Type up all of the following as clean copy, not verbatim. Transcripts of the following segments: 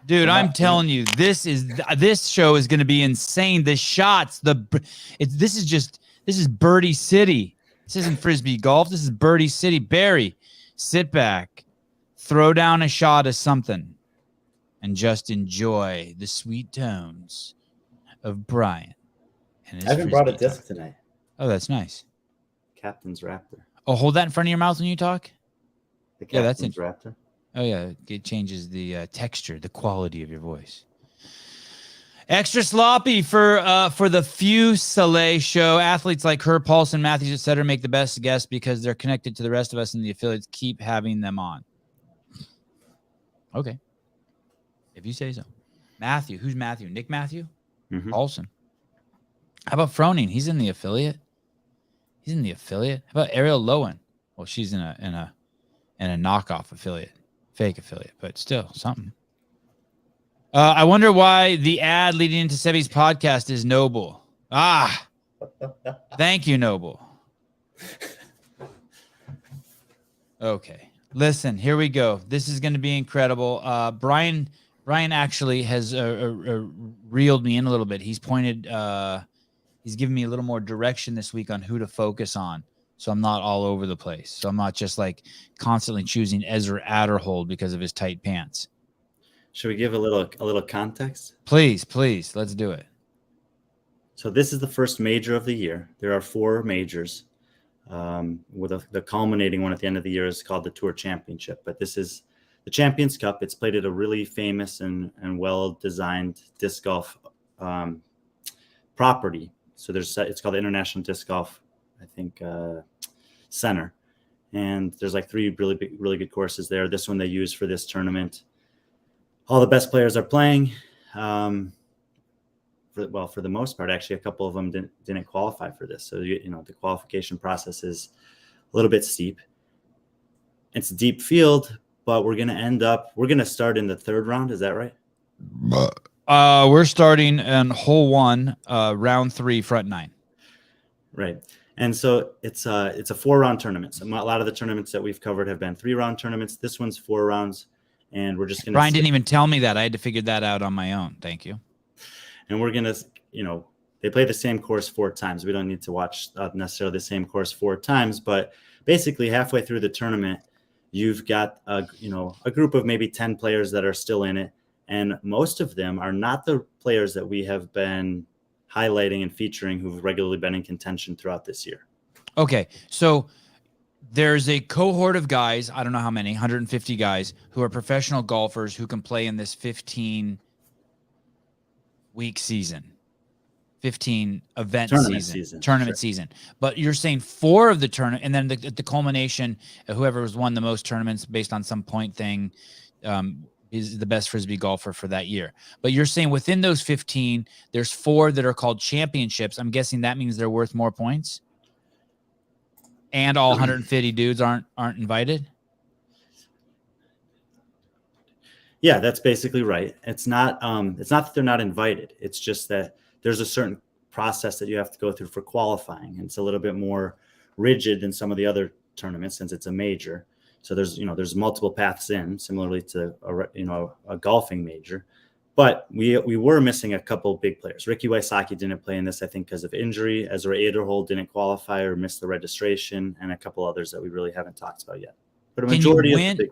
Dude, I'm telling you, this show is going to be insane. The shots, this is Birdie City. This isn't Frisbee golf. This is Birdie City. Barry, sit back, throw down a shot of something, and just enjoy the sweet tones of Brian. And his I haven't brought a Frisbee disc tonight. Oh, that's nice. Captain's Raptor. Oh, hold that in front of your mouth when you talk. The Captain's Raptor. Oh, yeah. It changes the texture, the quality of your voice. Extra sloppy for the Fuselier show. Athletes like her, Paulson, Matthews, etc. make the best guests because they're connected to the rest of us in the affiliates. Keep having them on. Okay. If you say so. Matthew. Who's Matthew? Nick Matthew? Mm-hmm. Paulson. How about Froning? He's in the affiliate. How about Ariel Lowen? Well, she's in a knockoff affiliate. Fake affiliate, but still something. I wonder why the ad leading into Sevi's podcast is Noble. Thank you, Noble. Okay, listen, here we go. This is going to be incredible. Brian actually has reeled me in a little bit. He's pointed, he's given me a little more direction this week on who to focus on. So I'm not all over the place. So I'm not just like constantly choosing Ezra Adderhold because of his tight pants. Should we give a little context? Please, let's do it. So this is the first major of the year. There are 4 majors. With the culminating one at the end of the year is called the Tour Championship. But this is the Champions Cup. It's played at a really famous and well-designed disc golf property. So it's called the International Disc Golf, I think, center, and there's like 3 really good courses there. This one they use for this tournament. All the best players are playing. For the most part, actually, a couple of them didn't qualify for this. So the qualification process is a little bit steep. It's a deep field, but we're gonna start in the 3rd round. Is that right? We're starting in hole 1, round 3, front 9. Right. And so it's a 4-round tournament. So a lot of the tournaments that we've covered have been 3-round tournaments. This one's 4 rounds, and we're just going to. Brian didn't even tell me that. I had to figure that out on my own. Thank you. And we're going to, they play the same course 4 times. We don't need to watch necessarily the same course 4 times, but basically halfway through the tournament, you've got a group of maybe 10 players that are still in it, and most of them are not the players that we have been highlighting and featuring who've regularly been in contention throughout this year. Okay, so there's a cohort of guys, I don't know how many, 150 guys, who are professional golfers who can play in this 15-week season, 15 event tournament season. But you're saying 4 of the tournament, and then the culmination, whoever has won the most tournaments based on some point thing, is the best Frisbee golfer for that year. But you're saying within those 15, there's 4 that are called championships. I'm guessing that means they're worth more points. And all 150 dudes aren't invited. Yeah, that's basically right. It's not that they're not invited. It's just that there's a certain process that you have to go through for qualifying. And it's a little bit more rigid than some of the other tournaments since it's a major. So there's multiple paths in, similarly to a golfing major, but we were missing a couple big players. Ricky Wysocki didn't play in this, I think, because of injury. Ezra Adderhold didn't qualify or missed the registration, and a couple others that we really haven't talked about yet. But a majority of the big.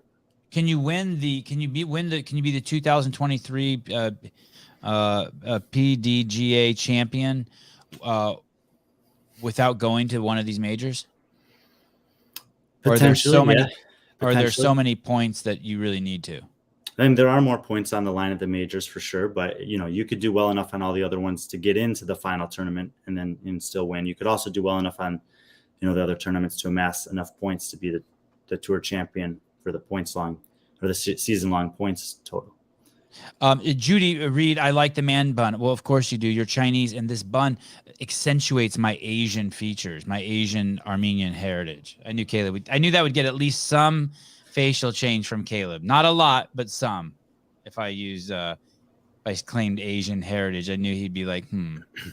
Can you be the 2023 PDGA champion without going to one of these majors? Or there's so many. Or there's so many points that you really need to. And there are more points on the line at the majors for sure, but you could do well enough on all the other ones to get into the final tournament and still win. You could also do well enough on the other tournaments to amass enough points to be the tour champion for the points long or the season long points total. Judy Reed, I like the man bun. Well, of course you do. You're Chinese, and this bun accentuates my Asian features, my Asian Armenian heritage. I knew that would get at least some facial change from Caleb. Not a lot, but some. If I claimed Asian heritage, I knew he'd be like,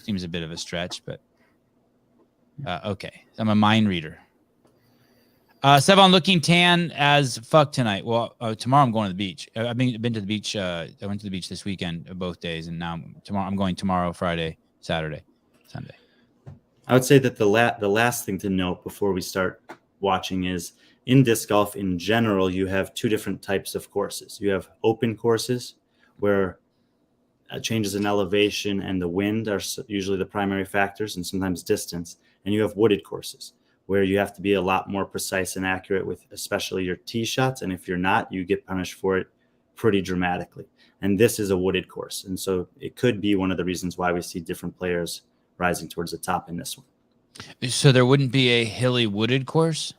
seems a bit of a stretch, but okay. I'm a mind reader. Sevan looking tan as fuck tonight. Well, tomorrow I'm going to the beach. I've been to the beach. I went to the beach this weekend, both days, and now tomorrow I'm going tomorrow, Friday, Saturday, Sunday. I would say that the last thing to note before we start watching is in disc golf in general, you have two different types of courses. You have open courses where changes in elevation and the wind are usually the primary factors, and sometimes distance. And you have wooded courses where you have to be a lot more precise and accurate with especially your tee shots. And if you're not, you get punished for it pretty dramatically. And this is a wooded course. And so it could be one of the reasons why we see different players rising towards the top in this one. So there wouldn't be a hilly wooded course?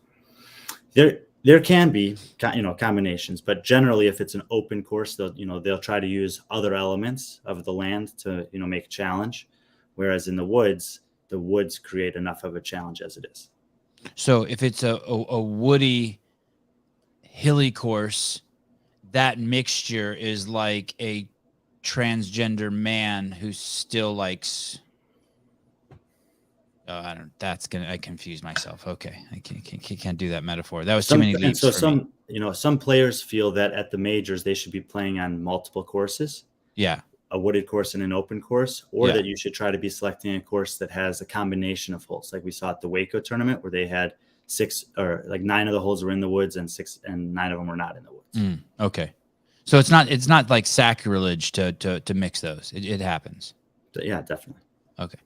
There can be, combinations, but generally if it's an open course, they'll try to use other elements of the land to, make a challenge. Whereas in the woods create enough of a challenge as it is. So if it's a woody, hilly course, that mixture is like a transgender man who still likes. I confused myself. Okay, I can't do that metaphor. That was too many leaps. And so some players feel that at the majors they should be playing on multiple courses. Yeah. A wooded course and an open course, or that you should try to be selecting a course that has a combination of holes, like we saw at the Waco tournament where they had 9 of the holes were in the woods and 9 of them were not in the woods. Okay, so it's not like sacrilege to mix those. It happens. Yeah, definitely. Okay.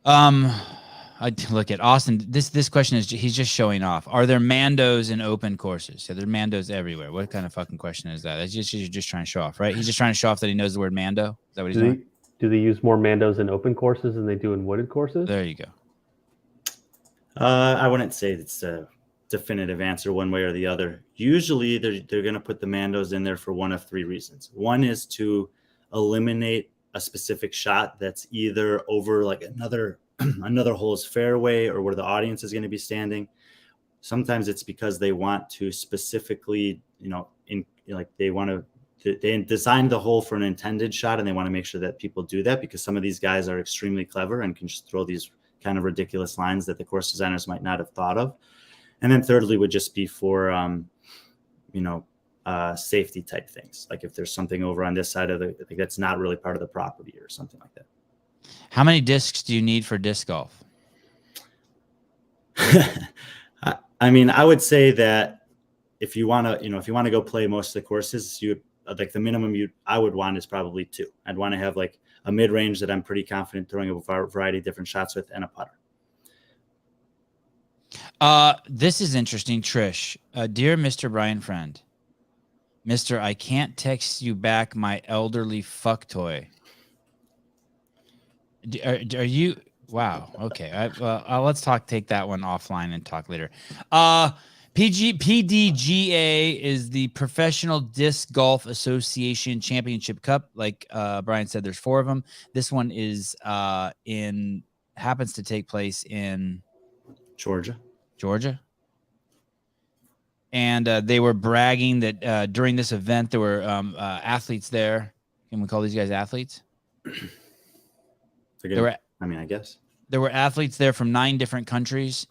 I look at Austin. This question is he's just showing off. Are there Mandos in open courses? So there's Mandos everywhere. What kind of fucking question is that? It's just trying to show off, right? He's just trying to show off that he knows the word Mando. Is that what he's doing? Do they use more Mandos in open courses than they do in wooded courses? There you go. I wouldn't say it's a definitive answer one way or the other. Usually they're going to put the Mandos in there for one of 3 reasons. One is to eliminate a specific shot that's either over like another hole's fairway or where the audience is going to be standing. Sometimes it's because they want to specifically, they designed the hole for an intended shot and they want to make sure that people do that because some of these guys are extremely clever and can just throw these kind of ridiculous lines that the course designers might not have thought of. And then thirdly would just be for, safety type things. Like if there's something over on this side of that's not really part of the property or something like that. How many discs do you need for disc golf? I mean, I would say that if you want to go play most of the courses, the minimum I would want is probably 2. I'd want to have like a mid-range that I'm pretty confident throwing a variety of different shots with and a putter. This is interesting, Trish. Dear Mr. Brian Friend, Mr. I can't text you back my elderly fuck toy. Are you? Wow. Okay. Let's take that one offline and talk later. PDGA is the Professional Disc Golf Association Championship Cup. Like Brian said, there's 4 of them. This one is happens to take place in Georgia. And they were bragging that during this event there were athletes there. Can we call these guys athletes? I guess there were athletes there from 9 different countries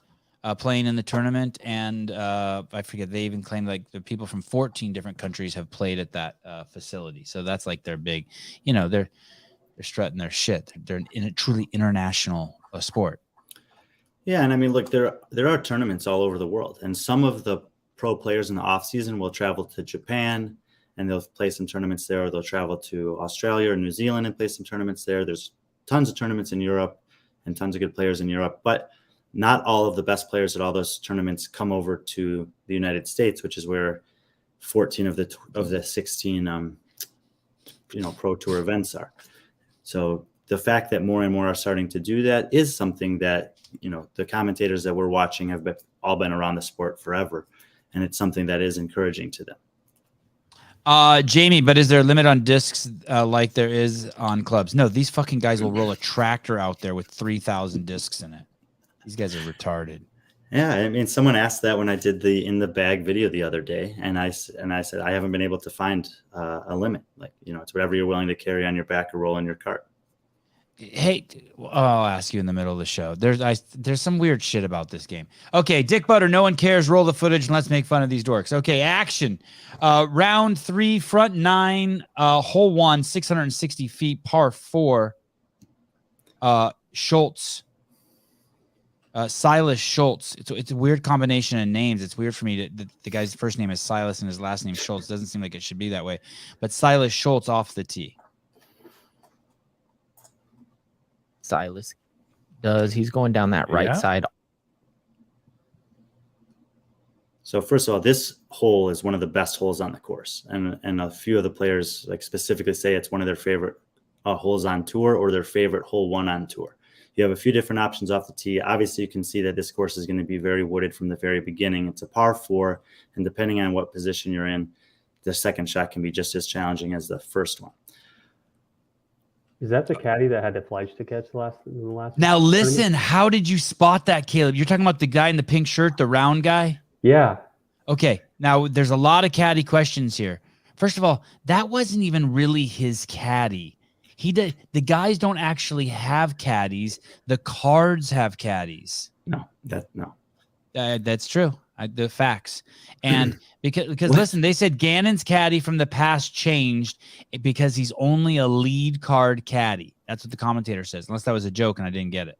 playing in the tournament, and I forget, they even claimed like the people from 14 different countries have played at that facility. So that's like their big, they're strutting their shit. They're in a truly international sport. Yeah, and I mean, look, there are tournaments all over the world, and some of the pro players in the off season will travel to Japan and they'll play some tournaments there, or they'll travel to Australia or New Zealand and play some tournaments there. There's tons of tournaments in Europe and tons of good players in Europe, but not all of the best players at all those tournaments come over to the United States, which is where 14 of the 16 pro tour events are. So the fact that more and more are starting to do that is something that the commentators that we're watching have all been around the sport forever, and it's something that is encouraging to them. Jamie, but is there a limit on discs like there is on clubs? No, these fucking guys will roll a tractor out there with 3,000 discs in it. These guys are retarded. Yeah, I mean, someone asked that when I did the in the bag video the other day, and I said I haven't been able to find a limit. Like, it's whatever you're willing to carry on your back or roll in your cart. Hey, I'll ask you in the middle of the show. There's some weird shit about this game. Okay, Dick Butter, no one cares. Roll the footage and let's make fun of these dorks. Okay, action. Round 3, front 9, hole 1, 660 feet, par 4. Schultz. Silas Schultz. It's a weird combination of names. It's weird for me that the guy's first name is Silas and his last name Schultz. Doesn't seem like it should be that way. But Silas Schultz off the tee. Silas he's going down that right side. So first of all, this hole is one of the best holes on the course, and a few of the players like specifically say it's one of their favorite holes on tour or their favorite hole 1 on tour. You have a few different options off the tee. Obviously, you can see that this course is going to be very wooded from the very beginning. It's a par 4, and depending on what position you're in, the second shot can be just as challenging as the first one. Is that the caddy that had the flights to catch in the last? Now listen, how did you spot that, Caleb? You're talking about the guy in the pink shirt, the round guy? Yeah. Okay. Now there's a lot of caddy questions here. First of all, that wasn't even really his caddy. The guys don't actually have caddies. The cards have caddies. No. That's true. The facts. And because listen, they said Gannon's caddy from the past changed because he's only a lead card caddy. That's what the commentator says, unless that was a joke and I didn't get it.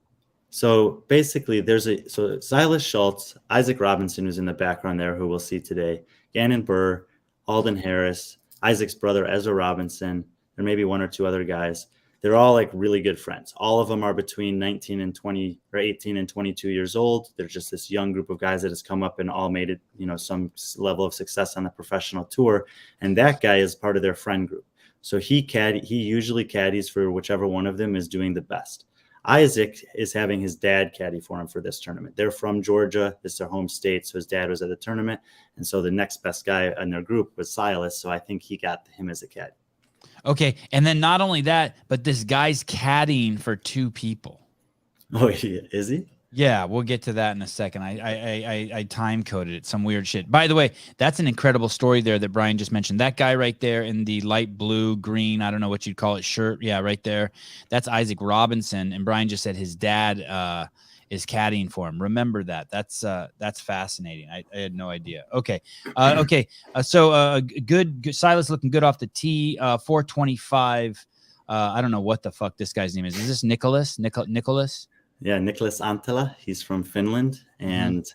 So basically so Silas Schultz, Isaac Robinson, who's in the background there, who we'll see today, Gannon Burr, Alden Harris, Isaac's brother, Ezra Robinson. There may be 1 or 2 other guys. They're all like really good friends. All of them are between 19 and 20 or 18 and 22 years old. They're just this young group of guys that has come up and all made it, some level of success on the professional tour. And that guy is part of their friend group. So he usually caddies for whichever one of them is doing the best. Isaac is having his dad caddy for him for this tournament. They're from Georgia. It's their home state. So his dad was at the tournament. And so the next best guy in their group was Silas. So I think he got him as a caddy. Okay, and then not only that, but this guy's caddying for 2 people. Oh, is he? Yeah, we'll get to that in a second. I time coded it, some weird shit. By the way, that's an incredible story there that Brian just mentioned. That guy right there in the light blue, green, I don't know what you'd call it, shirt. Yeah, right there. That's Isaac Robinson, and Brian just said his dad is caddying for him. Remember that. That's fascinating. I had no idea. Okay. So good. Silas looking good off the tee. 425. I don't know what the fuck this guy's name is. Is this Nicholas? Nicholas? Yeah, Nicholas Antila. He's from Finland, and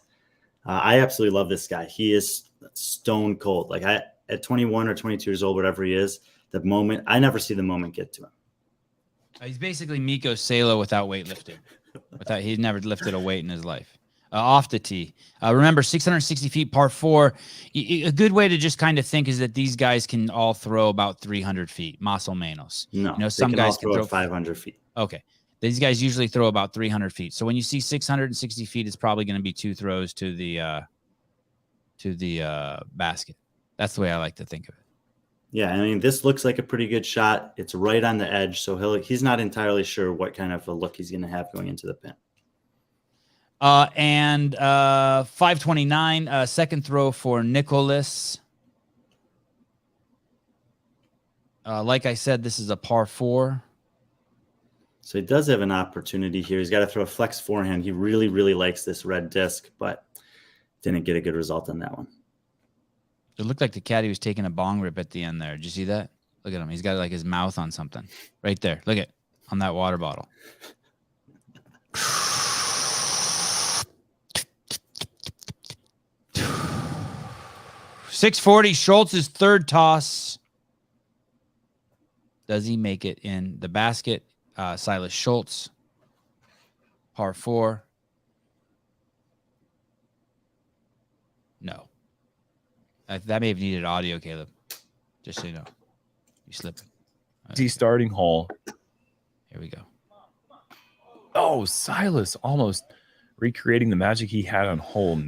I absolutely love this guy. He is stone cold. Like at 21 or 22 years old, whatever he is, I never see the moment get to him. He's basically Miko Salo without weightlifting. He's never lifted a weight in his life. Off the tee. Remember, 660 feet, par 4. A good way to just kind of think is that these guys can all throw about 300 feet. Más o menos. No, some guys can throw 500 feet. Okay. These guys usually throw about 300 feet. So when you see 660 feet, it's probably going to be 2 throws to the basket. That's the way I like to think of it. Yeah, I mean, this looks like a pretty good shot. It's right on the edge, so he's not entirely sure what kind of a look he's going to have going into the pin. And 529, second throw for Nicholas. Like I said, this is a par 4. So he does have an opportunity here. He's got to throw a flex forehand. He really, really likes this red disc, but didn't get a good result on that one. It looked like the caddy was taking a bong rip at the end there. Did you see that? Look at him. He's got like his mouth on something right there. Look at on that water bottle. 640, Schultz's third toss. Does he make it in the basket? Silas Schultz, par 4. No. That may have needed audio, Caleb. Just so you know. You slipping. D starting hole. Here we go. Oh, Silas almost recreating the magic he had on hole.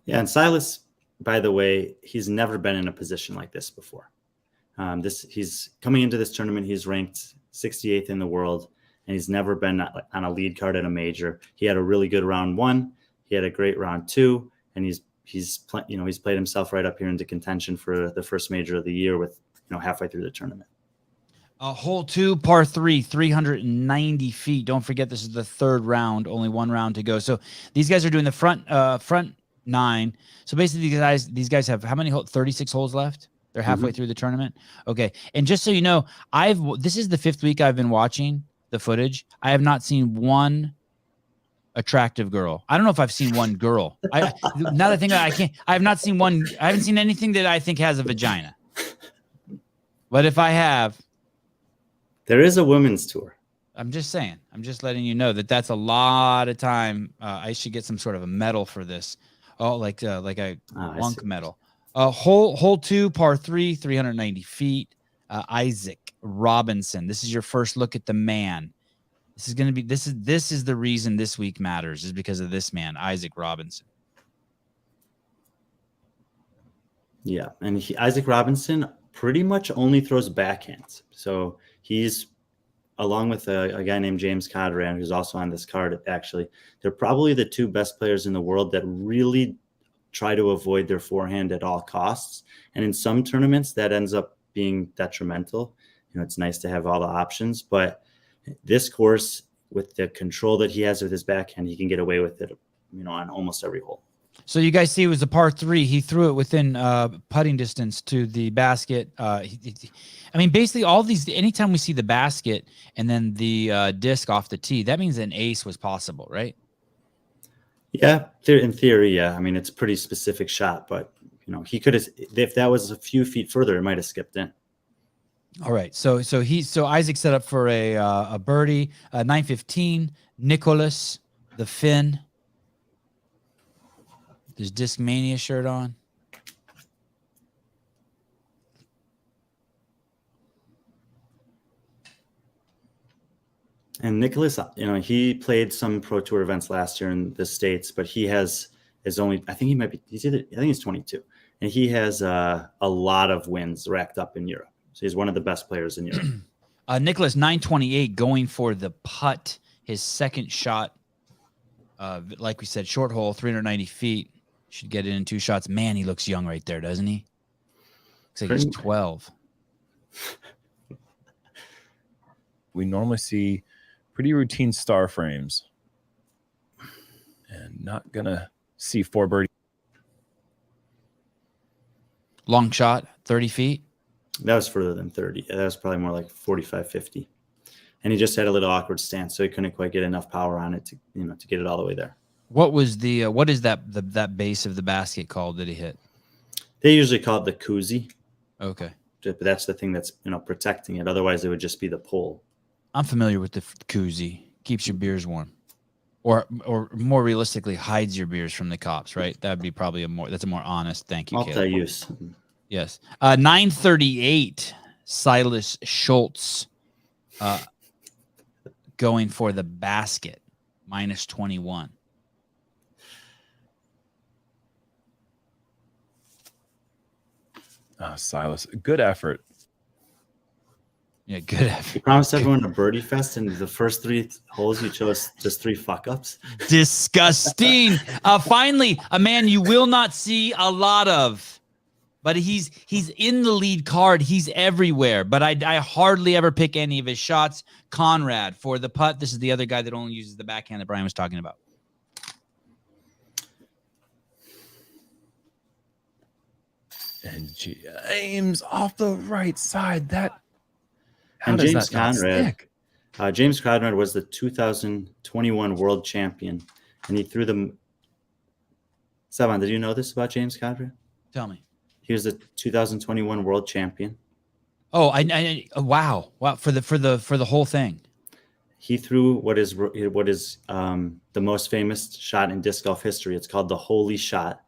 Yeah, and Silas, by the way, he's never been in a position like this before. He's coming into this tournament. He's ranked 68th in the world, and he's never been on a lead card at a major. He had a really good round 1. He had a great round 2, and he's played himself right up here into contention for the first major of the year with halfway through the tournament. Hole 2, par 3, 390 feet. Don't forget, this is the third round. Only one round to go. So these guys are doing the front 9. So basically, these guys have how many holes? 36 holes left. They're halfway through the tournament. Okay, and just so you know, this is the 5th week I've been watching the footage. I have not seen one attractive girl. I don't know if I've seen one girl. Now that I think I have not seen one. I haven't seen anything that I think has a vagina. But if I have. There is a women's tour. I'm just saying. I'm just letting you know that that's a lot of time. I should get some sort of a medal for this. Oh, like a Lunk medal. Hole 2, par 3, 390 feet. Isaac Robinson. This is your first look at the man. This is the reason this week matters, is because of this man, Isaac Robinson. Yeah, and Isaac Robinson pretty much only throws backhands. So he's, along with a guy named James Conrad, who's also on this card, actually, they're probably the 2 best players in the world that really try to avoid their forehand at all costs. And in some tournaments, that ends up being detrimental. It's nice to have all the options, but this course, with the control that he has with his backhand, he can get away with it, on almost every hole. So you guys see it was a par 3. He threw it within putting distance to the basket. Basically all these, anytime we see the basket and then the disc off the tee, that means an ace was possible, right? Yeah, in theory, yeah. It's a pretty specific shot, but he could have, if that was a few feet further, it might have skipped in. All right. So Isaac set up for a birdie, 915. Nicholas, the Finn. His Discmania shirt on. And Nicholas, he played some Pro Tour events last year in the States, but he is only, I think he might be, I think he's 22. And he has a lot of wins racked up in Europe. So he's one of the best players in Europe. Nicholas, 928, going for the putt. His second shot, like we said, short hole, 390 feet. Should get it in 2 shots. Man, he looks young right there, doesn't he? Looks like he's 12. We normally see pretty routine star frames. And not going to see 4 birdies. Long shot, 30 feet. That was further than 30. That was probably more like 45, 50. And he just had a little awkward stance, so he couldn't quite get enough power on it to get it all the way there. What was what is that base of the basket called that he hit? They usually call it the koozie. Okay. But that's the thing that's, protecting it. Otherwise, it would just be the pole. I'm familiar with the koozie. Keeps your beers warm. Or more realistically, hides your beers from the cops, right? That would be probably that's a more honest thank you, Multi-use. Yes. 938, Silas Schultz going for the basket, minus 21. Silas, good effort. Yeah, good effort. You promised everyone a birdie fest, and the first 3 holes you chose just 3 fuck ups. Disgusting. Finally, a man you will not see a lot of, but he's in the lead card. He's everywhere, but I hardly ever pick any of his shots. Conrad for the putt. This is the other guy that only uses the backhand that Brian was talking about. And James off the right side. James Conrad. James Conrad was the 2021 world champion, and he threw them. Sevan, did you know this about James Conrad? Tell me. He was the 2021 world champion. Oh, wow! For the whole thing. He threw what is the most famous shot in disc golf history. It's called the Holy Shot,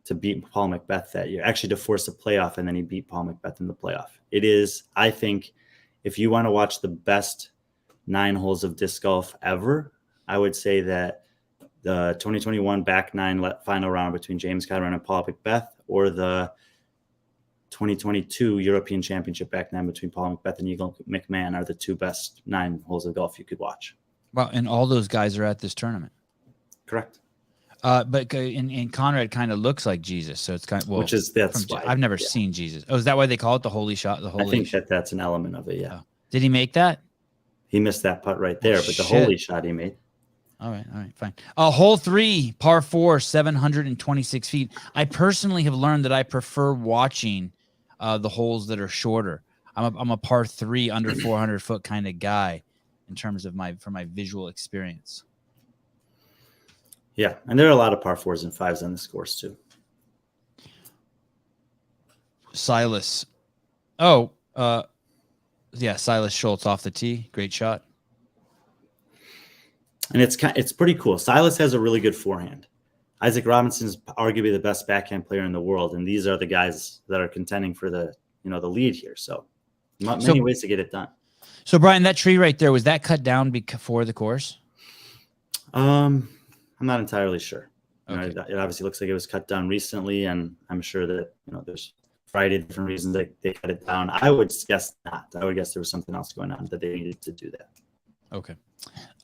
to beat Paul Macbeth that year. Actually, to force a playoff, and then he beat Paul Macbeth in the playoff. It is, I think, if you want to watch the best 9 holes of disc golf ever, I would say that the 2021 back 9 final round between James Conrad and Paul Macbeth, or the 2022 European Championship back 9 between Paul Macbeth and Eagle McMahon are the 2 best 9 holes of golf you could watch. Well, and all those guys are at this tournament. Correct. But and Conrad kind of looks like Jesus, so it's kind of, that's why I've never seen Jesus. Oh, is that why they call it the Holy Shot? The Holy. I think that's an element of it. Yeah. Did he make that? He missed that putt right there, but the holy shot he made. All right, fine. Hole 3, par 4, 726 feet. I personally have learned that I prefer watching the holes that are shorter. I'm a par 3 under 400 foot kind of guy in terms of my visual experience. Yeah, and there are a lot of par 4s and 5s on this course too. Silas. Silas Schultz off the tee. Great shot. And it's pretty cool. Silas has a really good forehand. Isaac Robinson's arguably the best backhand player in the world, and these are the guys that are contending for the lead here. So many ways to get it done. So Brian, that tree right there, was that cut down before the course? I'm not entirely sure. Okay. It obviously looks like it was cut down recently, and I'm sure that there's a variety of different reasons they cut it down. I would guess not. I would guess there was something else going on that they needed to do that. Okay.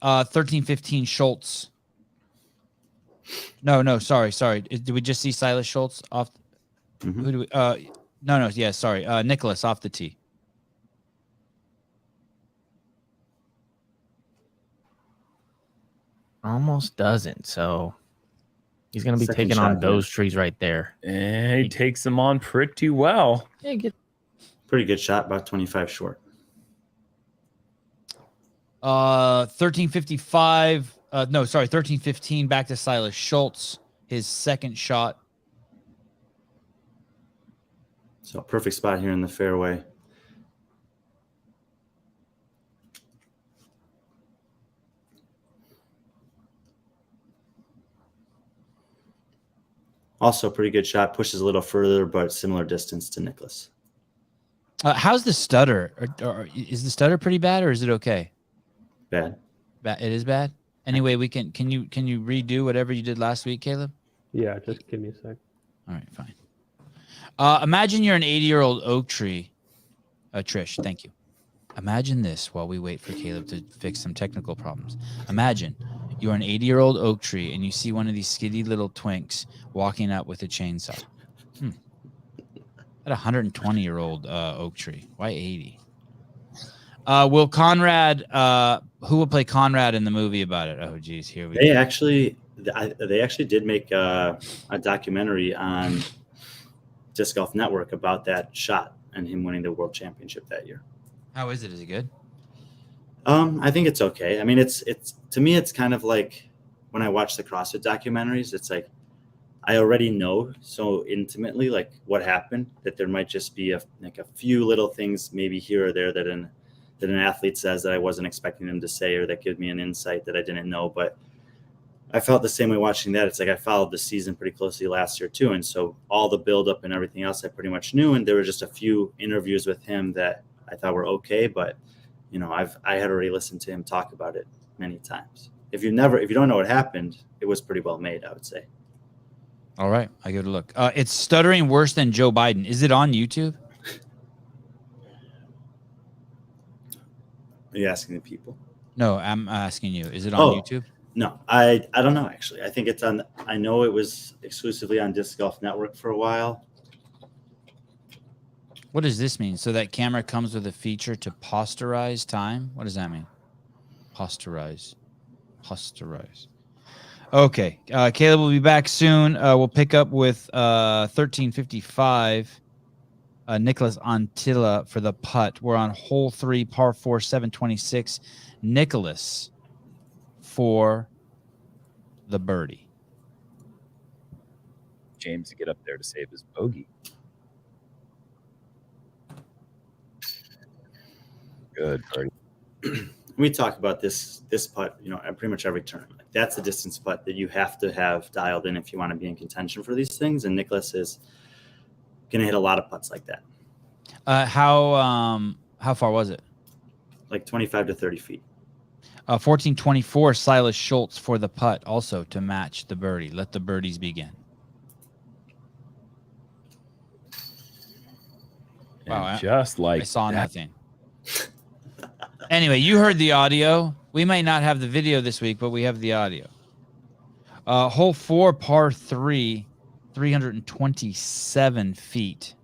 1315 Schultz. No, sorry. Did we just see Silas Schultz off? Mm-hmm. Who do we? No. Yeah, sorry. Nicholas off the tee. Almost doesn't. So he's going to be taking on those trees right there. And he takes them on pretty well. Yeah, pretty good shot, about 25 short. 1355. 1315 back to Silas Schultz. His second shot. So perfect spot here in the fairway. Also, pretty good shot. Pushes a little further, but similar distance to Nicholas. How's the stutter? Or is the stutter pretty bad, or is it okay? Bad. It is bad. Anyway, we can you redo whatever you did last week, Caleb? Yeah, just give me a sec. All right, fine. Imagine you're an 80-year-old oak tree. Trish, thank you. Imagine this while we wait for Caleb to fix some technical problems. Imagine you're an 80-year-old oak tree and you see one of these skitty little twinks walking up with a chainsaw. That 120-year-old oak tree. Why 80? Will Conrad? Who will play Conrad in the movie about it? Oh, geez, here we go. They actually did make a documentary on Disc Golf Network about that shot and him winning the world championship that year. How is it? Is it good? I think it's okay. I mean, it's to me, it's kind of like when I watch the CrossFit documentaries. It's like I already know so intimately like what happened that there might just be a few little things maybe here or there that an athlete says that I wasn't expecting them to say, or that give me an insight that I didn't know. But I felt the same way watching that. It's like I followed the season pretty closely last year too, and so all the buildup and everything else I pretty much knew. And there were just a few interviews with him that I thought were okay, but I had already listened to him talk about it many times. If you don't know what happened, it was pretty well made, I would say. All right, I give it a look. It's stuttering worse than Joe Biden. Is it on YouTube? Are you asking the people? No, I'm asking you. Is it on YouTube? No, I don't know, actually. I think it's on. I know it was exclusively on Disc Golf Network for a while. What does this mean? So that camera comes with a feature to posterize time? What does that mean? Posterize. Okay. Caleb will be back soon. We'll pick up with 1355. Nicholas Antilla for the putt. We're on hole 3, par 4, 726. Nicholas for the birdie. James to get up there to save his bogey. Good birdie. We talk about this putt, at pretty much every tournament. That's the distance putt that you have to have dialed in if you want to be in contention for these things. And Nicholas is going to hit a lot of putts like that. How far was it? Like 25 to 30 feet. 1424 Silas Schultz for the putt, also to match the birdie. Let the birdies begin. Wow, just like I saw that. nothing. Anyway, you heard the audio. We might not have the video this week, but we have the audio. Hole 4, par 3, 327 feet.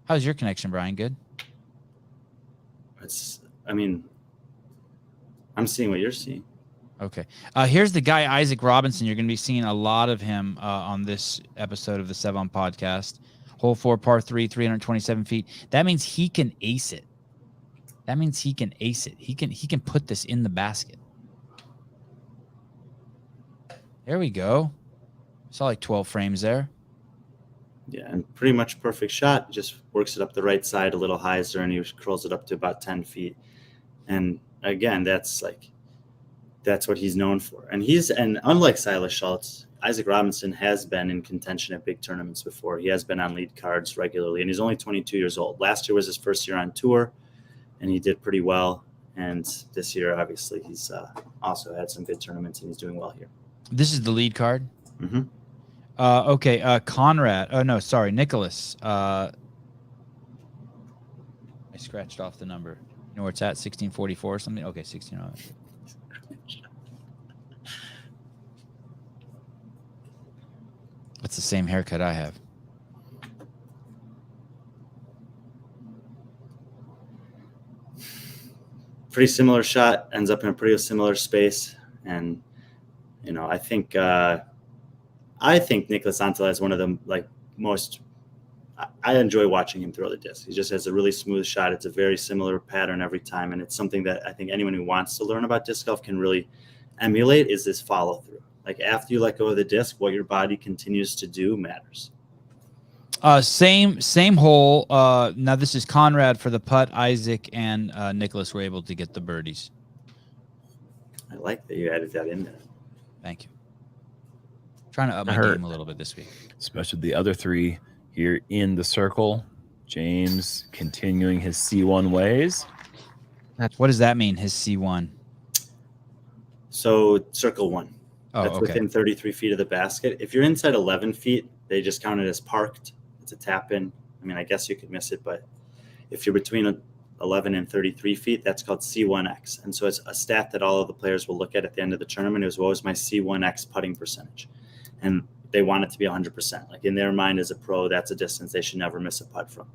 How's your connection, Brian? Good? I'm seeing what you're seeing. Okay. Here's the guy, Isaac Robinson. You're going to be seeing a lot of him on this episode of the Sevan Podcast. Hole 4, par 3, 327 feet. That means he can ace it. He can put this in the basket. There we go. Saw like 12 frames there. Yeah, and pretty much perfect shot. Just works it up the right side a little hyzer, and he curls it up to about 10 feet. And again, that's what he's known for. And unlike Silas Schultz, Isaac Robinson has been in contention at big tournaments before. He has been on lead cards regularly, and he's only 22 years old. Last year was his first year on tour, and he did pretty well. And this year, obviously, he's also had some good tournaments, and he's doing well here. This is the lead card? Mm-hmm. Okay, Conrad. Oh, no, sorry, Nicholas. I scratched off the number. You know where it's at? 1644 or something? Okay, 1600. That's the same haircut I have. Pretty similar shot, ends up in a pretty similar space. And, I think Nicholas Antela is one of the most. I enjoy watching him throw the disc. He just has a really smooth shot. It's a very similar pattern every time, and it's something that I think anyone who wants to learn about disc golf can really emulate. Is this follow through? Like after you let go of the disc, what your body continues to do matters. Same hole. Now this is Conrad for the putt. Isaac and Nicholas were able to get the birdies. I like that you added that in there. Thank you. Trying to up my game a little bit this week. Especially the other three here in the circle. James continuing his C1 ways. What does that mean, his C1? So circle 1. Oh, that's okay. Within 33 feet of the basket. If you're inside 11 feet, they just count it as parked. It's a tap in. I mean, I guess you could miss it, but if you're between 11 and 33 feet, that's called C1X. And so it's a stat that all of the players will look at the end of the tournament. It was, what was my C1X putting percentage? And they want it to be 100%. Like in their mind as a pro, that's a distance they should never miss a putt from.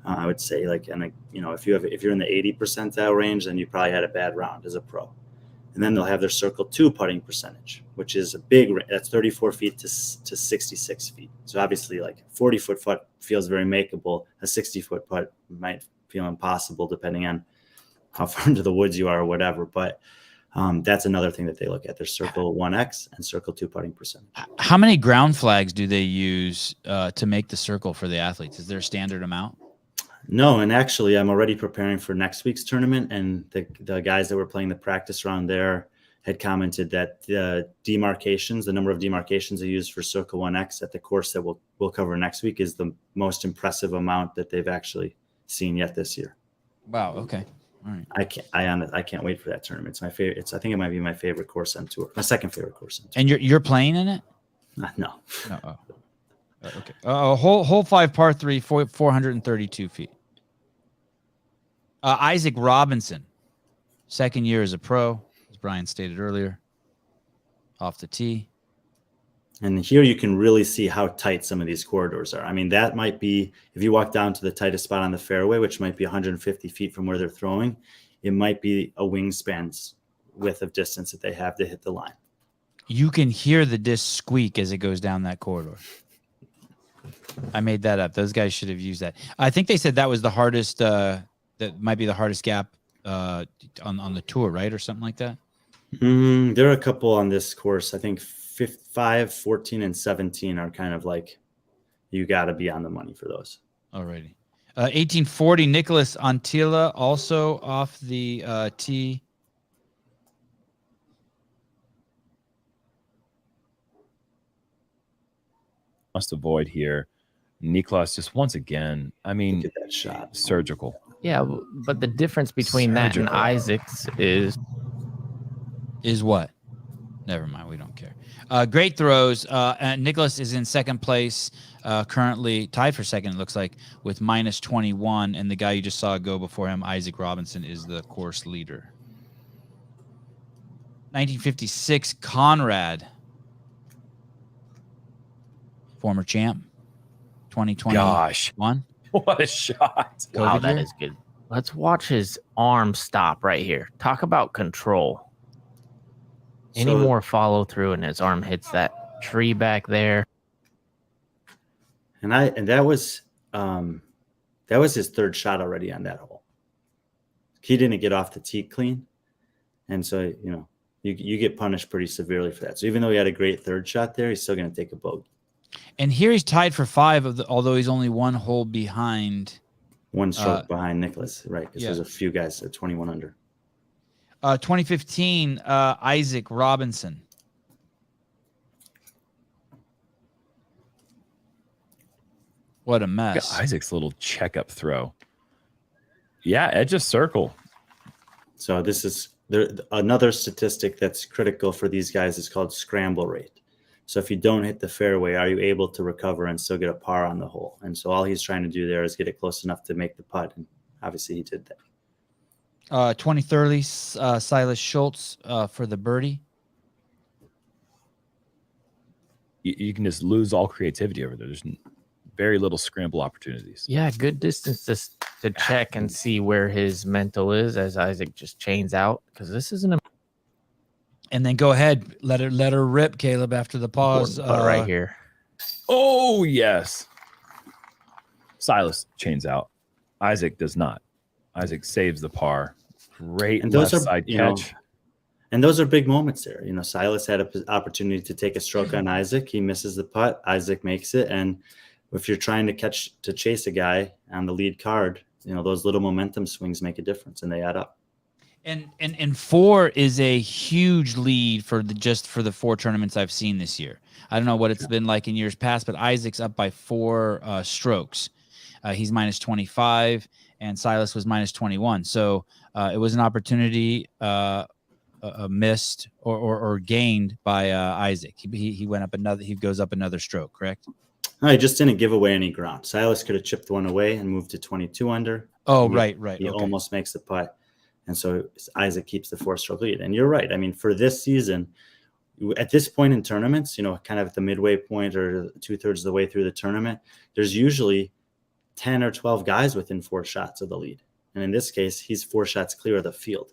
I would say if you're in the 80 percentile range, then you probably had a bad round as a pro. And then they'll have their circle 2 putting percentage, which is a big, that's 34 feet to 66 feet. So obviously like 40-foot putt feels very makeable. A 60-foot putt might feel impossible depending on how far into the woods you are or whatever. But that's another thing that they look at. Their circle 1X and circle 2 putting percentage. How many ground flags do they use to make the circle for the athletes? Is there a standard amount? No, and actually, I'm already preparing for next week's tournament, and the guys that were playing the practice round there had commented that the number of demarcations they use for Circle 1X at the course that we'll cover next week is the most impressive amount that they've actually seen yet this year. Wow. Okay. All right. I can't wait for that tournament. It's my favorite. I think it might be my favorite course on tour. My second favorite course on tour. And you're playing in it? No. Oh. Okay. Hole 5, par 3, 432 feet. Isaac Robinson, second year as a pro, as Brian stated earlier, off the tee. And here you can really see how tight some of these corridors are. I mean, that might be, if you walk down to the tightest spot on the fairway, which might be 150 feet from where they're throwing, it might be a wingspan's width of distance that they have to hit the line. You can hear the disc squeak as it goes down that corridor. I made that up. Those guys should have used that. I think they said that was the hardest, that might be the hardest gap on the tour, right? Or something like that. There are a couple on this course. I think 5, 14, and 17 are kind of like, you got to be on the money for those. Alrighty. 1840, Nicholas Antila, also off the tee. Must avoid here. Niklas just once again, I mean, look at that shot. Surgical. Yeah, but the difference between that and Isaac's is what? Never mind. We don't care. Great throws. Nicholas is in second place, currently tied for second, it looks like, with minus 21. And the guy you just saw go before him, Isaac Robinson, is the course leader. 1956, Conrad. Former champ. 2021. Gosh. What a shot. Wow, COVID that year? is good. Let's watch his arm stop right here. Talk about control. Any more follow through and his arm hits that tree back there. And that was his third shot already on that hole. He didn't get off the tee clean. And so, you get punished pretty severely for that. So even though he had a great third shot there, he's still going to take a bogey. And here he's tied for 5 although he's only 1 hole behind. 1 stroke behind Nicholas, right? Because yeah. there's a few guys at 21 under. 2015, Isaac Robinson. What a mess. Isaac's little checkup throw. Yeah, edge of circle. So this is another statistic that's critical for these guys is called scramble rate. So if you don't hit the fairway, are you able to recover and still get a par on the hole? And so all he's trying to do there is get it close enough to make the putt. And obviously he did that. 2030, Silas Schultz for the birdie. You can just lose all creativity over there. There's very little scramble opportunities. Yeah, good distance to check and see where his mental is as Isaac just chains out, because this isn't a And then go ahead, let her rip, Caleb, after the pause. right here. Oh, yes. Silas chains out. Isaac does not. Isaac saves the par. Great And left those are, side catch. And those are big moments there. Silas had an opportunity to take a stroke on Isaac. He misses the putt. Isaac makes it. And if you're trying to chase a guy on the lead card, those little momentum swings make a difference, and they add up. And 4 is a huge lead for the 4 tournaments I've seen this year. I don't know what it's been like in years past, but Isaac's up by 4 strokes. He's minus 25, and Silas was minus 21. So it was an opportunity missed or gained by Isaac. He went up another. He goes up another stroke. Correct. No, he just didn't give away any ground. Silas could have chipped one away and moved to 22 under. Oh, right. He almost makes the putt. And so Isaac keeps the 4-stroke lead. And you're right. I mean, for this season, at this point in tournaments, kind of at the midway point or 2/3 of the way through the tournament, there's usually 10 or 12 guys within 4 shots of the lead. And in this case, he's 4 shots clear of the field.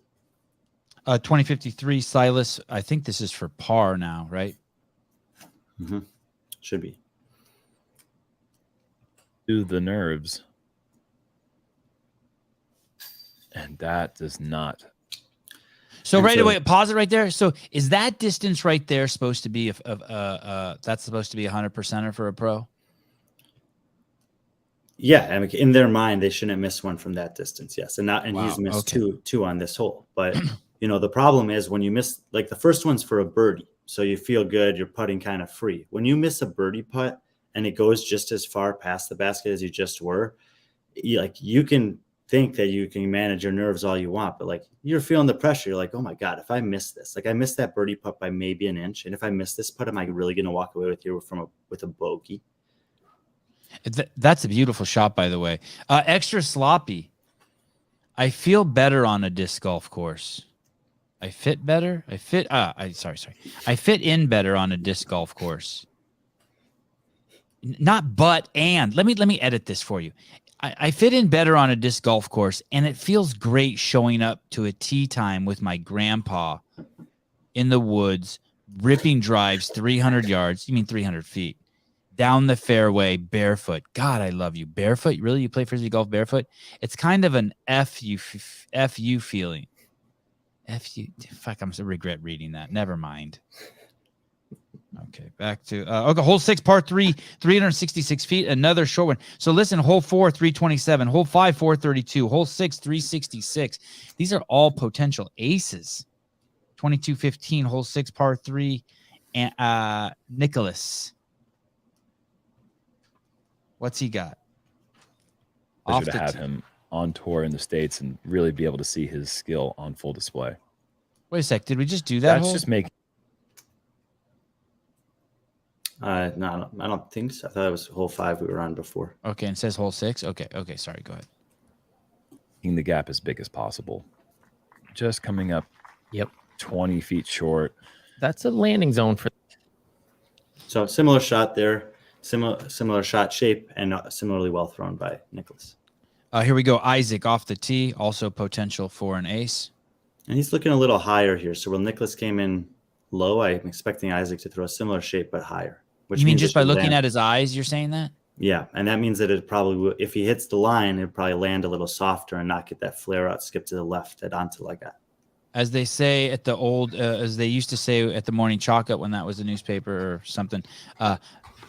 2053, Silas. I think this is for par now, right? Mm-hmm. Should be. To the nerves. And that does not. So right away, pause it right there. So is that distance right there supposed to be that's supposed to be 100%er for a pro? Yeah, I mean, in their mind, they shouldn't miss one from that distance. Yes, and Wow, he's missed two on this hole. But the problem is when you miss, like the first one's for a birdie, so you feel good, you're putting kind of free. When you miss a birdie putt and it goes just as far past the basket as you just were, you can think that you can manage your nerves all you want, but you're feeling the pressure. You're like, oh my God, if I miss this, I missed that birdie putt by maybe an inch, and if I miss this putt, am I really going to walk away with a bogey? That's a beautiful shot, by the way. Extra sloppy. I feel better on a disc golf course. I fit better. I fit in better on a disc golf course. Not but and. Let me edit this for you. I fit in better on a disc golf course, and it feels great showing up to a tee time with my grandpa in the woods, ripping drives 300 yards. You mean 300 feet down the fairway barefoot. God, I love you. Barefoot? Really? You play frisbee golf barefoot? It's kind of an FU feeling. FU. Fuck, I'm so regret reading that. Never mind. Okay, back to hole 6, par 3, 366 feet, another short one. So listen, hole 4, 327, hole 5, 432, hole 6, 366. These are all potential aces. 2215, hole 6, par 3, and Nicholas. What's he got? Pleasure to have him on tour in the States and really be able to see his skill on full display. Wait a sec, did we just do that? That's just making. No, I don't think so. I thought it was hole 5 we were on before. Okay, and it says hole 6. Okay, sorry, go ahead. Making the gap as big as possible. Just coming up. Yep. 20 feet short. That's a landing zone for. So similar shot there. similar shot shape and similarly well thrown by Nicholas. Here we go. Isaac off the tee, also potential for an ace. And he's looking a little higher here. So while Nicholas came in low, I'm expecting Isaac to throw a similar shape but higher. Which You mean means just it by should looking land. at his eyes, you're saying that? Yeah, and that means that it probably will, if he hits the line, it'd probably land a little softer and not get that flare out, skip to the left that Antila got. As they say at the old, as they used to say at the Morning Chocolate when that was a newspaper or something,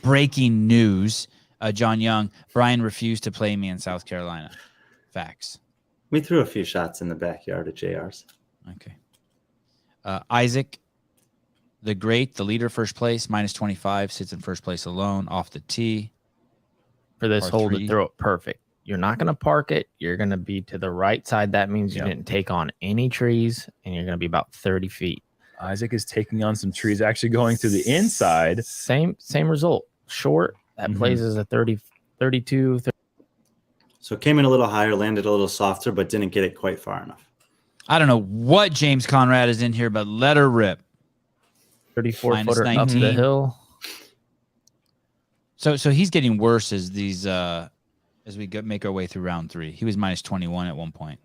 breaking news, John Young, Brian refused to play me in South Carolina. Facts. We threw a few shots in the backyard at JR's. Okay. Isaac, the great, the leader, first place, minus 25, sits in first place alone off the tee. For this Par hole three. to throw it perfect. You're not going to park it. You're going to be to the right side. That means you Yep. didn't take on any trees, and you're going to be about 30 feet. Isaac is taking on some trees, actually going through the inside. Same result. Short. That plays as a 30, 32, 30. So it came in a little higher, landed a little softer, but didn't get it quite far enough. I don't know what James Conrad is in here, but let her rip. 34 Minus footer up 19. the hill. So he's getting worse as these as we make our way through round 3. He was minus 21 at one point.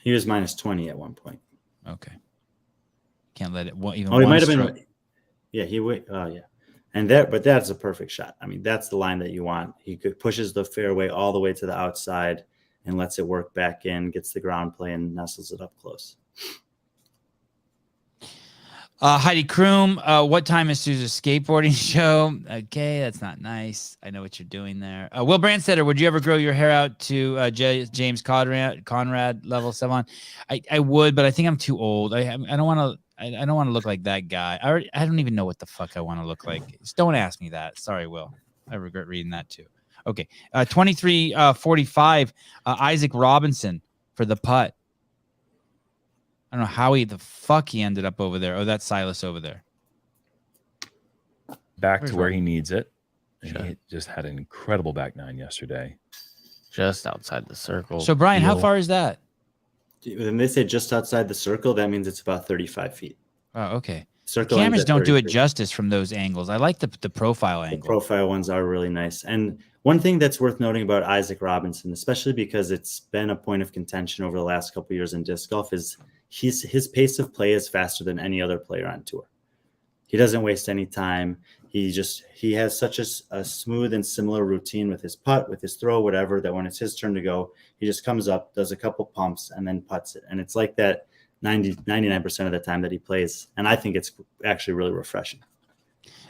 He was minus 20 at one point. Okay. Can't let it even. Oh, he one might have stroke. been. Yeah, he went. Oh, yeah. But that's a perfect shot. I mean, that's the line that you want. He pushes the fairway all the way to the outside and lets it work back in, gets the ground play, and nestles it up close. Heidi Kroom, what time is Sue's skateboarding show? Okay, that's not nice. I know what you're doing there. Will Brandstetter, would you ever grow your hair out to James Conrad level 7? I would, but I think I'm too old. I don't want to. I don't want to look like that guy. I don't even know what the fuck I want to look like. Just don't ask me that. Sorry, Will. I regret reading that too. Okay, 23-45. Isaac Robinson for the putt. I don't know how the fuck he ended up over there. Oh, that's Silas over there. Back Where's to where Rob? he needs it. And Sure. he just had an incredible back 9 yesterday. Just outside the circle. So, Brian, how Heel. far is that? When they say just outside the circle, that means it's about 35 feet. Oh, okay. Circle Cameras ends at don't do it 33. justice from those angles. I like the profile The angle. profile ones are really nice. And one thing that's worth noting about Isaac Robinson, especially because it's been a point of contention over the last couple of years in disc golf, is his pace of play is faster than any other player on tour. He doesn't waste any time. He has such a smooth and similar routine with his putt, with his throw, whatever, that when it's his turn to go, he just comes up, does a couple pumps, and then putts it. And it's like that 99% of the time that he plays. And I think it's actually really refreshing.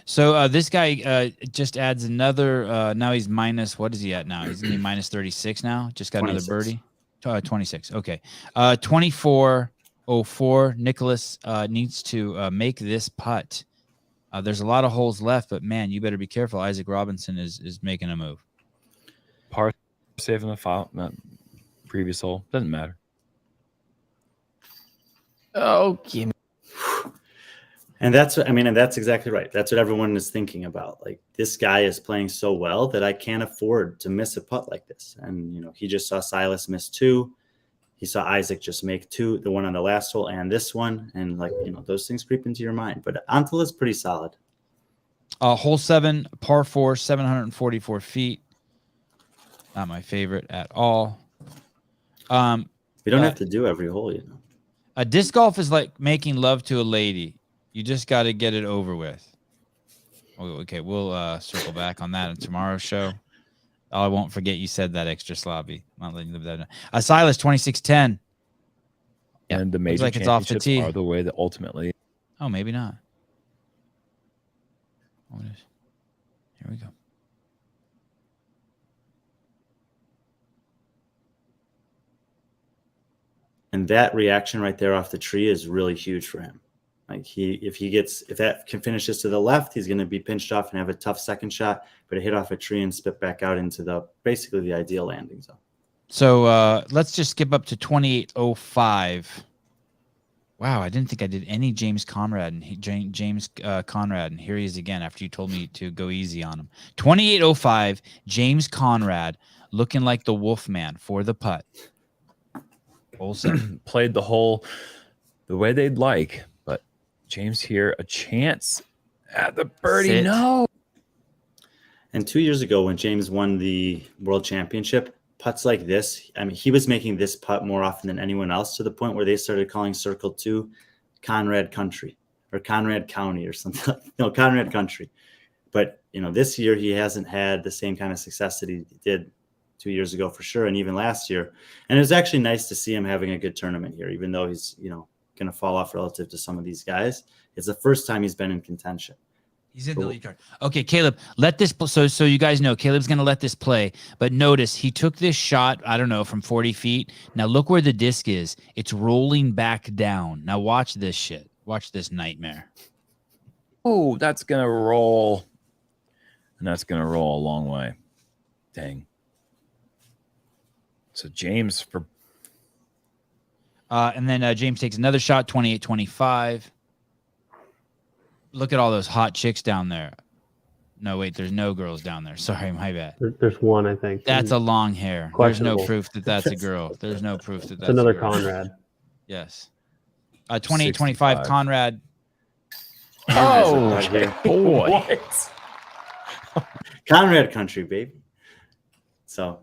So this guy just adds another. Now he's minus. What is he at now? He's minus 36 now. Just got 26. another birdie. 26. Okay. 24-04. Nicholas needs to make this putt. There's a lot of holes left, but man, you better be careful. Isaac Robinson is making a move. Par saving the file, not previous hole. Doesn't matter. Oh, give me. And that's exactly right. That's what everyone is thinking about. Like, this guy is playing so well that I can't afford to miss a putt like this. And, he just saw Silas miss 2. He saw Isaac just make 2, the one on the last hole and this one. And those things creep into your mind, but Antila is pretty solid. Hole 7, par 4, 744 feet. Not my favorite at all. We don't have to do every hole, Disc golf is like making love to a lady. You just got to get it over with. Okay, we'll circle back on that in tomorrow's show. I won't forget you said that, extra sloppy. I'm not letting you live that down. Silas, 26-10. Yeah, And the major like it's off the championships tee. are the way that ultimately. Oh, maybe not. Oh, it is. Here we go. And that reaction right there off the tree is really huge for him. Like, if that finishes to the left, he's going to be pinched off and have a tough second shot, but it hit off a tree and spit back out into basically the ideal landing zone. So let's just skip up to 28-05. Wow, I didn't think I did any James Conrad and James Conrad, and here he is again after you told me to go easy on him. 28-05, James Conrad looking like the Wolfman for the putt. Olsen Played the hole the way they'd like, but James here, a chance at the birdie. Sit. No. And 2 years ago, when James won the world championship, putts like this, I mean, he was making this putt more often than anyone else, to the point where they started calling Circle 2 Conrad Country or Conrad County or something. No, Conrad Country. But, this year he hasn't had the same kind of success that he did 2 years ago for sure, and even last year. And it was actually nice to see him having a good tournament here, even though he's, going to fall off relative to some of these guys. It's the first time he's been in contention. He's in the lead card. Okay, Caleb, let this so you guys know Caleb's going to let this play, but notice he took this shot, I don't know, from 40 feet. Now look where the disc is. It's rolling back down. Now watch this shit. Watch this nightmare. Oh, that's going to roll. And that's going to roll a long way. Dang. So James for... and then James takes another shot, 28-25. Look at all those hot chicks down there. No, wait, there's no girls down there. Sorry, my bad. There's one, I think. That's a long hair. There's no proof that that's a girl. There's no proof that that's another a girl. Conrad. Yes. 28-25, Conrad. Oh, boy. What? Conrad Country, baby. So,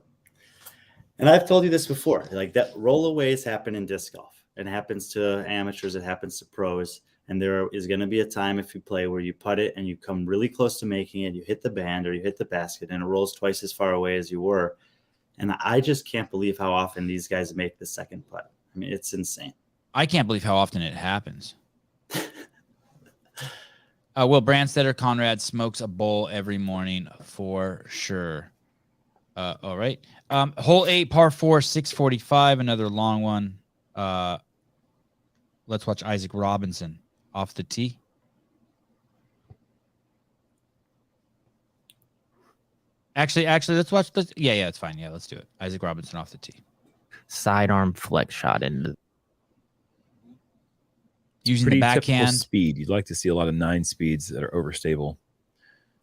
and I've told you this before, like that rollaways happen in disc golf. It happens to amateurs. It happens to pros. And there is going to be a time if you play where you putt it and you come really close to making it, you hit the band or you hit the basket and it rolls twice as far away as you were. And I just can't believe how often these guys make the second putt. I mean, it's insane. I can't believe how often it happens. Will Brandstetter, Conrad smokes a bowl every morning for sure. All right. Hole 8, par 4, 645, another long one. Let's watch Isaac Robinson off the tee. Actually, let's watch this. Yeah, it's fine. Yeah, let's do it. Isaac Robinson off the tee. Sidearm flex shot into using Pretty the typical backhand speed. You'd like to see a lot of 9 speeds that are overstable.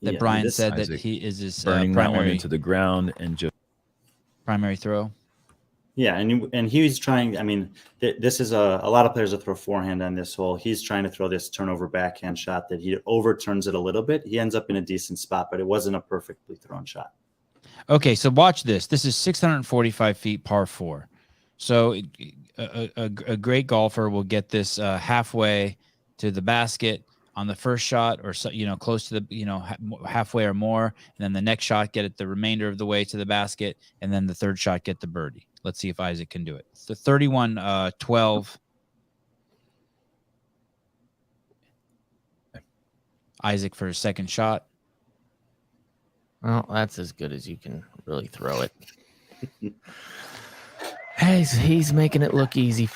that Brian said that Isaac he is his Burning that one primary into the ground and just throw. Yeah, and he's trying. I mean, this is a lot of players that throw forehand on this hole. He's trying to throw this turnover backhand shot that he overturns it a little bit. He ends up in a decent spot, but it wasn't a perfectly thrown shot. Okay, so watch this. This is 645 feet, par 4. So a great golfer will get this halfway to the basket on the first shot, or so, close to the halfway or more, and then the next shot get it the remainder of the way to the basket, and then the third shot get the birdie. Let's see if Isaac can do it. It's the 31-12. Isaac for his second shot. Well, that's as good as you can really throw it. He's making it look easy.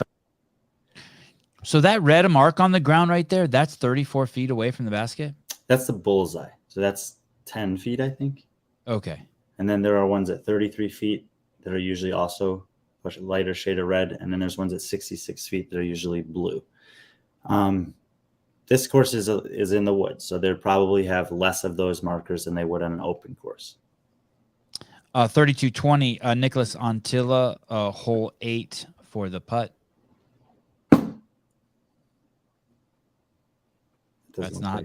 So that red mark on the ground right there, that's 34 feet away from the basket? That's the bullseye. So that's 10 feet, I think. Okay. And then there are ones at 33 feet that are usually also a lighter shade of red. And then there's ones at 66 feet that are usually blue. This course is in the woods, so they'd probably have less of those markers than they would on an open course. 32-20, Nicholas Antilla, hole 8 for the putt. That's not.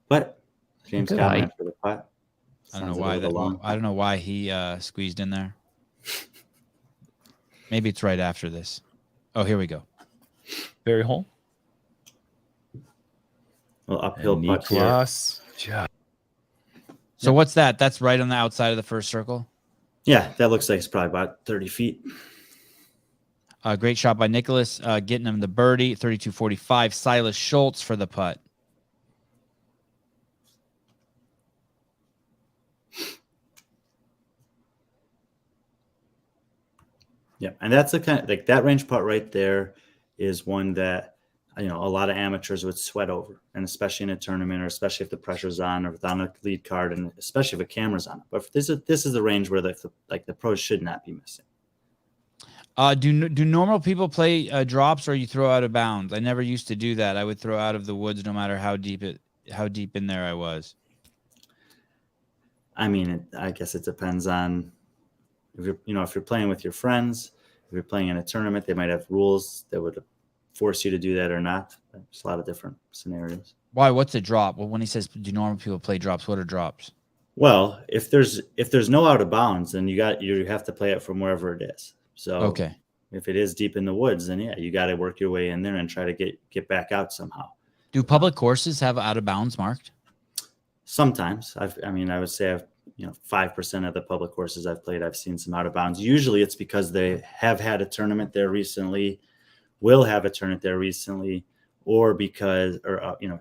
But James Conrad for the putt. I don't know why he squeezed in there. Maybe it's right after this. Oh, here we go. Berry hole. Well, uphill putt here. So what's that? That's right on the outside of the first circle? Yeah, that looks like it's probably about 30 feet. Great shot by Nicholas, getting him the birdie, 32-45. Silas Schultz for the putt. Yeah, and that's the kind of like that range putt right there is one that a lot of amateurs would sweat over, and especially in a tournament, or especially if the pressure's on, or without a lead card, and especially if a camera's on. But this is the range where the pros should not be missing. Do normal people play drops, or you throw out of bounds? I never used to do that. I would throw out of the woods no matter how deep in there I was. I mean, I guess it depends on if you're playing with your friends. If you're playing in a tournament, they might have rules that would force you to do that or not. There's a lot of different scenarios. Why? What's a drop? Well, when he says, do normal people play drops, what are drops? Well, if there's no out of bounds, then you have to play it from wherever it is. So Okay. if it is deep in the woods, then yeah, you got to work your way in there and try to get back out somehow. Do public courses have out of bounds marked? Sometimes I would say 5% of the public courses I've played, I've seen some out of bounds. Usually it's because they have had a tournament there recently, will have a tournament there recently, or because,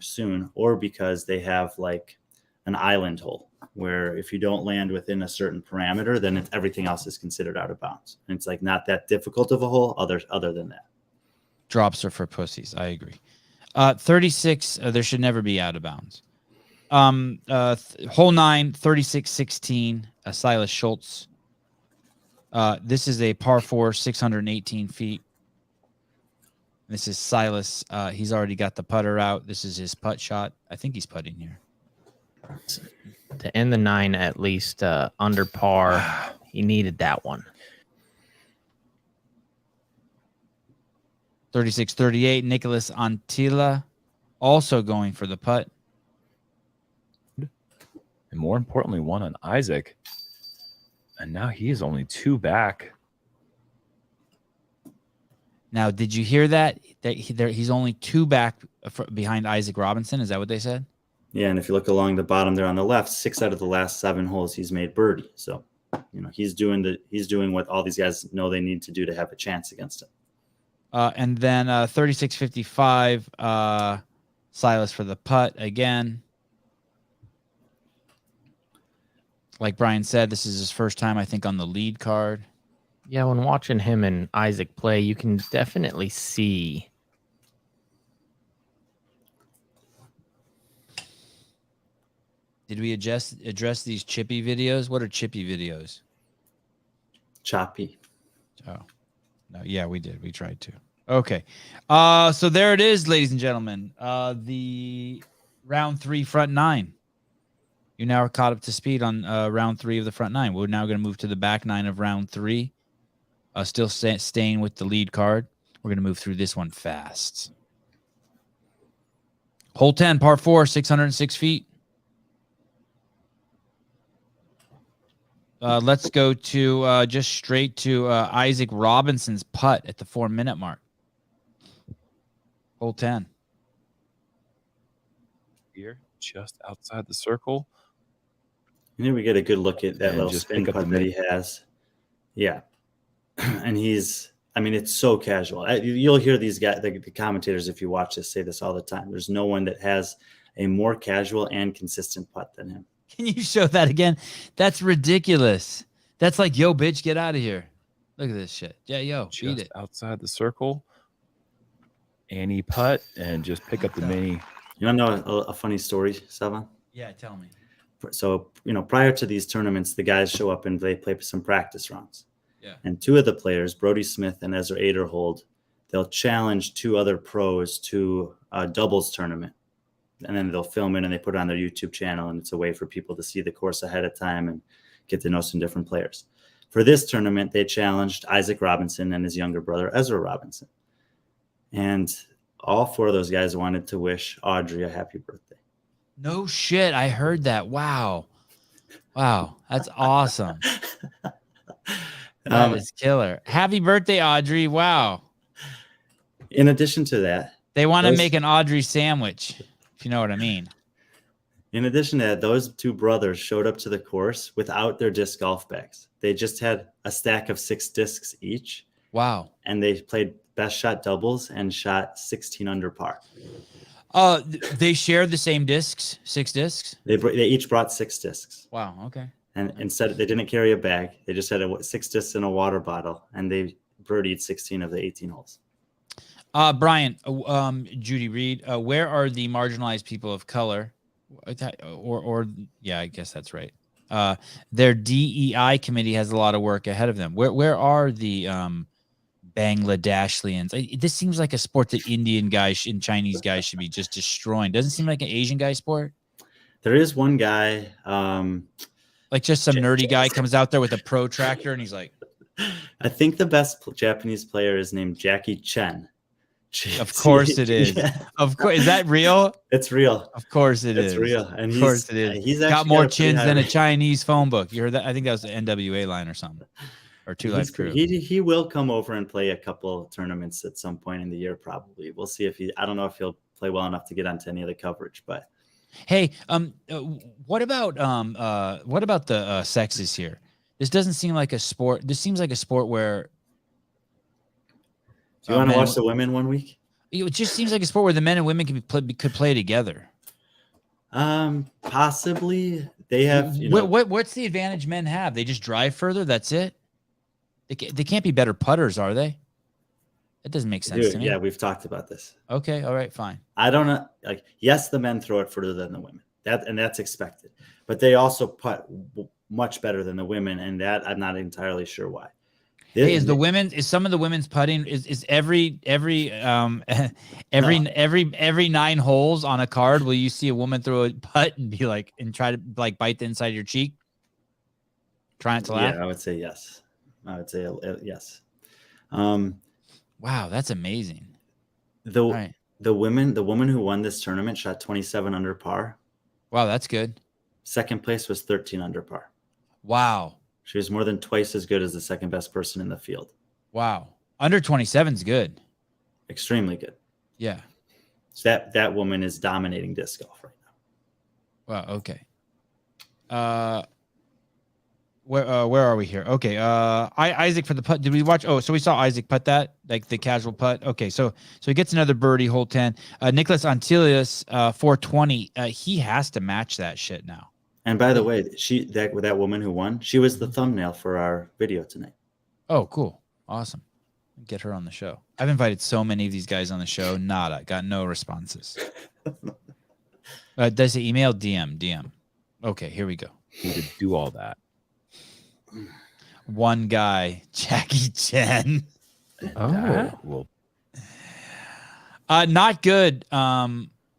soon, or because they have like an island hole where if you don't land within a certain parameter, then everything else is considered out of bounds. And it's like not that difficult of a hole other than that. Drops are for pussies. I agree. 36, there should never be out of bounds. Hole 9, 36-16, Silas Schultz. This is a par 4, 618 feet. This is Silas. He's already got the putter out. This is his putt shot. I think he's putting here. To end the 9 at least under par, he needed that one. 36-38, Nicholas Antilla also going for the putt. And more importantly, one on Isaac. And now he is only 2 back. Now, did you hear that? He's only 2 back behind Isaac Robinson. Is that what they said? Yeah, and if you look along the bottom there on the left, 6 out of the last 7 holes he's made birdie. So, he's doing what all these guys know they need to do to have a chance against him. And then 36-55, Silas for the putt again. Like Brian said, this is his first time, I think, on the lead card. Yeah, when watching him and Isaac play, you can definitely see. Did we address these chippy videos? What are chippy videos? Choppy. Oh, no. Yeah, we did. We tried to. Okay. So there it is, ladies and gentlemen. The round 3 front 9. You now are caught up to speed on round 3 of the front 9. We're now going to move to the back 9 of round 3. Still staying with the lead card. We're going to move through this one fast. Hole 10, par 4, 606 feet. Let's go to just straight to Isaac Robinson's putt at the 4-minute mark. Hole 10. Here, just outside the circle. And then we get a good look at that And little just spin pick up putt the that he has. Yeah. And it's so casual. You'll hear these guys, the commentators, if you watch this, say this all the time. There's no one that has a more casual and consistent putt than him. Can you show that again? That's ridiculous. That's like, yo, bitch, get out of here. Look at this shit. Yeah, yo, beat Just it. outside the circle. Annie putt and just pick up the mini. You want to know a funny story, Sevan? Yeah, tell me. So, prior to these tournaments, the guys show up and they play some practice rounds. Yeah. And 2 of the players, Brody Smith and Ezra Aderhold, they'll challenge 2 other pros to a doubles tournament. And then they'll film it and they put it on their YouTube channel. And it's a way for people to see the course ahead of time and get to know some different players. For this tournament, they challenged Isaac Robinson and his younger brother, Ezra Robinson. And all 4 of those guys wanted to wish Audrey a happy birthday. No shit. I heard that. Wow. That's awesome. That is killer. Happy birthday, Audrey. Wow. In addition to that, They want to make an Audrey sandwich, if you know what I mean. In addition to that, those 2 brothers showed up to the course without their disc golf bags. They just had a stack of 6 discs each. Wow. And they played best shot doubles and shot 16 under par. They shared the same discs, 6 discs. They each brought 6 discs. Wow. Okay. And instead, they didn't carry a bag. They just had 6 discs in a water bottle, and they birdied 16 of the 18 holes. Brian, Judy Reed, where are the marginalized people of color? Or yeah, I guess that's right. Their DEI committee has a lot of work ahead of them. Where are the Bangladeshlians? This seems like a sport that Indian guys and Chinese guys should be just destroying. Doesn't seem like an Asian guy sport. There is one guy, like just some nerdy guy comes out there with a protractor and he's like, I think the best Japanese player is named Jackie Chen. Of course it is. Yeah. Of course. Is that real? It's real. Of course it is. It's real. And Of course it is. He's got actually more a pretty chins high than a rate. Chinese phone book. You heard that? I think that was the NWA line or something. Or Two Life Crew. He will come over and play a couple of tournaments at some point in the year, probably. We'll see if I don't know if he'll play well enough to get onto any of the coverage, but Hey, what about the sexes here? This doesn't seem like a sport. This seems like a sport where. Do you want to watch the women one week? It just seems like a sport where the men and women could play together. Possibly. They have. What's the advantage men have? They just drive further. That's it. They can't be better putters, are they? That doesn't make sense to me. Yeah, we've talked about this. Okay, all right, fine. I don't know. Like, yes, the men throw it further than the women. That's expected. But they also putt much better than the women, and that I'm not entirely sure why. Hey, is some of the women's putting is every 9 holes on a card? Will you see a woman throw a putt and be like and try to like bite the inside of your cheek? Try not to laugh. Yeah, I would say yes. Yes. Wow, that's amazing. The woman who won this tournament shot 27 under par. Wow, that's good. Second place was 13 under par. Wow. She was more than twice as good as the second best person in the field. Wow. Under 27 is good. Extremely good. Yeah. So that woman is dominating disc golf right now. Wow, okay. Where are we here? Okay. Isaac for the putt. Did we watch? Oh, so we saw Isaac putt that, like the casual putt. Okay, so he gets another birdie, hole 10. Nicholas Antilius, 420. He has to match that shit now. And by the way, that woman who won, she was the thumbnail for our video tonight. Oh, cool. Awesome. Get her on the show. I've invited so many of these guys on the show. Nada. Got no responses. Does it email? DM. Okay, here we go. Who could do all that? One guy, Jackie Chen. Well, not good.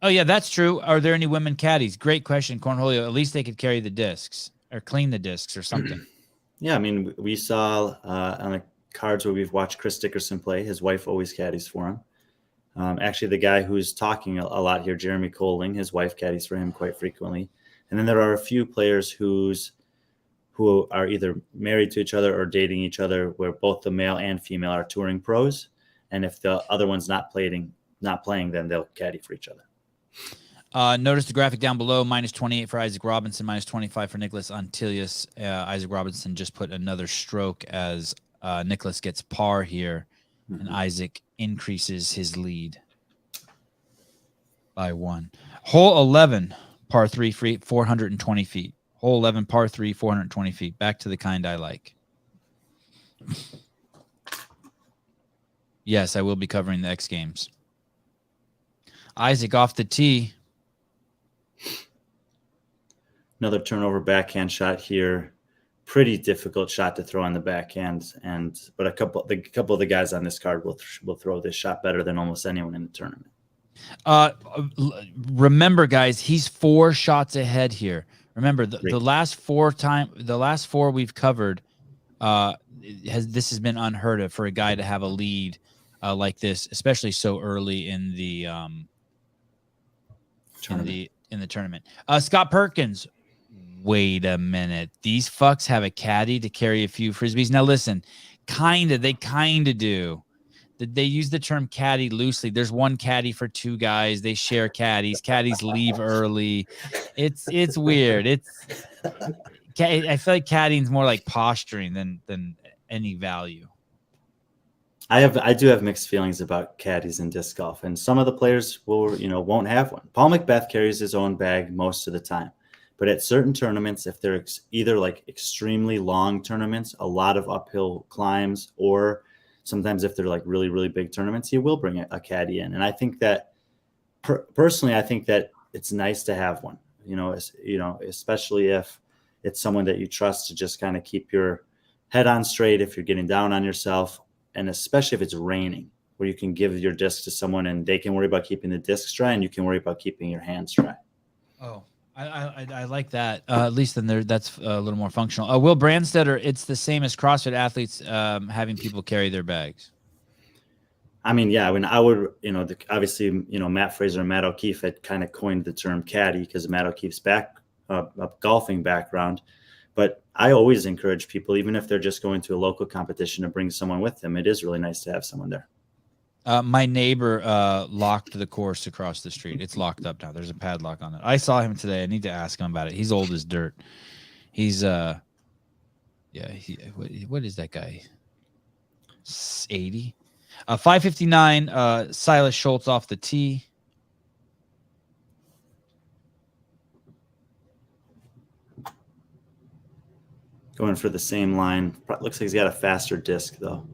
Oh yeah, that's true. Are there any women caddies? Great question, Cornholio. At least they could carry the discs or clean the discs or something. Yeah, I mean, we saw on the cards where we've watched Chris Dickerson play. His wife always caddies for him. Actually, the guy who's talking a lot here, Jeremy Coling, his wife caddies for him quite frequently. And then there are a few players who are either married to each other or dating each other, where both the male and female are touring pros. And if the other one's not playing, then they'll caddy for each other. Notice the graphic down below, -28 for Isaac Robinson, -25 for Nicholas Antilius. Isaac Robinson just put another stroke as Nicholas gets par here, and Isaac increases his lead by 1. Hole 11, par 3, 420 feet. Hole 11, par 3, 420 feet. Back to the kind I like. Yes, I will be covering the X Games. Isaac off the tee. Another turnover backhand shot here. Pretty difficult shot to throw on the backhand, but a couple of the guys on this card will throw this shot better than almost anyone in the tournament. Remember, guys, he's 4 shots ahead here. Remember, the last 4 we've covered, this has been unheard of for a guy to have a lead like this, especially so early in the tournament. Scott Perkins. Wait a minute. These fucks have a caddy to carry a few frisbees. Now listen, they kind of do. They use the term caddy loosely. There's one caddy for 2 guys. They share caddies. Caddies leave early. It's weird. I feel like caddying's more like posturing than any value. I do have mixed feelings about caddies in disc golf, and some of the players won't have one. Paul McBeth carries his own bag most of the time. But at certain tournaments, if they're either like extremely long tournaments, a lot of uphill climbs, or sometimes if they're like really, really big tournaments, he will bring a caddy in. And I think that personally, I think that it's nice to have one, especially if it's someone that you trust to just kind of keep your head on straight if you're getting down on yourself. And especially if it's raining, where you can give your disc to someone and they can worry about keeping the discs dry and you can worry about keeping your hands dry. Oh, I like that. At least then that's a little more functional. Will Brandstetter, it's the same as CrossFit athletes having people carry their bags. I mean, yeah, I would, obviously, Matt Fraser and Matt O'Keefe had kind of coined the term caddy because of Matt O'Keefe's a golfing background. But I always encourage people, even if they're just going to a local competition, to bring someone with them. It is really nice to have someone there. My neighbor locked the course across the street. It's locked up now. There's a padlock on it. I saw him today. I need to ask him about it. He's old as dirt. He's what is that guy? 80. 559. Silas Schultz off the tee. Going for the same line. Looks like he's got a faster disc, though.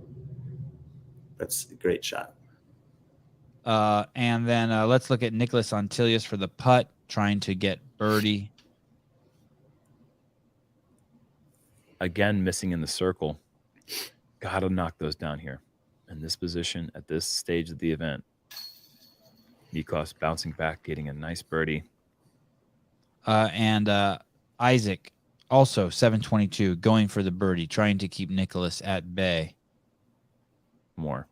That's a great shot. And then let's look at Nicholas Antilius for the putt, trying to get birdie. Again, missing in the circle. Got to knock those down here. In this position, at this stage of the event. Niklas bouncing back, getting a nice birdie. And Isaac, also 722, going for the birdie, trying to keep Nicholas at bay. More.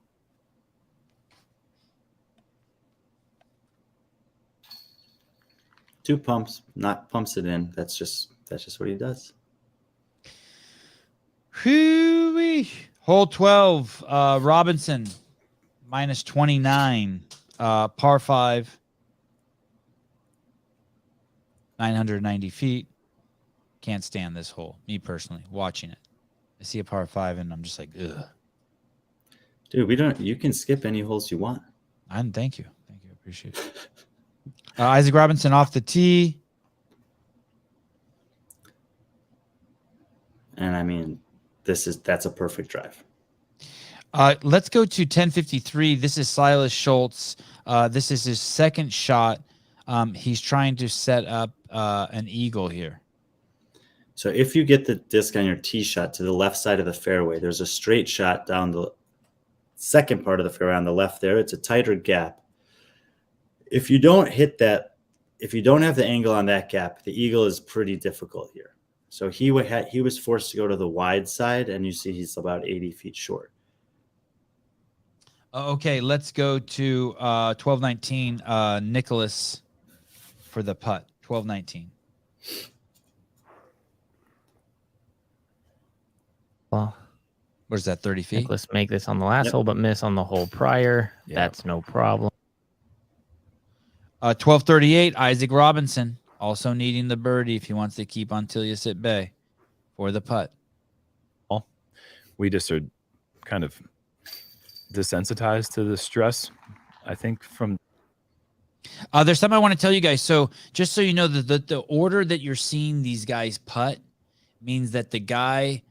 Two pumps, not pumps it in. That's just what he does. Hoo-wee. Hole 12, Robinson, minus 29, par 5, 990 feet. Can't stand this hole, me personally, watching it. I see a par 5 and I'm just like, ugh. Dude, you can skip any holes you want. Thank you. I appreciate it. Isaac Robinson off the tee. And I mean, that's a perfect drive. Let's go to 1053. This is Silas Schultz. This is his second shot. He's trying to set up an eagle here. So if you get the disc on your tee shot to the left side of the fairway, there's a straight shot down the second part of the fairway on the left there. It's a tighter gap. If you don't hit that, if you don't have the angle on that gap, the eagle is pretty difficult here. So he was forced to go to the wide side, and you see he's about 80 feet short. Okay, let's go to 1219. Nicholas for the putt. 1219. Well, where's that? 30 feet. Nicholas make this on the last hole, but miss on the hole prior. Yep. That's no problem. 1238. Isaac Robinson also needing the birdie if he wants to keep Antilius at bay for the putt. Well, we just are kind of desensitized to the stress, I think, from there's something I want to tell you guys. So just so you know, the order that you're seeing these guys putt means that the guy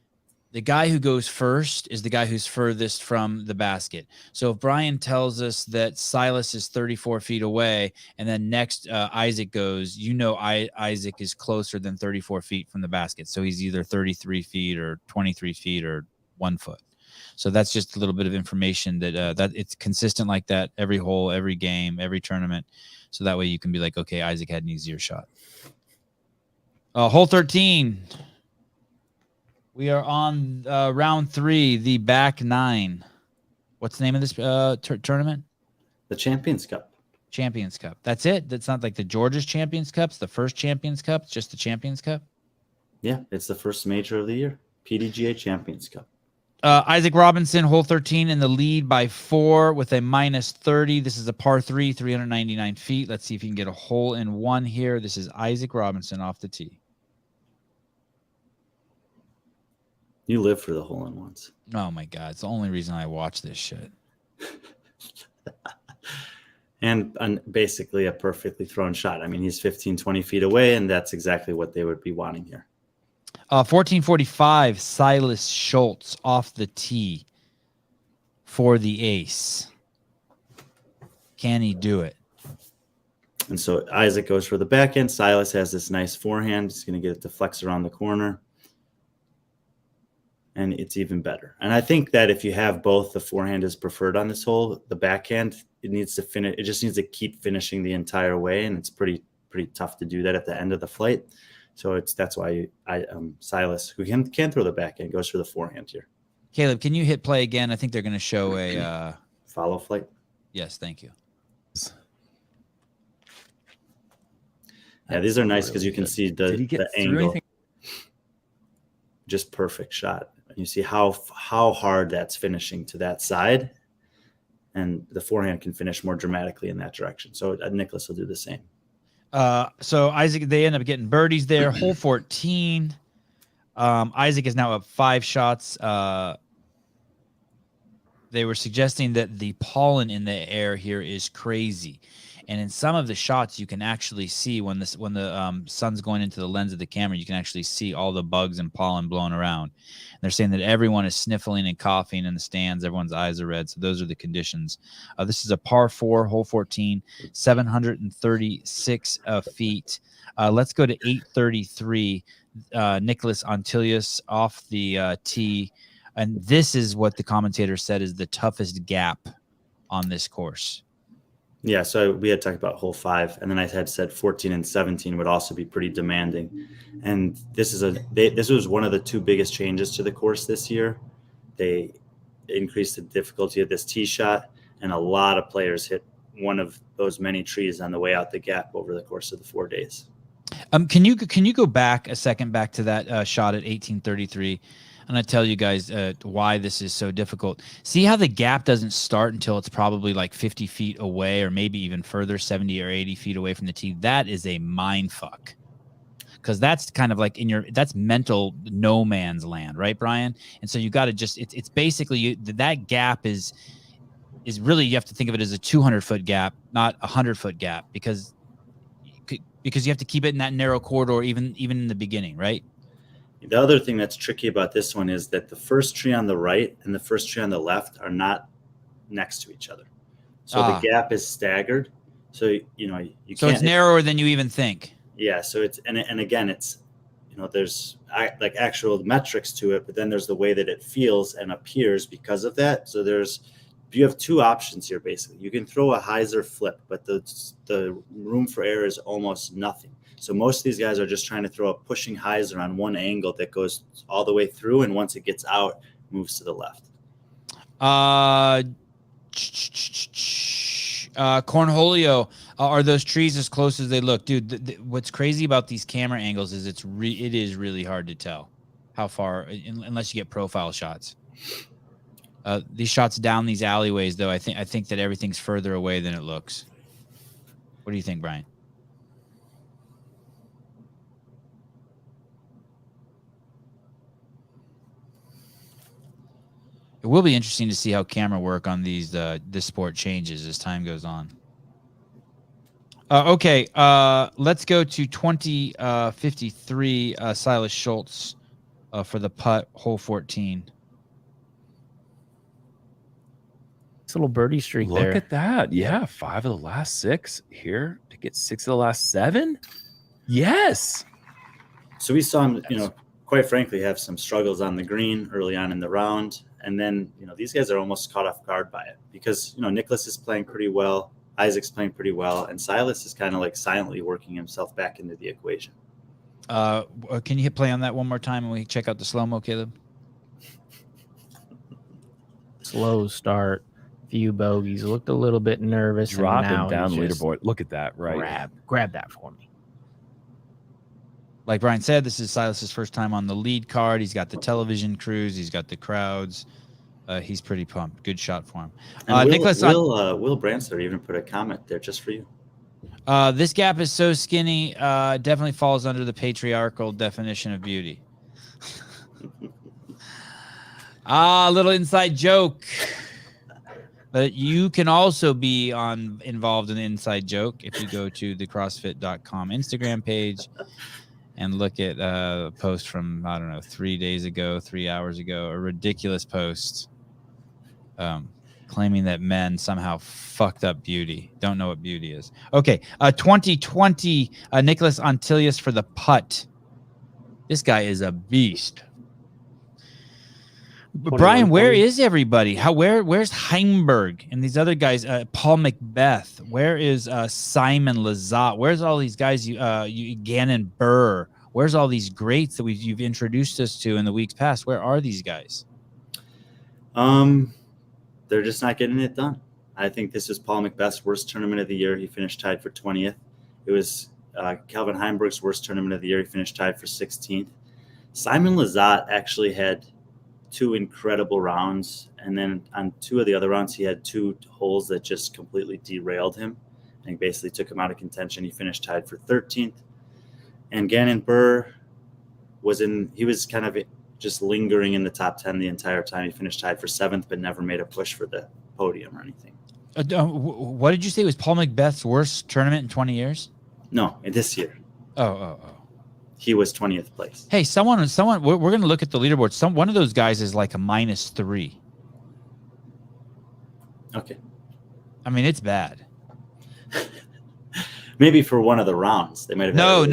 who goes first is the guy who's furthest from the basket. So if Brian tells us that Silas is 34 feet away and then next Isaac goes, Isaac is closer than 34 feet from the basket. So he's either 33 feet or 23 feet or 1 foot. So that's just a little bit of information that it's consistent like that every hole, every game, every tournament. So that way you can be like, okay, Isaac had an easier shot. Hole 13. We are on round 3, the back 9. What's the name of this tournament? The Champions Cup. Champions Cup. That's it? That's not like the Georgia's Champions Cups, the first Champions Cup, it's just the Champions Cup? Yeah, it's the first major of the year. PDGA Champions Cup. Isaac Robinson, hole 13, in the lead by 4 with a minus 30. This is a par 3, 399 feet. Let's see if he can get a hole in 1 here. This is Isaac Robinson off the tee. You live for the hole-in-ones. Oh, my God. It's the only reason I watch this shit. and basically a perfectly thrown shot. I mean, he's 15, 20 feet away, and that's exactly what they would be wanting here. 1445, Silas Schultz off the tee for the ace. Can he do it? And so Isaac goes for the back end. Silas has this nice forehand. He's going to get it to flex around the corner. And it's even better. And I think that if you have both, the forehand is preferred on this hole. The backhand, it needs to finish. It just needs to keep finishing the entire way, and it's pretty tough to do that at the end of the flight. So that's why Silas, who can throw the backhand, goes for the forehand here. Caleb, can you hit play again? I think they're going to show a follow flight. Yes, thank you. Yeah, these are nice because you can see Did he get the through angle. anything? Just perfect shot. And you see how hard that's finishing to that side, and the forehand can finish more dramatically in that direction. So Nicholas will do the same. So Isaac, they end up getting birdies there. Hole 14. Isaac is now up 5 shots. They were suggesting that the pollen in the air here is crazy. And in some of the shots, you can actually see when the sun's going into the lens of the camera, you can actually see all the bugs and pollen blowing around. And they're saying that everyone is sniffling and coughing in the stands. Everyone's eyes are red. So those are the conditions. This is a par 4, hole 14, 736 feet. Let's go to 833. Nicholas Antilius off the tee. And this is what the commentator said is the toughest gap on this course. Yeah, so we had talked about hole 5, and then I had said 14 and 17 would also be pretty demanding. And this was one of the 2 biggest changes to the course this year. They increased the difficulty of this tee shot, and a lot of players hit one of those many trees on the way out the gap over the course of the 4 days. Can you go back a second back to that shot at 1833? And I tell you guys why this is so difficult. See how the gap doesn't start until it's probably like 50 feet away, or maybe even further, 70 or 80 feet away from the tee. That is a mind fuck, because that's kind of like that's mental no man's land, right, Brian? And so you got to just it's basically that gap is really, you have to think of it as a 200-foot gap, not a 100-foot gap, because you have to keep it in that narrow corridor even in the beginning, right? The other thing that's tricky about this one is that the first tree on the right and the first tree on the left are not next to each other. So the gap is staggered. So, you can't. So it's narrower than you even think. Yeah. So it's, and again, it's, there's like actual metrics to it, but then there's the way that it feels and appears because of that. So you have 2 options here, basically. You can throw a hyzer flip, but the room for error is almost nothing. So most of these guys are just trying to throw a pushing hyzer on one angle that goes all the way through, and once it gets out, moves to the left. Cornholio, are those trees as close as they look? Dude, what's crazy about these camera angles is it is really hard to tell how far, unless you get profile shots. These shots down these alleyways, though, I think that everything's further away than it looks. What do you think, Brian? It will be interesting to see how camera work on these this sport changes as time goes on. Okay, let's go to 2053. Silas Schultz for the putt, hole 14. It's a little birdie streak Look there. at that. Yeah, 5 of the last 6 here to get 6 of the last 7. Yes. So we saw him, quite frankly, have some struggles on the green early on in the round. And then, these guys are almost caught off guard by it because, Nicholas is playing pretty well. Isaac's playing pretty well. And Silas is kind of like silently working himself back into the equation. Can you hit play on that one more time and we check out the slow-mo, Caleb? Slow start, few bogeys. Looked a little bit nervous. Dropping and now down the he's just leaderboard. Look at that, right? Grab that for me. Like Brian said, this is Silas's first time on the lead card. He's got the television crews. He's got the crowds. He's pretty pumped. Good shot for him. And Nicholas, Will Branstad even put a comment there just for you. This gap is so skinny. Definitely falls under the patriarchal definition of beauty. A little inside joke. But you can also be involved in the inside joke if you go to the CrossFit.com Instagram page and look at a post from, 3 days ago, 3 hours ago, a ridiculous post claiming that men somehow fucked up beauty. Don't know what beauty is. Okay, 2020, Nicholas Antilius for the putt. This guy is a beast. Brian, where is everybody? Where's Heimberg and these other guys? Paul Macbeth. Where is Simon Lazat? Where's all these guys? You Gannon Burr. Where's all these greats that you've introduced us to in the weeks past? Where are these guys? They're just not getting it done. I think this was Paul Macbeth's worst tournament of the year. He finished tied for 20th. It was Calvin Heimberg's worst tournament of the year. He finished tied for 16th. Simon Lizotte actually had 2 incredible rounds, and then on 2 of the other rounds, he had 2 holes that just completely derailed him and basically took him out of contention. He finished tied for 13th. And Gannon Buhr he was kind of just lingering in the top 10 the entire time. He finished tied for 7th, but never made a push for the podium or anything. What did you say was Paul Macbeth's worst tournament in 20 years? No, this year. Oh. He was 20th place. Hey, someone, we're going to look at the leaderboard. One of those guys is like a -3. Okay. I mean, it's bad. Maybe for one of the rounds. They might have. No.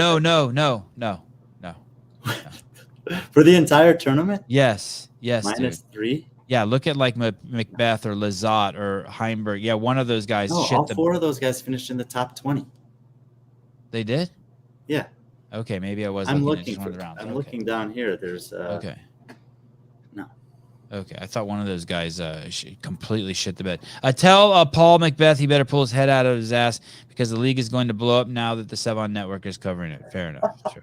For the entire tournament? Yes, dude. -3? Yeah, look at like Macbeth or Lizotte or Heimberg. Yeah, one of those guys. No, all 4 of those guys finished in the top 20. They did? Yeah. Okay, maybe I wasn't. I'm looking down here. There's okay. No. Okay, I thought one of those guys completely shit the bed. Tell Paul Macbeth he better pull his head out of his ass because the league is going to blow up now that the Sevan Network is covering it. Fair enough. Sure.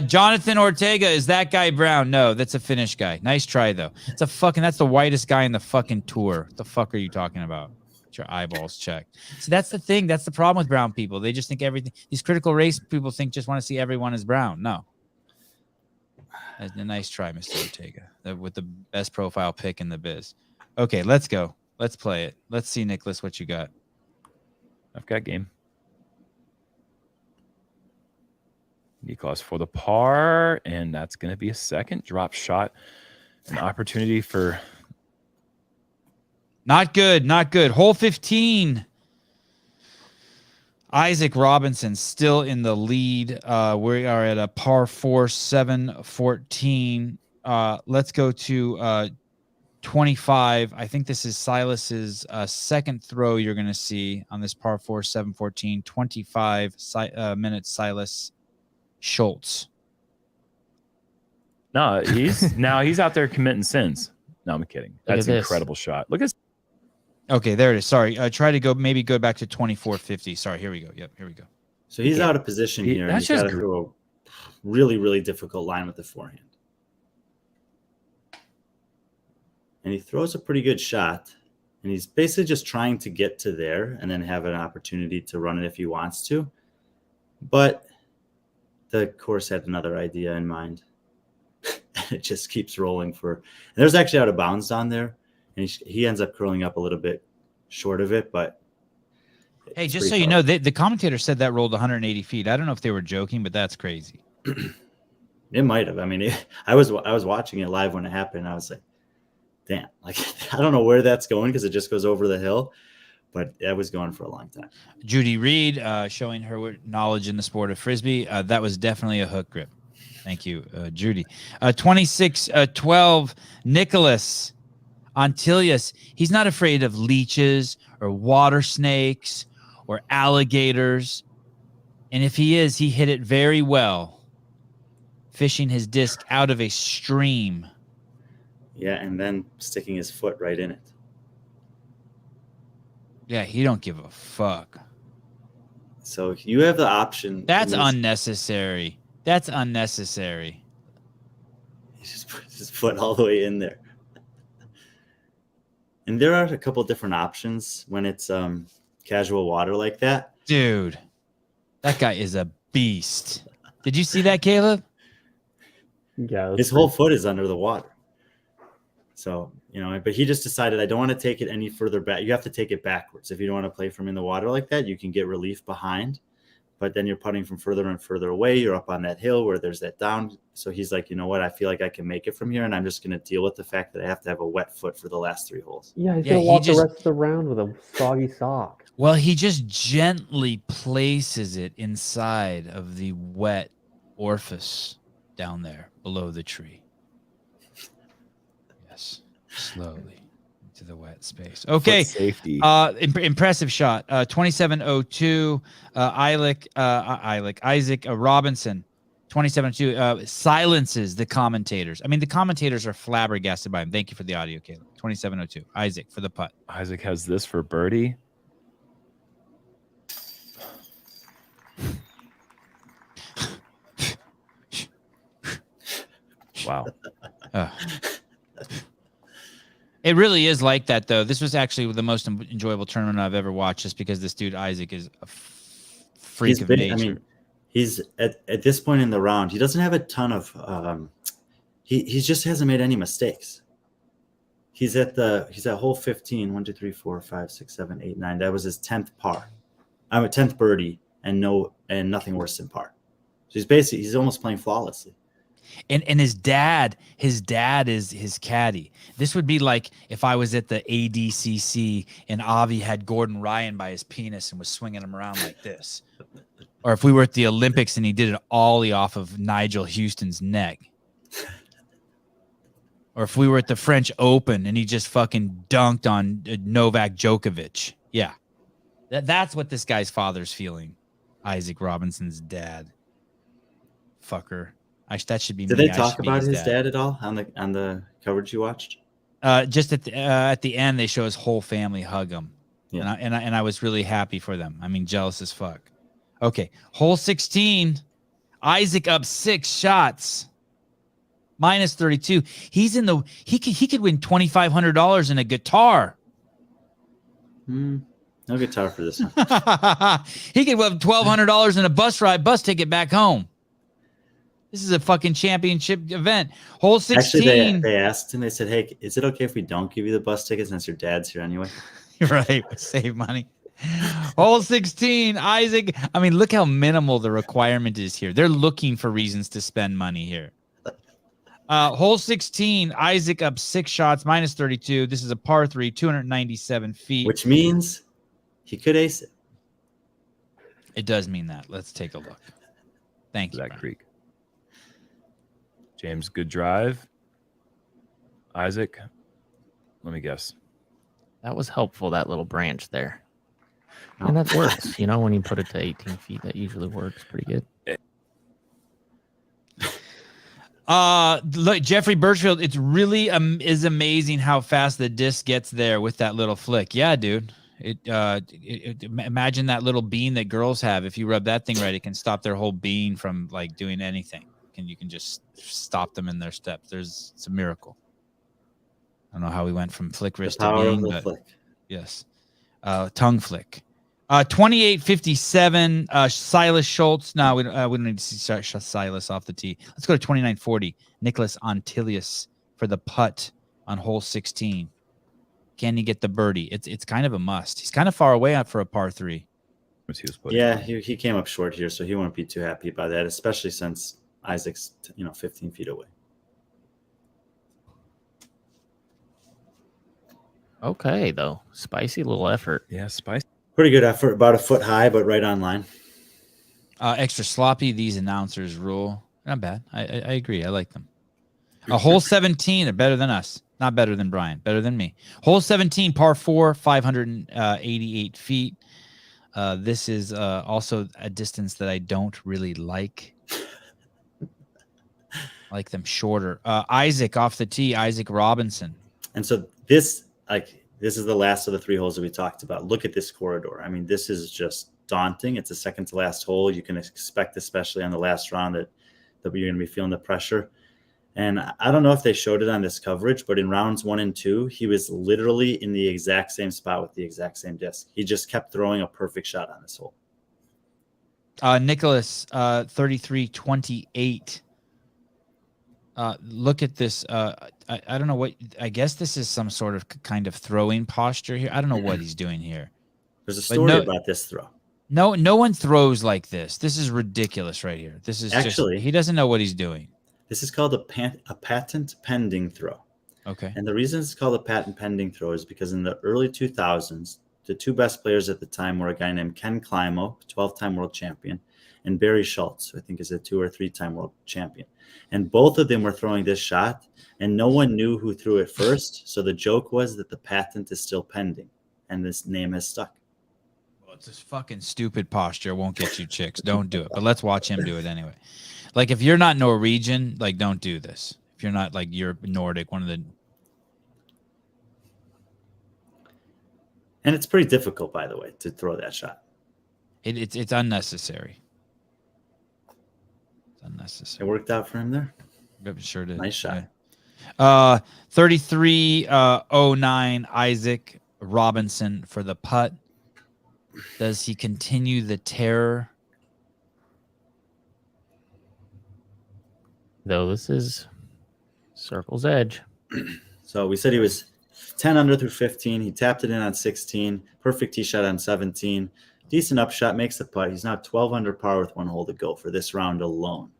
Jonathan Ortega, is that guy brown? No, that's a Finnish guy. Nice try though. That's the whitest guy in the fucking tour. What the fuck are you talking about? Get your eyeballs checked. So that's the thing. That's the problem with brown people. They just think everything. These critical race people just want to see everyone as brown. No. A nice try, Mr. Ortega, with the best profile pick in the biz. Okay, let's go. Let's play it. Let's see, Nicholas, what you got. I've got game. Because for the par, and that's going to be a second drop shot. An opportunity for... Not good. Hole 15. Isaac Robinson still in the lead. We are at a par 4, 7-14. Let's go to 25. I think this is Silas's second throw you're going to see on this par 4, 7-14. 25 minutes, Silas Schultz. No, he's out there committing sins. No, I'm kidding. That's an incredible shot. Look at. Okay, there it is. Sorry. Try to go back to 2450. Sorry, here we go. Yep, here we go. So he's out of position here. That's and he's just got to throw a really, really difficult line with the forehand. And he throws a pretty good shot. And he's basically just trying to get to there and then have an opportunity to run it if he wants to. But the course had another idea in mind. It just keeps rolling and there's actually out of bounds down there. And he ends up curling up a little bit short of it, but hey, just so you know, the commentator said that rolled 180 feet. I don't know if they were joking, but that's crazy. It might have. I mean, I was watching it live when it happened. I was like, damn, like I don't know where that's going because it just goes over the hill, but it was going for a long time. Judy Reed showing her knowledge in the sport of Frisbee. That was definitely a hook grip. Thank you, Judy. 26-12, Nicholas Antilius. He's not afraid of leeches or water snakes or alligators. And if he is, he hit it very well, fishing his disc out of a stream. Yeah, and then sticking his foot right in it. Yeah, he don't give a fuck. So you have the option. That's unnecessary. That's unnecessary. He just puts his foot all the way in there. And there are a couple different options when it's casual water like that. Dude, that guy is a beast. Did you see that, Caleb? Yeah. His whole foot is under the water. So, but he just decided, I don't want to take it any further back. You have to take it backwards. If you don't want to play from in the water like that, you can get relief behind. But then you're putting from further and further away. You're up on that hill where there's that down. So he's like, you know what? I feel like I can make it from here. And I'm just going to deal with the fact that I have to have a wet foot for the last 3 holes. Yeah, he's going to walk the rest of the round with a soggy sock. Well, he just gently places it inside of the wet orifice down there below the tree. Yes, slowly into the wet space. Okay, foot safety. Impressive shot. 27-02. Isaac Robinson, 27-2 silences the commentators. I mean, the commentators are flabbergasted by him. Thank you for the audio, Caleb. 27-2. Isaac for the putt. Isaac has this for birdie. Wow. It really is like that, though. This was actually the most enjoyable tournament I've ever watched, just because this dude Isaac is a freak of nature. I mean, he's at this point in the round. He doesn't have a ton of. He just hasn't made any mistakes. He's at hole 15. 1, 2, 3, 4, 5, 6, 7, 8, 9. That was his 10th par. I'm a 10th birdie and nothing worse than par. So he's almost playing flawlessly. And his dad is his caddy. This would be like if I was at the ADCC and Avi had Gordon Ryan by his penis and was swinging him around like this. Or if we were at the Olympics and he did an ollie off of Nigel Houston's neck. Or if we were at the French Open and he just fucking dunked on Novak Djokovic. Yeah. That's what this guy's father's feeling. Isaac Robinson's dad. Fucker. That should be Did me. they talk about his dad at all on the coverage you watched? Just at the end, they show his whole family hug him. Yeah. And I was really happy for them. I mean, jealous as fuck. Okay. Hole 16. Isaac up 6 shots. Minus 32. He could win $2,500 in a guitar. No guitar for this one. He could win $1,200 in a bus ticket back home. This is a fucking championship event. Hole 16. Actually, they asked and they said, "Hey, is it okay if we don't give you the bus ticket since your dad's here anyway?" Right. Save money. Hole 16. Isaac. I mean, look how minimal the requirement is here. They're looking for reasons to spend money here. Hole 16. Isaac up 6 shots, minus 32. This is a par 3, 297 feet. Which means he could ace it. It does mean that. Let's take a look. Thank you. That creek. James, good drive. Isaac, let me guess. That was helpful, that little branch there. And that works. You know, when you put it to 18 feet, that usually works pretty good. Look, Jeffrey Birchfield, it's really is amazing how fast the disc gets there with that little flick. Yeah, dude. Imagine that little bean that girls have. If you rub that thing right, it can stop their whole bean from like doing anything. You can just stop them in their steps. It's a miracle. I don't know how we went from flick wrist to bean, but flick. Yes. Tongue flick. 28.57. Silas Schultz. No, we don't need to see Silas off the tee. Let's go to 29.40. Nicholas Antilius for the putt on hole 16. Can he get the birdie? It's kind of a must. He's kind of far away out for a par 3. Yeah, he came up short here, so he won't be too happy about that, especially since Isaac's 15 feet away. Okay, though. Spicy little effort. Yeah, spicy. Pretty good effort. About a foot high, but right on line. Extra sloppy. These announcers rule. Not bad. I agree. I like them. Hole 17 are better than us. Not better than Brian. Better than me. Hole 17, par 4, 588 feet. This is also a distance that I don't really like. Like them shorter. Isaac off the tee. Isaac Robinson. And so this is the last of the 3 holes that we talked about. Look at this corridor. I mean, this is just daunting. It's a second to last hole. You can expect, especially on the last round, that you're going to be feeling the pressure. And I don't know if they showed it on this coverage, but in rounds 1 and 2, he was literally in the exact same spot with the exact same disc. He just kept throwing a perfect shot on this hole. Nicholas, 33-28. Look at this. I don't know what. I guess this is some sort of kind of throwing posture here. I don't know what he's doing here. There's a story about this throw. No one throws like this. This is ridiculous right here. This is actually he doesn't know what he's doing. This is called a patent pending throw. Okay. And the reason it's called a patent pending throw is because in the early 2000s, the 2 best players at the time were a guy named Ken Climo, 12-time world champion, and Barry Schultz, who I think is a 2 or 3-time world champion. And both of them were throwing this shot, and no one knew who threw it first. So the joke was that the patent is still pending, and this name has stuck. Well, it's this fucking stupid posture. Won't get you chicks. Don't do it. But let's watch him do it anyway. Like if you're not Norwegian, like don't do this. If you're not like you're Nordic, one of the. And it's pretty difficult, by the way, to throw that shot. It's unnecessary. It's unnecessary. It worked out for him there. It sure did. Nice shot. Yeah. 33-09 Isaac Robinson for the putt. Does he continue the terror? Though this is circle's edge. So we said he was 10 under through 15. He tapped it in on 16. Perfect tee shot on 17. Decent upshot, makes the putt. He's now 12 under par with 1 hole to go for this round alone.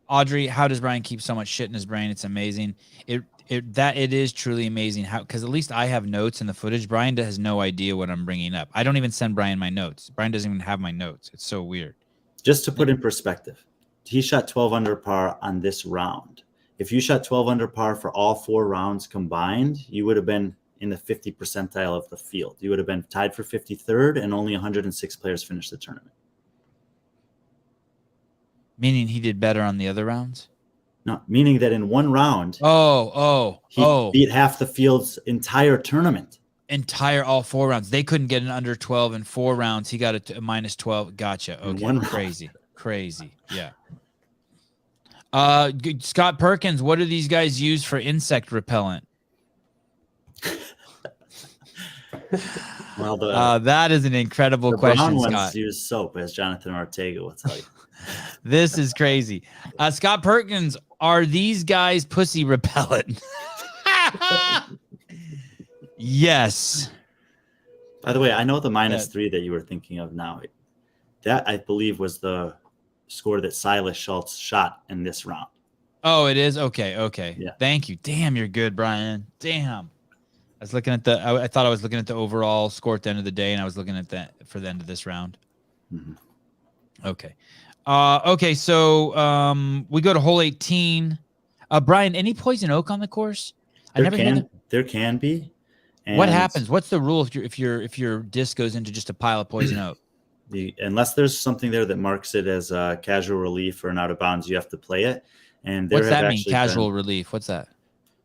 Audrey, how does Brian keep so much shit in his brain? It's amazing. It is truly amazing how, because at least I have notes in the footage. Brian has no idea what I'm bringing up. I don't even send Brian my notes. Brian doesn't even have my notes. It's so weird. Just to put in perspective, he shot 12 under par on this round. If you shot 12 under par for all 4 rounds combined, you would have been in the 50 percentile of the field. You would have been tied for 53rd, and only 106 players finished the tournament. Meaning he did better on the other rounds? No, meaning that in one round, he beat half the field's entire tournament. All 4 rounds. They couldn't get an under 12 in 4 rounds. He got a minus 12. Gotcha. Okay. Crazy. Yeah. Scott Perkins, what do these guys use for insect repellent? Well, that is an incredible question, brown Scott. ones use soap, as Jonathan Ortega will tell you. This is crazy. Scott Perkins, are these guys pussy repellent? Yes. By the way, I know the -3 that you were thinking of now. That, I believe, was the score that Silas Schultz shot in this round. Oh, it is? Okay. Yeah. Thank you. Damn, you're good, Brian. Damn. I was looking at I thought I was looking at the overall score at the end of the day, and I was looking at that for the end of this round. Mm-hmm. Okay. Okay, so we go to hole 18. Brian, any poison oak on the course? There can be. And what happens? What's the rule if your disc goes into just a pile of poison oak? Unless there's something there that marks it as a casual relief or an out of bounds, you have to play it. And what's that mean? Casual relief? What's that?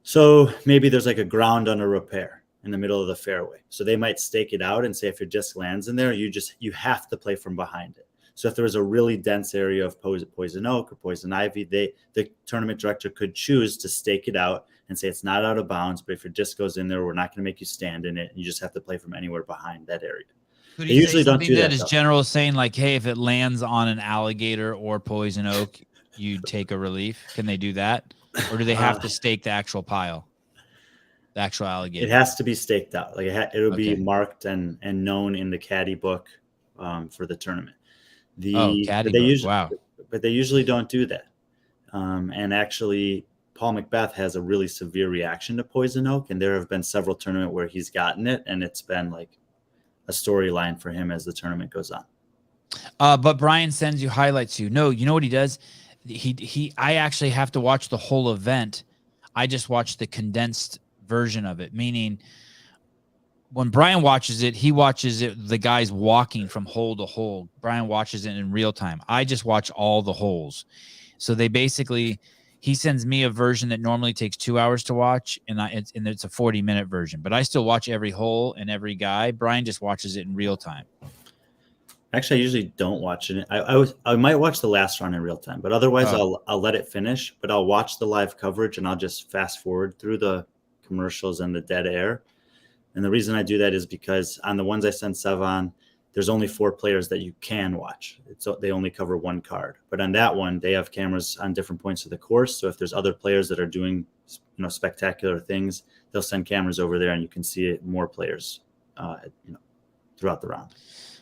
So maybe there's like a ground under repair in the middle of the fairway. So they might stake it out and say if your disc lands in there, you have to play from behind it. So if there was a really dense area of poison oak or poison ivy, the tournament director could choose to stake it out and say it's not out of bounds, but if your disc goes in there, we're not going to make you stand in it. You just have to play from anywhere behind that area. They usually don't do that. Is general saying like, hey, if it lands on an alligator or poison oak, you take a relief. Can they do that? Or do they have to stake the actual pile, the actual alligator? It has to be staked out. Like it'll be marked and known in the caddy book for the tournament. Caddy book. Wow. But they usually don't do that. And actually, Paul Macbeth has a really severe reaction to poison oak, and there have been several tournaments where he's gotten it, and it's been like a storyline for him as the tournament goes on. But Brian sends you highlights. No, you know what he does? I actually have to watch the whole event. I just watch the condensed version of it, meaning when Brian watches it, he watches it, the guys walking from hole to hole. Brian watches it in real time. I just watch all the holes. So he sends me a version that normally takes 2 hours to watch, and it's a 40-minute version. But I still watch every hole and every guy. Brian just watches it in real time. Actually, I usually don't watch it. I might watch the last round in real time, but otherwise I'll let it finish. But I'll watch the live coverage and I'll just fast forward through the commercials and the dead air. And the reason I do that is because on the ones I send Sevan, there's only 4 players that you can watch. They only cover 1 card. But on that one, they have cameras on different points of the course. So if there's other players that are doing spectacular things, they'll send cameras over there and you can see more players throughout the round.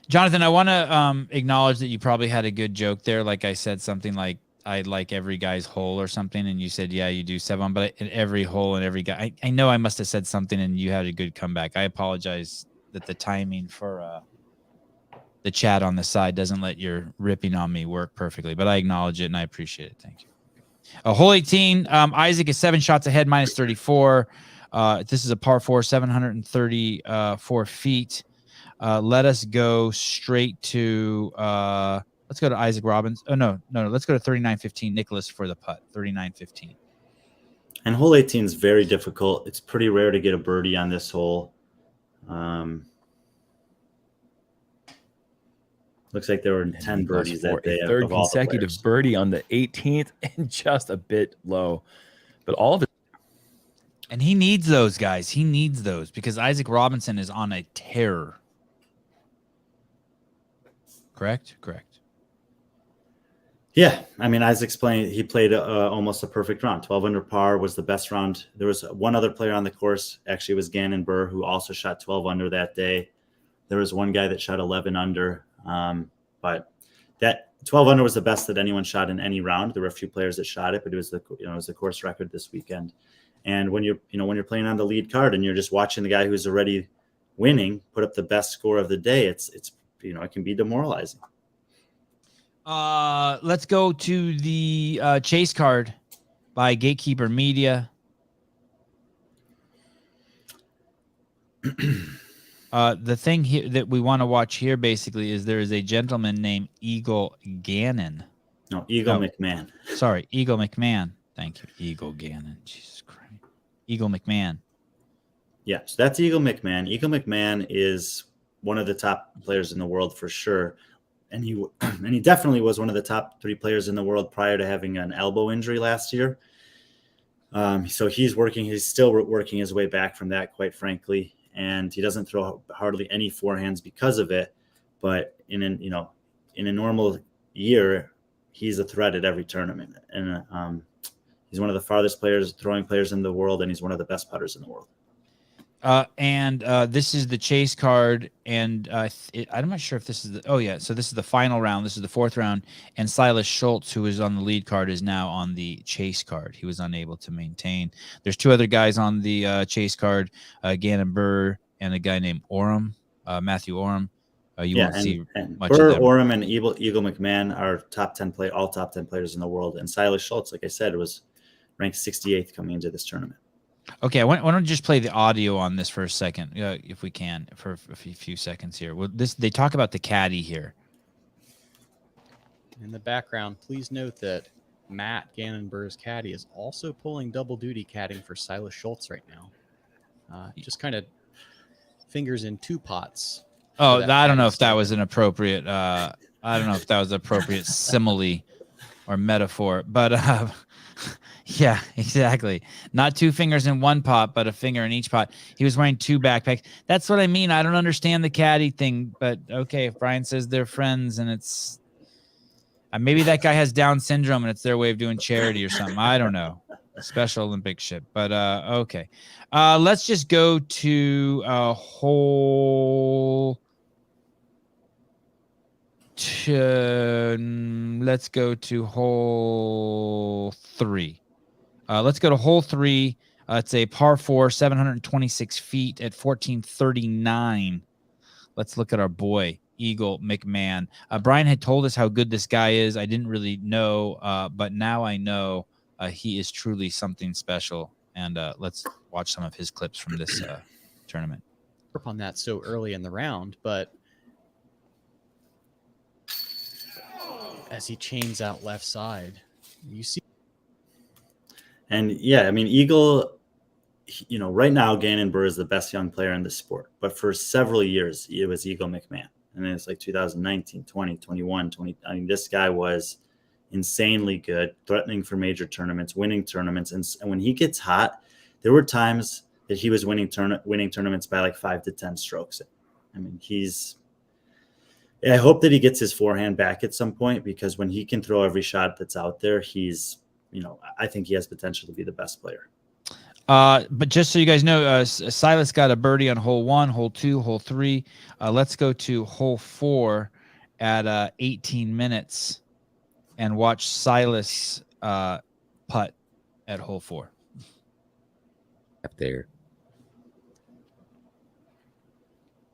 Jonathan, I want to acknowledge that you probably had a good joke there. Like I said something like, I like every guy's hole or something. And you said, yeah, you do, Sevan. But in every hole and every guy, I know I must have said something and you had a good comeback. I apologize that the timing for the chat on the side doesn't let your ripping on me work perfectly. But I acknowledge it and I appreciate it. Thank you. Hole 18, Isaac is 7 shots ahead, minus 34. This is a par 4, 734 feet. Let us go straight to Let's go to Isaac Robbins. Oh, no. Let's go to 39.15. Nicholas for the putt. 39.15. And hole 18 is very difficult. It's pretty rare to get a birdie on this hole. Looks like there were 10 birdies that day. Third consecutive birdie on the 18th and just a bit low. But all of it. And he needs those, guys. He needs those because Isaac Robinson is on a tear. Correct? Correct. Yeah. I mean, Isaac's playing. He played almost a perfect round. 12 under par was the best round. There was one other player on the course. Actually, it was Gannon Burr, who also shot 12 under that day. There was one guy that shot 11 under. But that 12 under was the best that anyone shot in any round. There were a few players that shot it, but it was the course record this weekend. And when you're playing on the lead card and you're just watching the guy who's already winning put up the best score of the day, it can be demoralizing. Let's go to the chase card by Gatekeeper Media. The thing here that we want to watch here basically is there is a gentleman named Eagle Gannon. No, Eagle McMahon. Sorry, Eagle McMahon. Thank you, Eagle Gannon. Jesus Christ. Eagle McMahon. Yeah, so that's Eagle McMahon. Eagle McMahon is one of the top players in the world for sure. And he definitely was one of the top 3 players in the world prior to having an elbow injury last year. So he's still working his way back from that, quite frankly. And he doesn't throw hardly any forehands because of it. But in a normal year, he's a threat at every tournament. And he's one of the farthest throwing players in the world, and he's one of the best putters in the world. And this is the chase card, and I'm not sure if this is so this is the final round. This is the 4th round, and Silas Schultz, who is on the lead card, is now on the chase card. He was unable to maintain. There's 2 other guys on the chase card, Gannon Burr and a guy named Oram, Matthew Oram. Won't see much Burr, of them. Oram, and Eagle McMahon are all top 10 players in the world. And Silas Schultz, like I said, was ranked 68th coming into this tournament. Okay, why don't we just play the audio on this for a second, if we can, for a few seconds here. Well, they talk about the caddy here. In the background, please note that Matt Gannon Burr's caddy is also pulling double duty caddying for Silas Schultz right now. Just kind of fingers in 2 pots. Oh, I don't know if that was an appropriate. I don't know if that was appropriate simile or metaphor, but yeah, exactly. Not 2 fingers in 1 pot, but a finger in each pot. He was wearing 2 backpacks. That's what I mean. I don't understand the caddy thing, but okay, if Brian says they're friends and it's maybe that guy has Down syndrome and it's their way of doing charity or something. I don't know. Special Olympic shit, but okay. Let's just go to hole. Let's go to hole 3. Let's go to hole 3. It's a par 4, 726 feet at 1439. Let's look at our boy, Eagle McMahon. Brian had told us how good this guy is. I didn't really know, but now I know he is truly something special. And let's watch some of his clips from this tournament. Up on that so early in the round, but as he chains out left side, you see. And yeah, I mean, Eagle, right now, Gannon Burr is the best young player in the sport. But for several years, it was Eagle McMahon. And then it's like 2019, 20, 21, 20. I mean, this guy was insanely good, threatening for major tournaments, winning tournaments. And when he gets hot, there were times that he was winning tournaments by like 5 to 10 strokes. I mean, I hope that he gets his forehand back at some point, because when he can throw every shot that's out there, I think he has potential to be the best player. But just so you guys know, Silas got a birdie on hole 1, hole 2, hole 3. Let's go to hole 4 at 18 minutes and watch Silas putt at hole 4. Up there.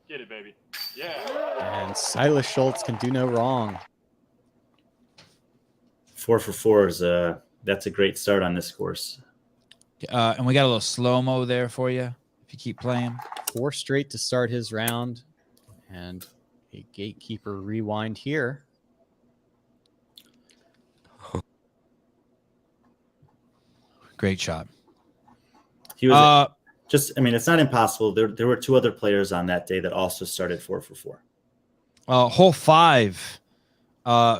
Get it, baby. Yeah. And Silas Schultz can do no wrong. 4 for 4 is that's a great start on this course. And we got a little slow-mo there for you if you keep playing. 4 straight to start his round, and a Gatekeeper rewind here. Great shot. He was it's not impossible. There were 2 other players on that day that also started 4 for 4. Hole 5,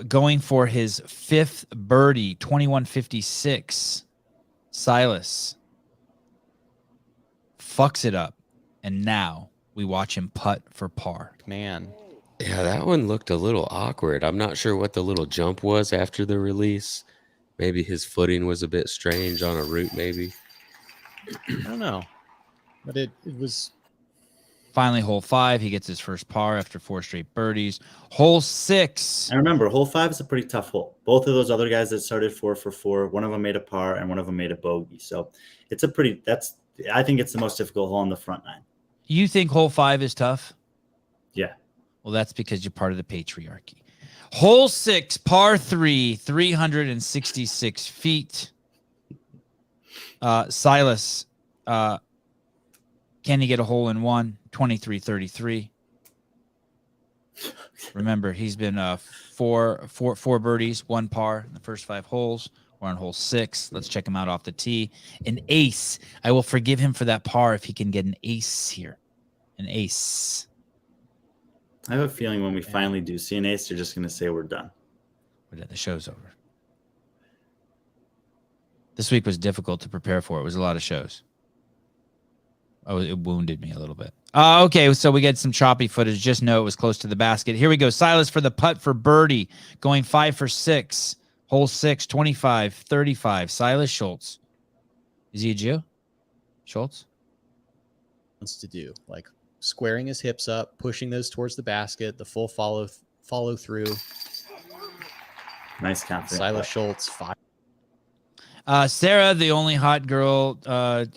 going for his 5th birdie, 21.56. Silas fucks it up, and now we watch him putt for par. Man. Yeah, that one looked a little awkward. I'm not sure what the little jump was after the release. Maybe his footing was a bit strange on a route, maybe. I don't know. But it was... Finally, hole 5, he gets his first par after 4 straight birdies. Hole 6. I remember, hole 5 is a pretty tough hole. Both of those other guys that started 4 for 4, one of them made a par and one of them made a bogey. So it's I think it's the most difficult hole on the front 9. You think hole 5 is tough? Yeah. Well, that's because you're part of the patriarchy. Hole 6, par 3, 366 feet. Silas, can he get a hole in one? 23-33. Remember, he's been four birdies, 1 par in the first 5 holes. We're on hole 6. Let's check him out off the tee. An ace. I will forgive him for that par if he can get an ace here. An ace. I have a feeling when we finally do see an ace, they're just going to say we're done. The show's over. This week was difficult to prepare for. It was a lot of shows. Oh, it wounded me a little bit. Okay, so we get some choppy footage. Just know it was close to the basket. Here we go. Silas for the putt for birdie, going 5 for 6. Hole 6, 25-35. Silas Schultz. Is he a Jew? Schultz? Wants to do like squaring his hips up, pushing those towards the basket, the full follow through. Nice confidence. Silas Schultz, 5. Sarah, the only hot girl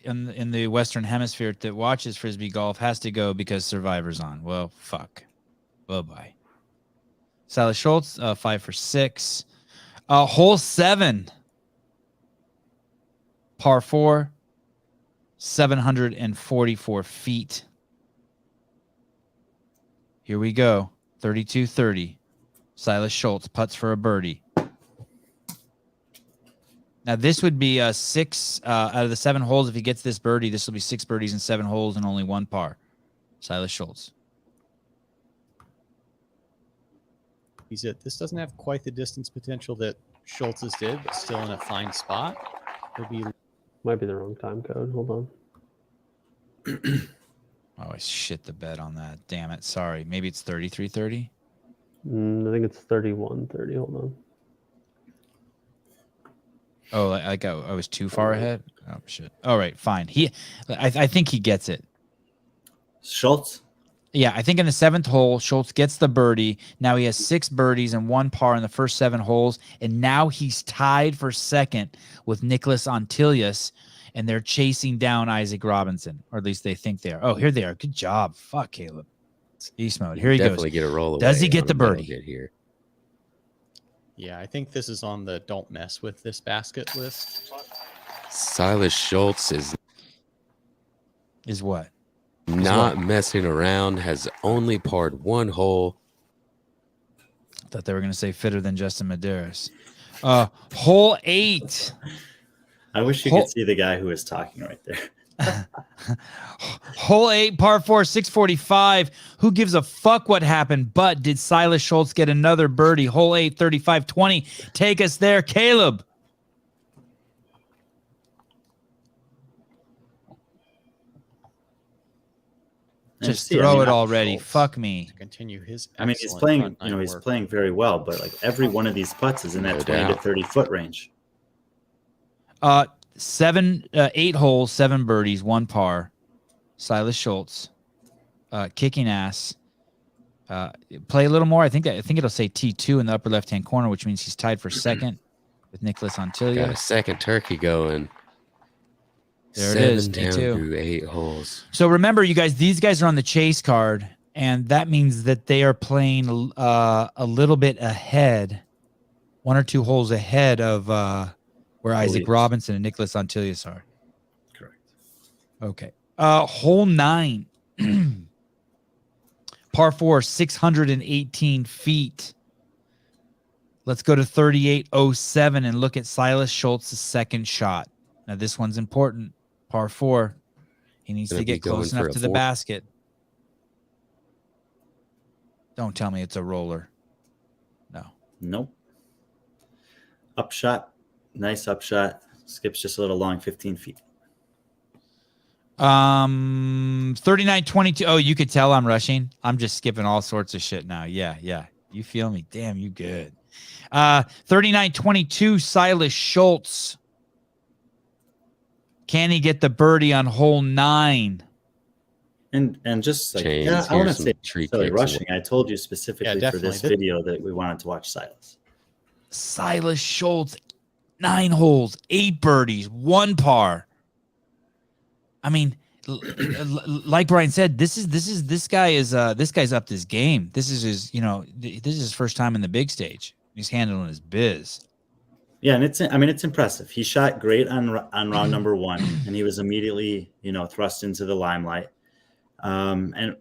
in the Western Hemisphere that watches Frisbee golf, has to go because Survivor's on. Well, fuck. Bye-bye. Silas Schultz, 5 for 6. Hole 7. Par 4. 744 feet. Here we go. 32-30. Silas Schultz putts for a birdie. Now, this would be 6 out of the 7 holes. If he gets this birdie, this will be 6 birdies in 7 holes and only 1 par. Silas Schultz. This doesn't have quite the distance potential that Schultz's did, but still in a fine spot. Might be the wrong time code. Hold on. Oh, I shit the bed on that. Damn it. Sorry. Maybe it's 33-30. I think it's 31-30. Hold on. Oh, like I was too far ahead? Oh, shit. All right, fine. I think he gets it. Schultz? Yeah, I think in the 7th hole, Schultz gets the birdie. Now he has 6 birdies and 1 par in the first 7 holes, and now he's tied for second with Nicholas Antilius, and they're chasing down Isaac Robinson, or at least they think they are. Oh, here they are. Good job. Fuck, Caleb. It's beast mode. Here he Definitely goes. Get a roll away. Does he get the birdie? Here. Yeah, I think this is on the don't mess with this basket list. Silas Schultz is what? Not messing around, has only parred 1 hole. I thought they were going to say fitter than Justin Medeiros. Hole 8. I wish you could see the guy who was talking right there. Hole 8, par 4, 645. Who gives a fuck what happened? But did Silas Schultz get another birdie? Hole 8, 35-20. Take us there, Caleb. Just throw it already. Fuck me. To continue his. I mean, he's playing. He's playing very well, but like every one of these putts is in that 20 to 30 foot range. 8 holes, 7 birdies, 1 par. Silas Schultz, kicking ass. Play a little more. I think it'll say T2 in the upper left hand corner, which means he's tied for second with Nicholas Antilius. Got a second turkey going. There it is. 7 down T2 through 8 holes. So remember, you guys, these guys are on the chase card, and that means that they are playing a little bit ahead, 1 or 2 holes ahead of where Isaac Robinson and Nicholas Antilius are. Correct. Okay. Hole 9, par 4, 618 feet. Let's go to 38.07 and look at Silas Schultz's second shot. Now this one's important. Par 4. He needs Gonna to be get close going for enough a to the 4. basket. Don't tell me it's a roller. No. Nope. Upshot. Nice upshot. Skip's just a little long, 15 feet. 39-22. Oh, you could tell I'm rushing. I'm just skipping all sorts of shit now. Yeah. You feel me? Damn, you good. 39-22, Silas Schultz. Can he get the birdie on hole 9? And just like, Chains, yeah, I want to here's some say tree silly kicks rushing. I told you specifically for definitely. this video that we wanted to watch Silas. Silas Schultz, 9 holes, 8 birdies, 1 par. I mean, like Brian said, this guy's upped his game. This is his, this is his first time in the big stage. He's handling his biz. Yeah, and it's impressive. He shot great on round number 1, and he was immediately, thrust into the limelight. And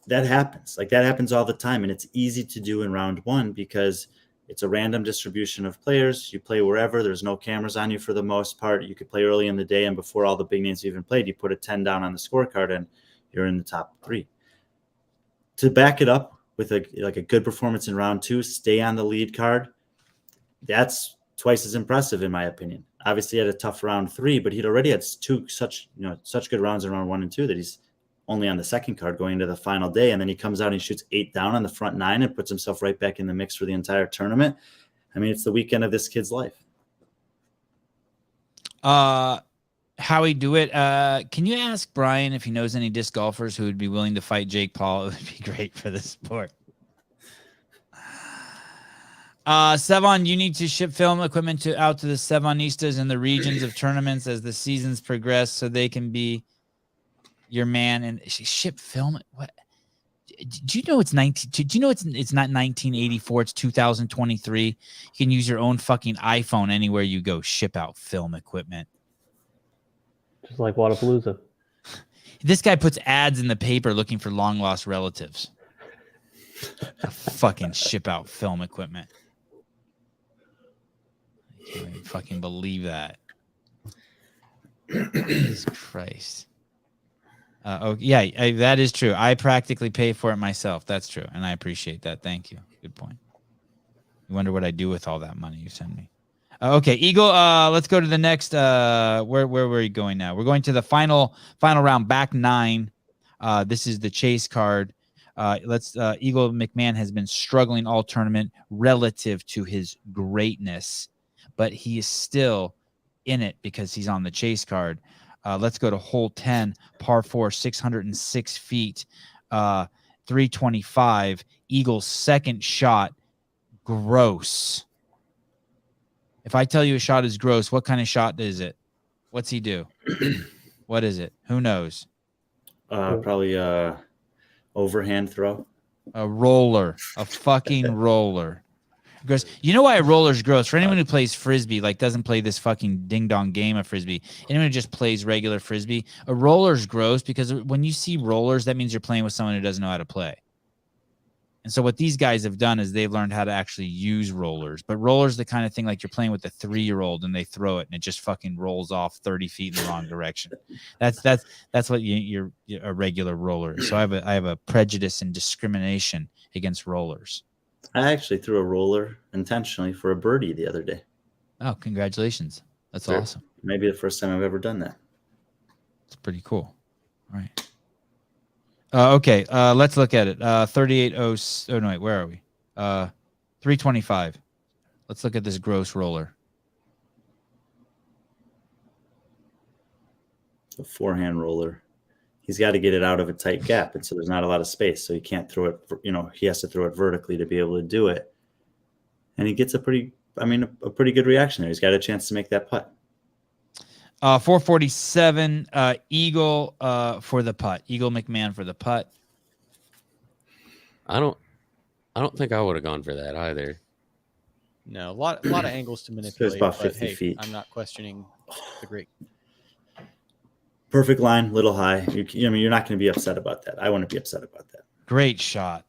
that happens. Like that happens all the time, and it's easy to do in round 1 because it's a random distribution of players. You play wherever. There's no cameras on you for the most part. You could play early in the day, and before all the big names even played, you put a 10 down on the scorecard, and you're in the top 3. To back it up with a good performance in round 2, stay on the lead card. That's twice as impressive, in my opinion. Obviously, he had a tough round 3, but he'd already had such good rounds in round 1 and 2 that he's only on the second card going into the final day. And then he comes out and shoots 8 down on the front 9 and puts himself right back in the mix for the entire tournament. I mean, it's the weekend of this kid's life. How he do it? Can you ask Brian if he knows any disc golfers who would be willing to fight Jake Paul? It would be great for the sport. Sevan, you need to ship film equipment out to the Sevanistas in the regions of tournaments as the seasons progress so they can be your man. And ship film. What? Do you know it's 19? Do you know it's not 1984? It's 2023. You can use your own fucking iPhone anywhere you go. Ship out film equipment. Just like Wadapalooza. This guy puts ads in the paper looking for long lost relatives. Fucking ship out film equipment. I can't even fucking believe that. Jesus Christ. Oh yeah, that is true. I practically pay for it myself. That's true, and I appreciate that. Thank you. Good point. You wonder what I do with all that money you send me. Okay, Eagle. Let's go to the next. Where were you going now? We're going to the final round, back 9. This is the chase card. Eagle McMahon has been struggling all tournament relative to his greatness, but he is still in it because he's on the chase card. Let's go to hole 10, par 4, 606 feet, 325. Eagle's second shot, gross. If I tell you a shot is gross, what kind of shot is it? What's he do? What is it? Who knows? Probably overhand throw. A roller, a fucking roller. Gross. You know why a roller's gross? For anyone who plays frisbee, like doesn't play this fucking ding dong game of frisbee, anyone who just plays regular frisbee, a roller's gross because when you see rollers, that means you're playing with someone who doesn't know how to play. And so what these guys have done is they've learned how to actually use rollers. But rollers, the kind of thing like you're playing with a 3-year-old and they throw it and it just fucking rolls off 30 feet in the wrong direction. That's what you're a regular roller. So I have a prejudice and discrimination against rollers. I actually threw a roller intentionally for a birdie the other day. Oh, congratulations. That's Sure. awesome. Maybe the first time I've ever done that. It's pretty cool. All right. Okay. Let's look at it. 38. Oh no, wait, where are we? 325. Let's look at this gross roller. A forehand roller. He's got to get it out of a tight gap, and so there's not a lot of space, so he can't throw it. He has to throw it vertically to be able to do it, and he gets a pretty good reaction there. He's got a chance to make that putt. 447. Eagle for the putt. Eagle McMahon for the putt. I don't think I would have gone for that either. No, a lot of angles to manipulate. about but 50 hey, feet. I'm not questioning the great. Perfect line, little high. You're not going to be upset about that. I wouldn't be upset about that. Great shot.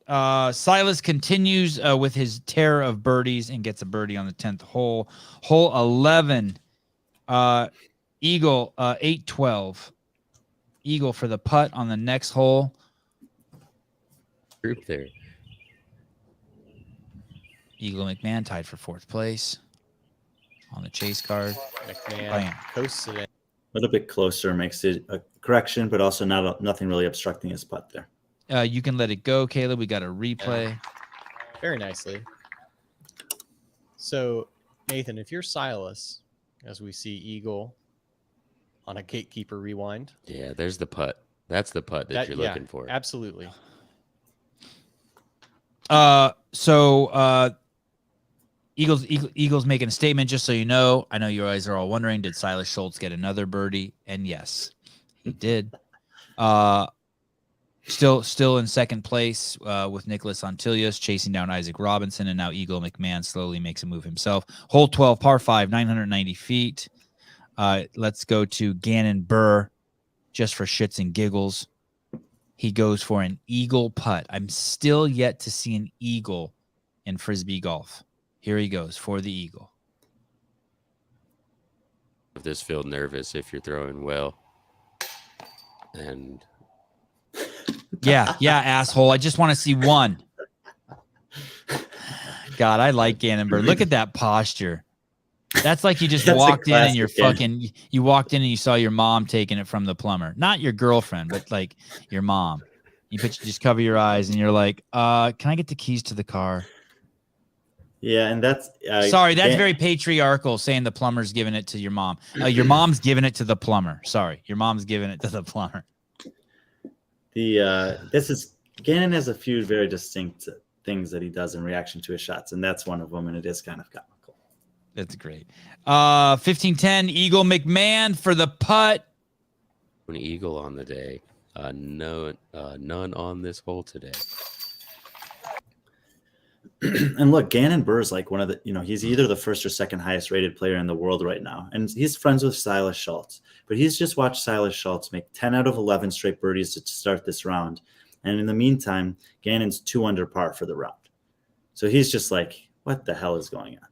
Silas continues with his terror of birdies and gets a birdie on the 10th hole. Hole 11. Eagle 8-12. Eagle for the putt on the next hole. Group there. Eagle McMahon tied for 4th place on the chase card. McMahon Bam. coasts it in. A little bit closer makes it a correction, but also nothing really obstructing his putt there. You can let it go, Caleb. We got a replay. Very nicely. So, Nathan, if you're Silas, as we see Eagle on a gatekeeper rewind. Yeah, there's the putt. That's the putt that you're looking for. Absolutely. So Eagles making a statement, just so you know. I know you guys are all wondering, did Silas Schultz get another birdie? And yes, he did. Still in 2nd place with Nicholas Antilius chasing down Isaac Robinson, and now Eagle McMahon slowly makes a move himself. Hole 12, par 5, 990 feet. Let's go to Gannon Burr, just for shits and giggles. He goes for an eagle putt. I'm still yet to see an eagle in Frisbee golf. Here he goes for the eagle. This field nervous if you're throwing well. And yeah, asshole. I just want to see one. God, I like Gannon Burr. Look at that posture. That's like you just walked in and you're fucking, you walked in and you saw your mom taking it from the plumber. Not your girlfriend, but like your mom. You just cover your eyes and you're like, can I get the keys to the car? Yeah, and that's... Sorry, that's very patriarchal, saying the plumber's giving it to your mom. Your mom's giving it to the plumber. Sorry, your mom's giving it to the plumber. Gannon has a few very distinct things that he does in reaction to his shots, and that's one of them, and it is kind of comical. That's great. 15-10, Eagle McMahon for the putt. An eagle on the day. None on this hole today. And look, Gannon Burr is like one of the, he's either the 1st or 2nd highest rated player in the world right now. And he's friends with Silas Schultz. But he's just watched Silas Schultz make 10 out of 11 straight birdies to start this round. And in the meantime, Gannon's 2 under par for the round. So he's just like, what the hell is going on?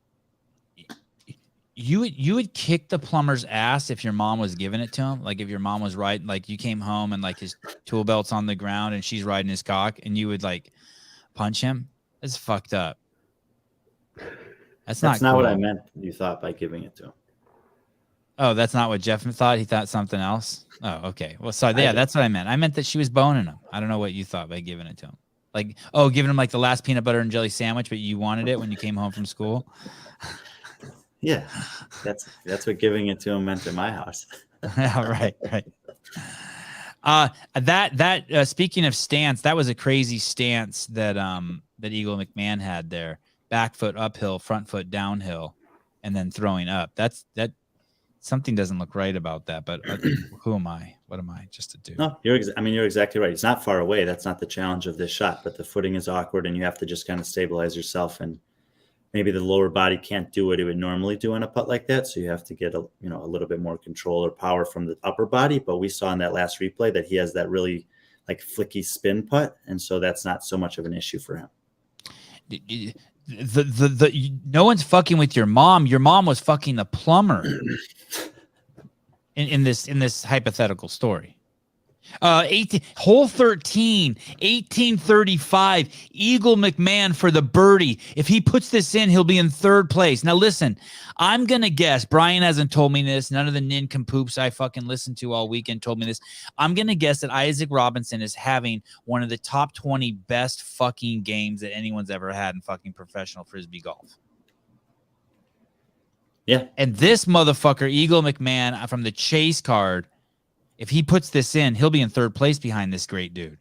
You would kick the plumber's ass if your mom was giving it to him. Like if your mom was riding, like you came home and like his tool belt's on the ground and she's riding his cock and you would like punch him. It's fucked up. That's not not cool. what I meant. You thought by giving it to him. Oh, that's not what Jeff thought. He thought something else. Oh, okay. Well, sorry. Yeah, that's what I meant. I meant that she was boning him. I don't know what you thought by giving it to him. Like, giving him like the last peanut butter and jelly sandwich, but you wanted it when you came home from school. Yeah, that's what giving it to him meant in my house. Right. Speaking of stance, that was a crazy stance that Eagle McMahon had there. Back foot uphill, front foot downhill, and then throwing up. That something doesn't look right about that. But who am I? What am I just to do? No, you're exactly right. It's not far away. That's not the challenge of this shot. But the footing is awkward, and you have to just kind of stabilize yourself. And maybe the lower body can't do what it would normally do on a putt like that. So you have to get a little bit more control or power from the upper body. But we saw in that last replay that he has that really like flicky spin putt. And so that's not so much of an issue for him. No one's fucking with your mom. Your mom was fucking the plumber in this hypothetical story. 18, hole 13, 1835, Eagle McMahon for the birdie. If he puts this in, he'll be in 3rd place. Now, listen, I'm going to guess. Brian hasn't told me this. None of the nincompoops I fucking listened to all weekend told me this. I'm going to guess that Isaac Robinson is having one of the top 20 best fucking games that anyone's ever had in fucking professional Frisbee golf. Yeah. And this motherfucker, Eagle McMahon from the chase card, if he puts this in, he'll be in 3rd place behind this great dude.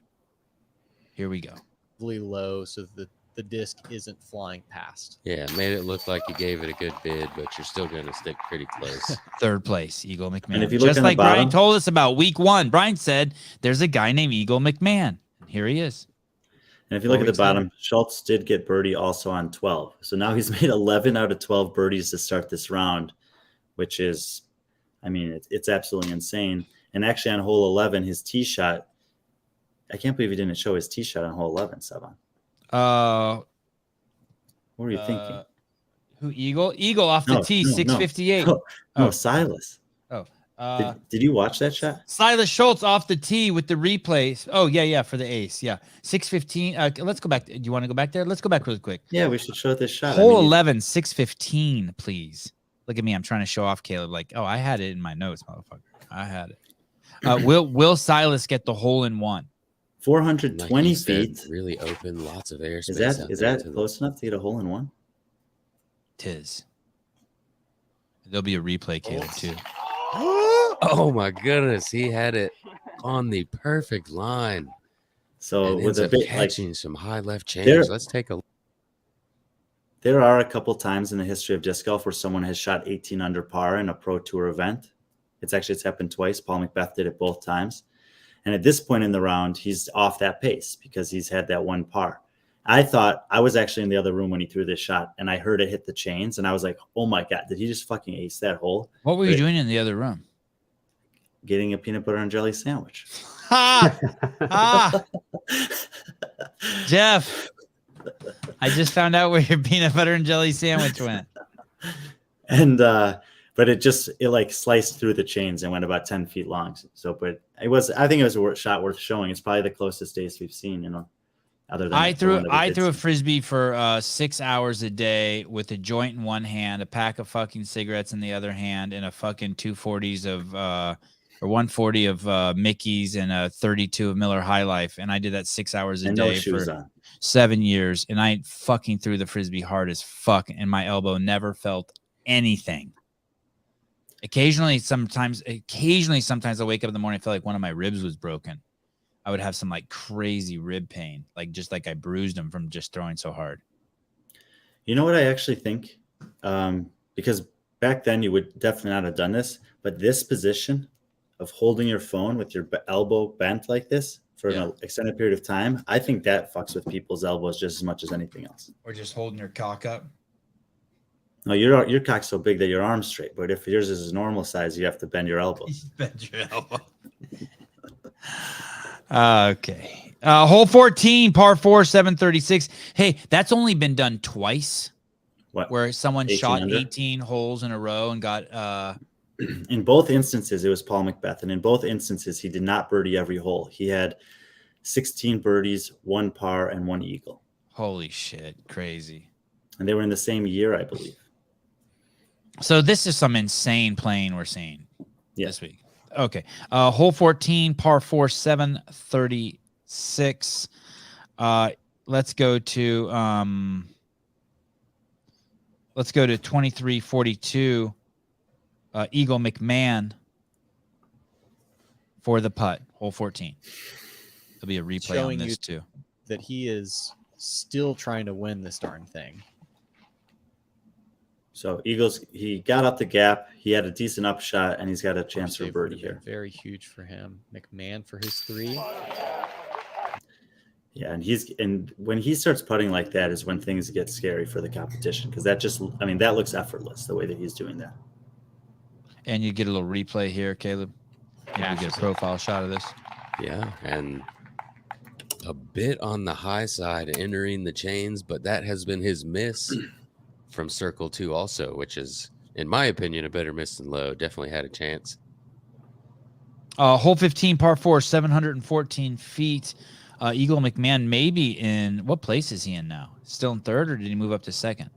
Here we go. Really low so the disc isn't flying past. Yeah, made it look like you gave it a good bid, but you're still going to stick pretty close. 3rd place, Eagle McMahon. And if you look just like Brian told us about week 1, Brian said there's a guy named Eagle McMahon. And here he is. And if you look at the bottom, Schultz did get birdie also on 12. So now he's made 11 out of 12 birdies to start this round, which is, it's absolutely insane. And actually on hole 11, his tee shot, I can't believe he didn't show his tee shot on hole 11, Sevan. What were you thinking? Who, Eagle? Eagle off the tee, 658. No, Silas. Oh, Did you watch that shot? Silas Schultz off the tee with the replays. Oh, yeah, for the ace. Yeah. 6:15. Let's go back. Do you want to go back there? Let's go back really quick. Yeah, we should show this shot. Hole 11, 6:15, please. Look at me. I'm trying to show off Caleb. Like, oh, I had it in my notes, motherfucker. I had it. Will Silas get the hole in one? 420 like feet. Really open, lots of airspace. Is that close enough to get a hole in one? Tis. There'll be a replay, Caleb, too. Oh my goodness, he had it on the perfect line. So and with a bit catching some high left change. Let's take a. There are a couple times in the history of disc golf where someone has shot 18 under par in a pro tour event. It's happened twice. Paul McBeth did it both times. And at this point in the round, he's off that pace because he's had that one par. I thought I was actually in the other room when he threw this shot, and I heard it hit the chains, and I was like, "Oh my god, did he just fucking ace that hole?" What were you doing in the other room? Getting a peanut butter and jelly sandwich. Jeff, I just found out where your peanut butter and jelly sandwich went. And but it like sliced through the chains and went about 10 feet long. So, but I think it was a shot worth showing. It's probably the closest ace we've seen, other than I threw a frisbee for 6 hours a day with a joint in one hand, a pack of fucking cigarettes in the other hand, and a fucking 240s of or 140 of Mickey's and a 32 of Miller High Life, and I did that 6 hours a day for 7 years, and I fucking threw the frisbee hard as fuck, and my elbow never felt anything. Occasionally, sometimes I wake up in the morning, I feel like one of my ribs was broken. I would have some like crazy rib pain, just like I bruised them from just throwing so hard. You know what I actually think? Because back then you would definitely not have done this, but this position of holding your phone with your elbow bent like this for an extended period of time, I think that fucks with people's elbows just as much as anything else. Or just holding your cock up. No, your cock's so big that your arm's straight, but if yours is normal size, you have to bend your elbow. Bend your elbow. Okay. Hole 14, par 4, 736. Hey, that's only been done twice. What? Where someone 18 shot under? 18 holes in a row and got in both instances, it was Paul McBeth, and in both instances, he did not birdie every hole. He had 16 birdies, 1 par, and 1 eagle. Holy shit, crazy. And they were in the same year, I believe. So this is some insane playing we're seeing this week. Okay. Hole 14, par 4, 736. Let's go to 2342. Eagle McMahon for the putt, hole 14. There'll be a replay on this too. That he is still trying to win this darn thing. So Eagles, he got up the gap. He had a decent upshot, and he's got a chance for birdie here. Very huge for him. McMahon for his 3. Yeah, and when he starts putting like that is when things get scary for the competition, because that looks effortless the way that he's doing that. And you get a little replay here, Caleb. Maybe we get a profile shot of this. Yeah, and a bit on the high side entering the chains, but that has been his miss from circle 2 also, which is, in my opinion, a better miss than low. Definitely had a chance. Hole 15, par 4, 714 feet. Eagle McMahon maybe in, what place is he in now? Still in third, or did he move up to second?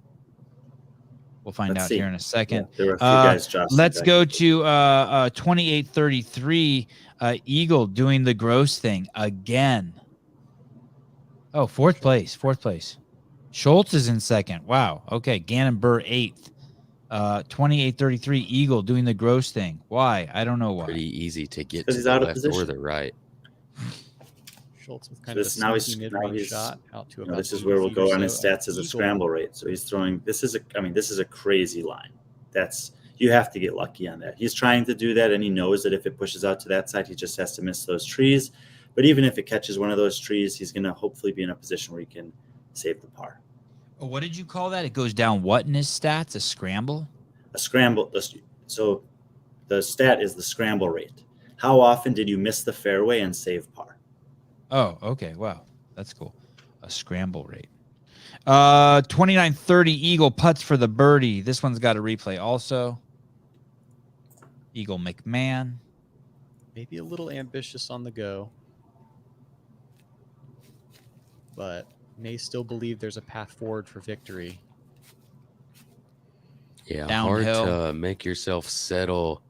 We'll find out here in a second. Yeah, there were a few guys jostling. Let's go to 2833. Eagle doing the gross thing again. Oh, fourth place. Schultz is in second. Wow. Okay. Gannon Burr 8th. 2833. Eagle doing the gross thing. Why? I don't know why. Pretty easy to get to he's the out of left position. or the right. Schultz with kind of a sneaky mid-range shot out to about. This is where we'll go on his stats as a Eagle. scramble rate. So he's throwing. This is a crazy line. You have to get lucky on that. He's trying to do that, and he knows that if it pushes out to that side, he just has to miss those trees. But even if it catches one of those trees, he's going to hopefully be in a position where he can save the par. Oh, what did you call that? It goes down what in his stats? A scramble? A scramble. So the stat is the scramble rate. How often did you miss the fairway and save par? Oh, okay. Wow. That's cool. A scramble rate. 2930 Eagle putts for the birdie. This one's got a replay also. Eagle McMahon. Maybe a little ambitious on the go, but may still believe there's a path forward for victory. Yeah, Downhill. hard to make yourself settle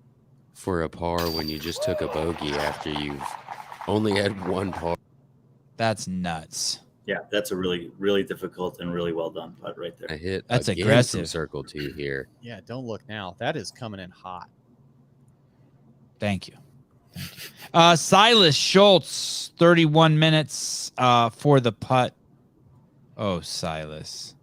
for a par when you just took a bogey after you've only had one par. That's nuts. Yeah, that's a really, really difficult and really well done putt right there. I hit That's again aggressive. from circle 2 here. Yeah, don't look now. That is coming in hot. Thank you. Silas Schultz, 31 minutes for the putt. Oh, Silas.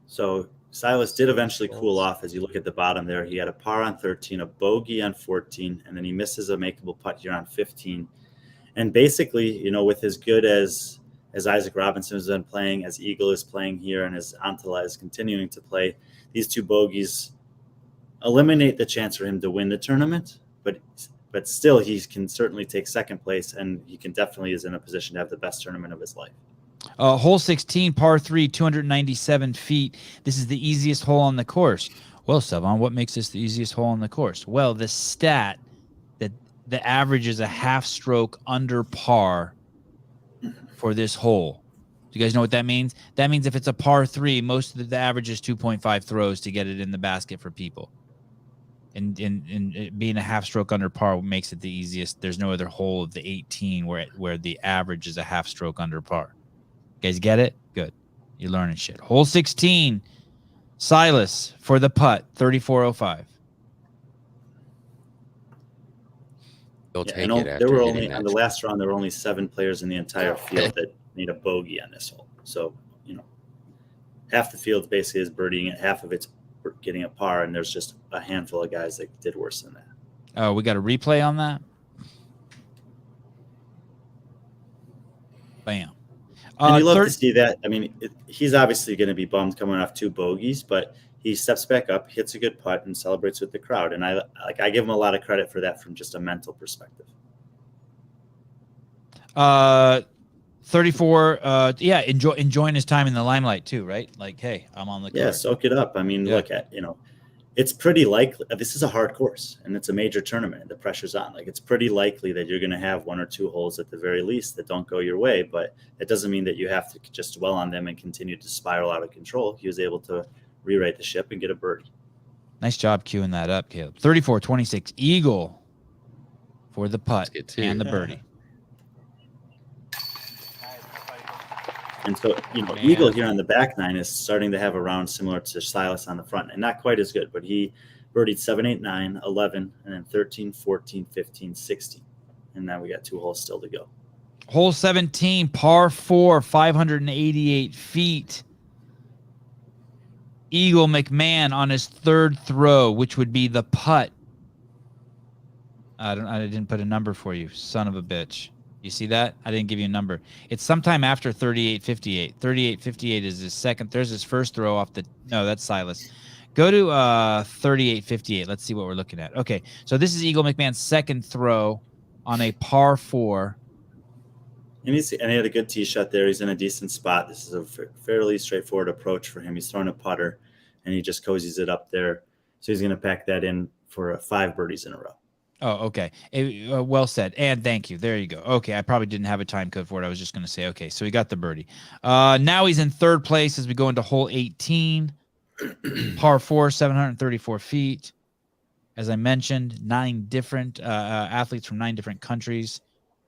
So Silas did eventually cool off. As you look at the bottom there, he had a par on 13, a bogey on 14, and then he misses a makeable putt here on 15. And basically, you know, with as good as Isaac Robinson has been playing, as Eagle is playing here, and as Antala is continuing to play, these two bogeys eliminate the chance for him to win the tournament. But still, he can certainly take second place, and he can definitely is in a position to have the best tournament of his life. Hole 16, par 3, 297 feet. This is the easiest hole on the course. Well, Sevan, what makes this the easiest hole on the course? Well, the stat that the average is a half stroke under par for this hole. Do you guys know what that means? That means if it's a par 3, most of the average is 2.5 throws to get it in the basket for people. And it being a half stroke under par makes it the easiest. There's no other hole of the 18 where the average is a half stroke under par. You guys get it? Good. You're learning shit. Hole 16, Silas for the putt, 34.05. They'll Yeah, take and it there after were hitting only that on the last round. There were only 7 players in the entire field that need a bogey on this hole. So, you know, half the field basically is birdieing it, half of it's getting a par, and there's just a handful of guys that did worse than that. Oh, we got a replay on that. Bam. And you love to see that. I mean, he's obviously going to be bummed coming off 2 bogeys, but he steps back up, hits a good putt, and celebrates with the crowd. And I give him a lot of credit for that from just a mental perspective. 34. Yeah, enjoying his time in the limelight too, right? Like, hey, I'm on the court. Yeah, soak it up. I mean, look at, you know, it's pretty likely this is a hard course and it's a major tournament. The pressure's on. Like, it's pretty likely that you're going to have 1 or 2 holes at the very least that don't go your way, but it doesn't mean that you have to just dwell on them and continue to spiral out of control. He was able to rewrite the ship and get a birdie. Nice job queuing that up, Caleb. 34-26, Eagle for the putt and the birdie. And so, you know, Eagle here on the back 9 is starting to have a round similar to Silas on the front, and not quite as good, but he birdied 7, 8, 9, 11, and then 13, 14, 15, 16. And now we got 2 holes still to go. Hole 17, par 4, 588 feet. Eagle McMahon on his 3rd throw, which would be the putt. I didn't put a number for you, son of a bitch. You see that? I didn't give you a number. It's sometime after 38.58. 38.58 is his second. There's his first throw off the. No, that's Silas. Go to 38.58. Let's see what we're looking at. Okay, so this is Eagle McMahon's second throw on a par 4. And he had a good tee shot there. He's in a decent spot. This is a fairly straightforward approach for him. He's throwing a putter, and he just cozies it up there. So he's going to pack that in for 5 birdies in a row. Oh, okay. Well said. And thank you. There you go. Okay, I probably didn't have a time code for it. I was just going to say, okay, so he got the birdie. Now he's in 3rd place as we go into hole 18. Par 4, 734 feet. As I mentioned, 9 different athletes from 9 different countries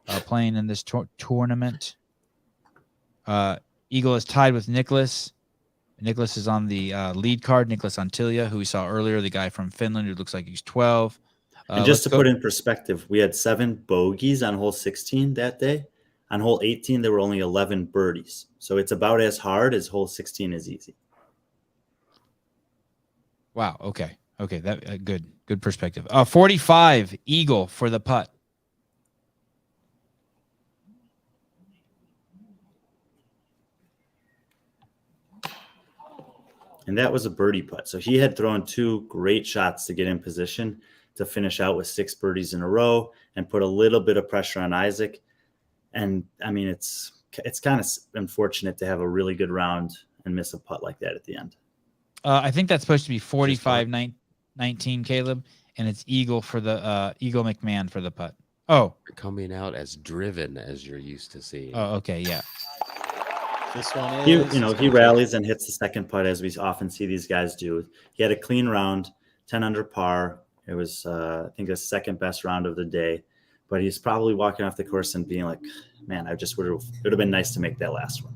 playing in this tournament. Eagle is tied with Nicholas. Nicholas is on the lead card. Nicholas Antilia, who we saw earlier, the guy from Finland who looks like he's 12. And just to put in perspective, we had 7 bogeys on hole 16 that day. On hole 18, there were only 11 birdies. So it's about as hard as hole 16 is easy. Wow. Okay. Okay. That good perspective. 45 Eagle for the putt. And that was a birdie putt. So he had thrown 2 great shots to get in position to finish out with 6 birdies in a row and put a little bit of pressure on Isaac. And I mean, it's kind of unfortunate to have a really good round and miss a putt like that at the end. I think that's supposed to be 45-19, Caleb, and it's Eagle for the Eagle McMahon for the putt. Oh, Coming out as driven as you're used to seeing. oh, okay, yeah. This one is. He rallies and hits the second putt, as we often see these guys do. He had a clean round, 10 under par. It was, I think, the second best round of the day. But he's probably walking off the course and being like, man, it would have been nice to make that last one.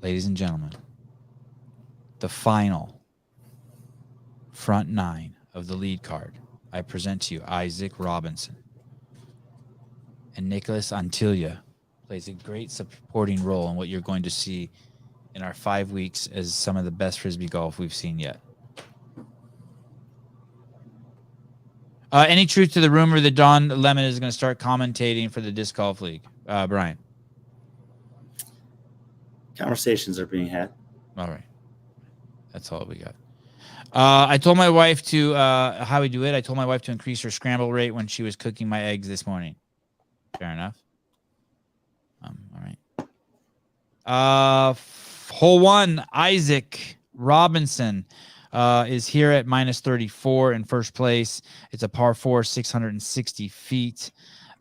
Ladies and gentlemen, the final front nine of the lead card. I present to you Isaac Robinson. And Nicholas Antilia plays a great supporting role in what you're going to see in our 5 weeks as some of the best Frisbee golf we've seen yet. Any truth to the rumor that Don Lemon is going to start commentating for the Disc Golf League? Brian? Conversations are being had. All right. That's all we got. I told my wife to, how we do it, I told my wife to increase her scramble rate when she was cooking my eggs this morning. Fair enough. All right. Hole 1, Isaac Robinson is here at minus 34 in first place. It's a par 4, 660 feet.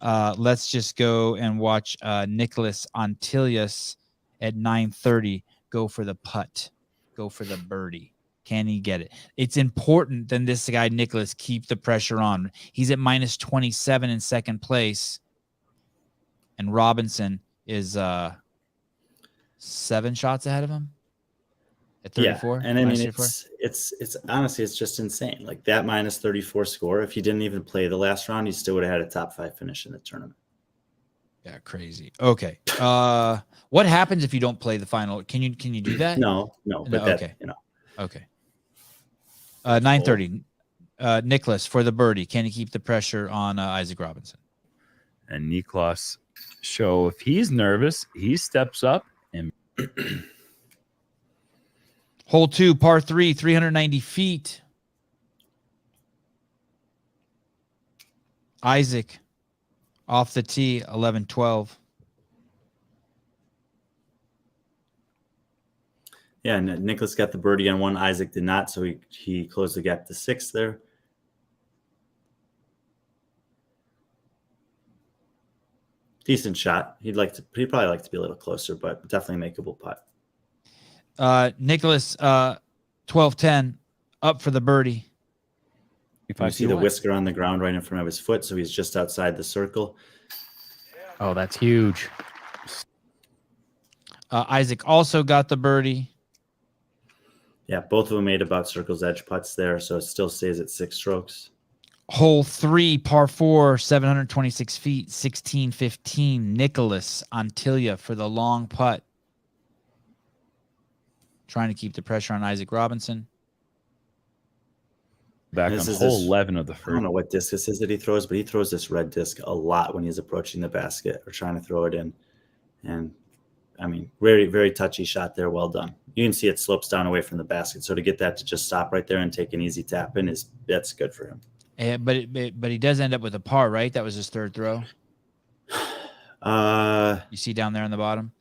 Let's just go and watch Nicholas Antilius at 930 go for the putt, go for the birdie. Can he get it? It's important that this guy, Nicholas, keep the pressure on. He's at minus 27 in second place. And Robinson is 7 shots ahead of him at 34. Yeah, and I mean, it's honestly, it's just insane. Like that minus 34 score, if you didn't even play the last round, you still would have had a top 5 finish in the tournament. Yeah, crazy. Okay. What happens if you don't play the final? Can you do that? No. But okay. Okay. 930. Nicholas for the birdie. Can he keep the pressure on Isaac Robinson? And Niklas show if he's nervous, he steps up and hole 2, par 3, 390 feet. Isaac off the tee, 11-12. Yeah, and Nicholas got the birdie on one. Isaac did not, so he closed the gap to 6 there. Decent shot. He'd probably like to be a little closer, but definitely makeable putt. Nicholas, 12-10, up for the birdie. If I see the whisker on the ground right in front of his foot, so he's just outside the circle. Oh, that's huge. Isaac also got the birdie. Yeah, both of them made about circle's edge putts there, so it still stays at 6 strokes. Hole 3, par 4, 726 feet, 16-15. Nicholas Antilia for the long putt. Trying to keep the pressure on Isaac Robinson. Back on hole 11 of the first. I don't know what disc this is that he throws, but he throws this red disc a lot when he's approaching the basket or trying to throw it in. And, I mean, very, very touchy shot there. Well done. You can see it slopes down away from the basket. So to get that to just stop right there and take an easy tap in, that's good for him. But he does end up with a par, right? That was his third throw. You see down there on the bottom.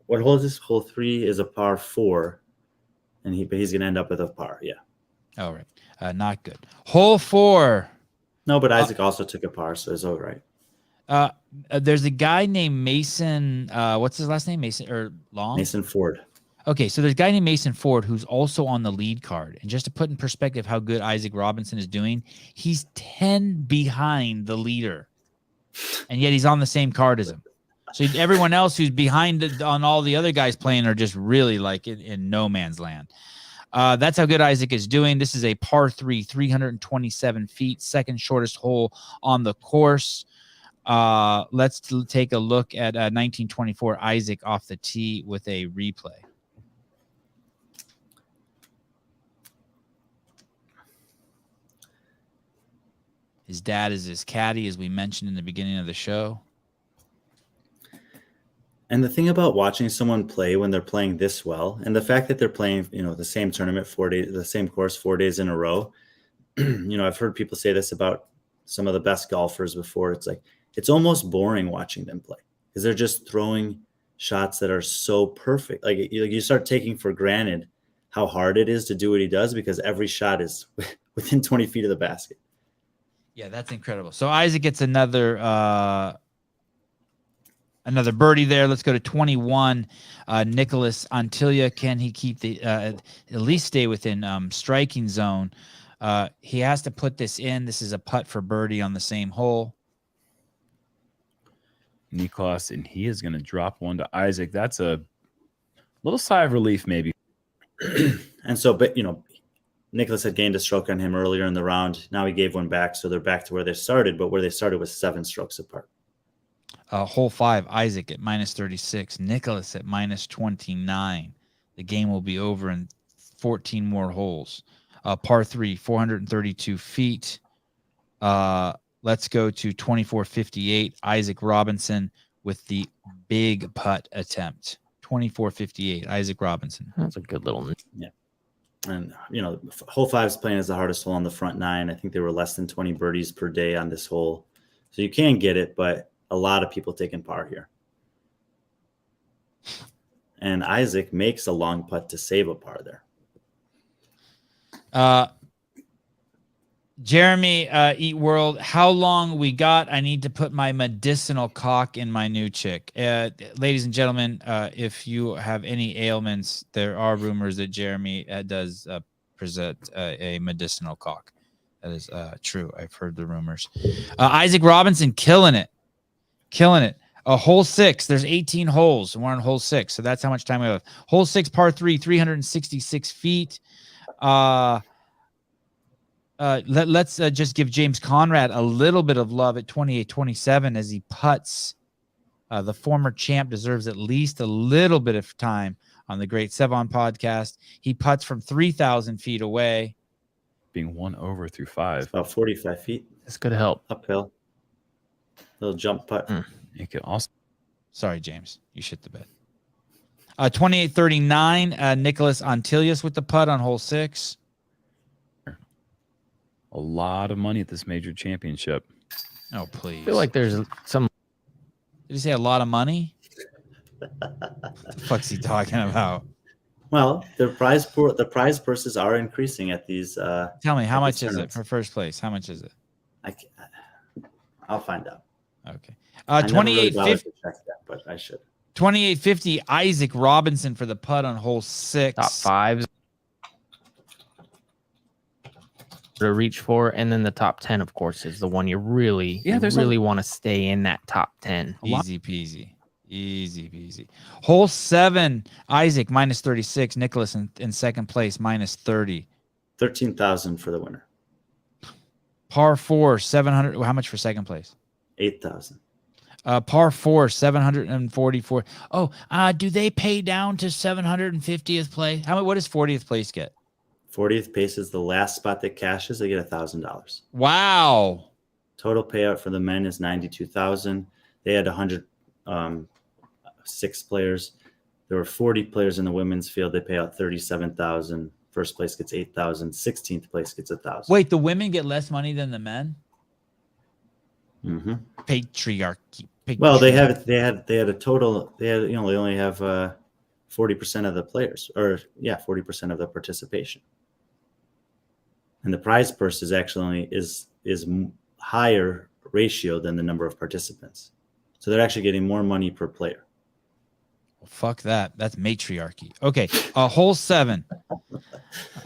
What hole is this? Hole 3 is a par 4, and he's going to end up with a par. Yeah. All right. Not good. Hole 4. No, but Isaac also took a par, so it's all right. There's a guy named Mason. What's his last name? Mason or Long? Mason Ford. Okay, so there's a guy named Mason Ford who's also on the lead card. And just to put in perspective how good Isaac Robinson is doing, he's 10 behind the leader. And yet he's on the same card as him. So everyone else who's behind on all the other guys playing are just really like in no man's land. That's how good Isaac is doing. This is a par 3, 327 feet, second shortest hole on the course. Let's take a look at 1924 Isaac off the tee with a replay. His dad is his caddy, as we mentioned in the beginning of the show. And the thing about watching someone play when they're playing this well, and the fact that they're playing, the same tournament 4 days, the same course 4 days in a row, I've heard people say this about some of the best golfers before. It's like, it's almost boring watching them play because they're just throwing shots that are so perfect. Like you start taking for granted how hard it is to do what he does because every shot is within 20 feet of the basket. Yeah, that's incredible. So Isaac gets another birdie there. Let's go to 21. Nicholas Antilia, can he keep the at least stay within striking zone? He has to put this in. This is a putt for birdie on the same hole. Niklas, and he is going to drop one to Isaac. That's a little sigh of relief, maybe. And so, but Nicholas had gained a stroke on him earlier in the round. Now he gave one back, so they're back to where they started, but where they started was 7 strokes apart. Hole 5, Isaac at -36, Nicholas at -29. The game will be over in 14 more holes. Par 3, 432 feet. Let's go to 2458. Isaac Robinson with the big putt attempt. 2458. Isaac Robinson. That's a good little. Yeah. And, hole 5 is playing as the hardest hole on the front 9. I think there were less than 20 birdies per day on this hole. So you can get it, but a lot of people taking par here. And Isaac makes a long putt to save a par there. Jeremy, Eat World, how long we got? I need to put my medicinal cock in my new chick. Ladies and gentlemen, if you have any ailments, there are rumors that Jeremy does present a medicinal cock. That is true. I've heard the rumors. Isaac Robinson killing it. Hole 6. There's 18 holes, and we're on hole 6. So that's how much time we have. Hole 6, par 3, 366 feet. Let's just give James Conrad a little bit of love at 28-27 as he putts. The former champ deserves at least a little bit of time on the great Sevan podcast. He putts from 3,000 feet away. Being 1 over through 5. It's about 45 feet. This could help. Uphill. Little jump putt. You can also. Sorry, James. You shit the bed. 28-39. Nicholas Antilius with the putt on hole 6. A lot of money at this major championship. Oh, please. I feel like there's some. Did you say a lot of money? What the fuck's he talking about? Well, the prize purses are increasing at these. Tell me, how much is it for first place? How much is it? I'll find out. Okay. I never really 28-50. bothered to check that, but I should. 28-50. Isaac Robinson for the putt on hole 6. Top 5s to reach for, and then the top 10, of course, is the one you really want to stay in that top 10. Easy peasy. Hole 7, Isaac -36. Nicholas in second place -30. 13,000 for the winner. Par 4, 700. How much for second place? 8,000. Par 4, 744. Oh, do they pay down to 750th place? What does 40th place get? 40th place is the last spot that cashes. They get $1,000. Wow. Total payout for the men is 92,000. They had 106 players. There were 40 players in the women's field. They pay out 37,000. First place gets 8,000. 16th place gets 1,000. Wait, the women get less money than the men? Mm-hmm. Patriarchy. Well, they had a total. They only have 40% of the players, 40% of the participation. And the prize purse is actually is higher ratio than the number of participants. So they're actually getting more money per player. Well, fuck that. That's matriarchy. Okay. Hole 7.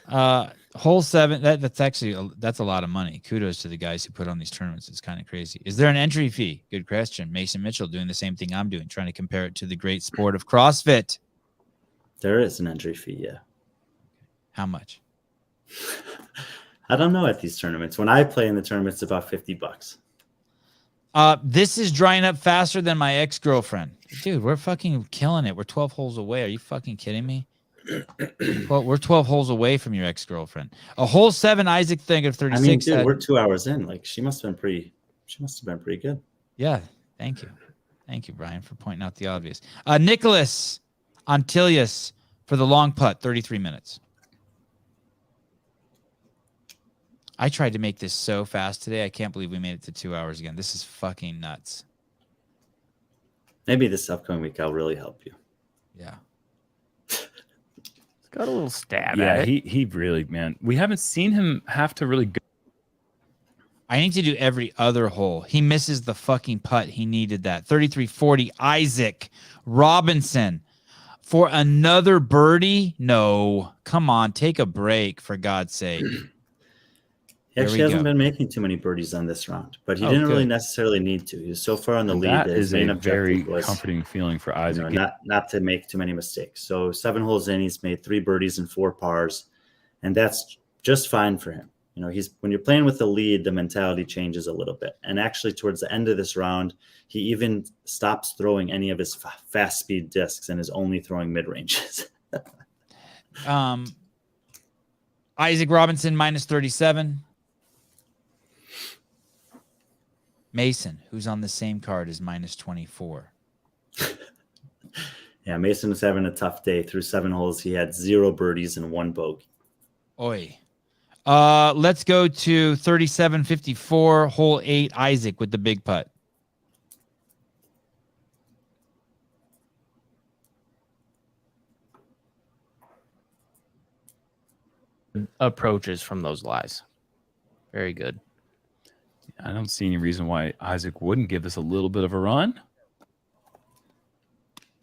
Hole 7. That's a lot of money. Kudos to the guys who put on these tournaments. It's kind of crazy. Is there an entry fee? Good question. Mason Mitchell doing the same thing I'm doing, trying to compare it to the great sport of CrossFit. There is an entry fee, yeah. How much? I don't know at these tournaments. When I play in the tournaments, it's about $50. This is drying up faster than my ex-girlfriend. Dude, we're fucking killing it. We're 12 holes away. Are you fucking kidding me? Well, we're 12 holes away from your ex-girlfriend. Hole 7, Isaac Thing of 36. I mean, dude, we're 2 hours in. Like, she must have been pretty good. Yeah, thank you. Thank you, Brian, for pointing out the obvious. Nicholas Antilius for the long putt, 33 minutes. I tried to make this so fast today. I can't believe we made it to 2 hours again. This is fucking nuts. Maybe this upcoming week I'll really help you. Yeah. It's got a little stab Yeah, at it. he really, man. We haven't seen him have to really go. I need to do every other hole. He misses the fucking putt. He needed that. 33-40, Isaac Robinson for another birdie. No, come on, take a break for God's sake. He actually hasn't been making too many birdies on this round, but he didn't really necessarily need to. He was so far on the lead. That his is main a very objective was, comforting feeling for Isaac. not to make too many mistakes. So 7 holes in, he's made 3 birdies and 4 pars, and that's just fine for him. When you're playing with the lead, the mentality changes a little bit. And actually, towards the end of this round, he even stops throwing any of his fast speed discs and is only throwing mid ranges. Isaac Robinson -37. Mason, who's on the same card, is -24. Yeah, Mason was having a tough day. Through 7 holes, he had 0 birdies and 1 bogey. Oi. Let's go to 37-54, hole 8, Isaac with the big putt. Approaches from those lies. Very good. I don't see any reason why Isaac wouldn't give this a little bit of a run.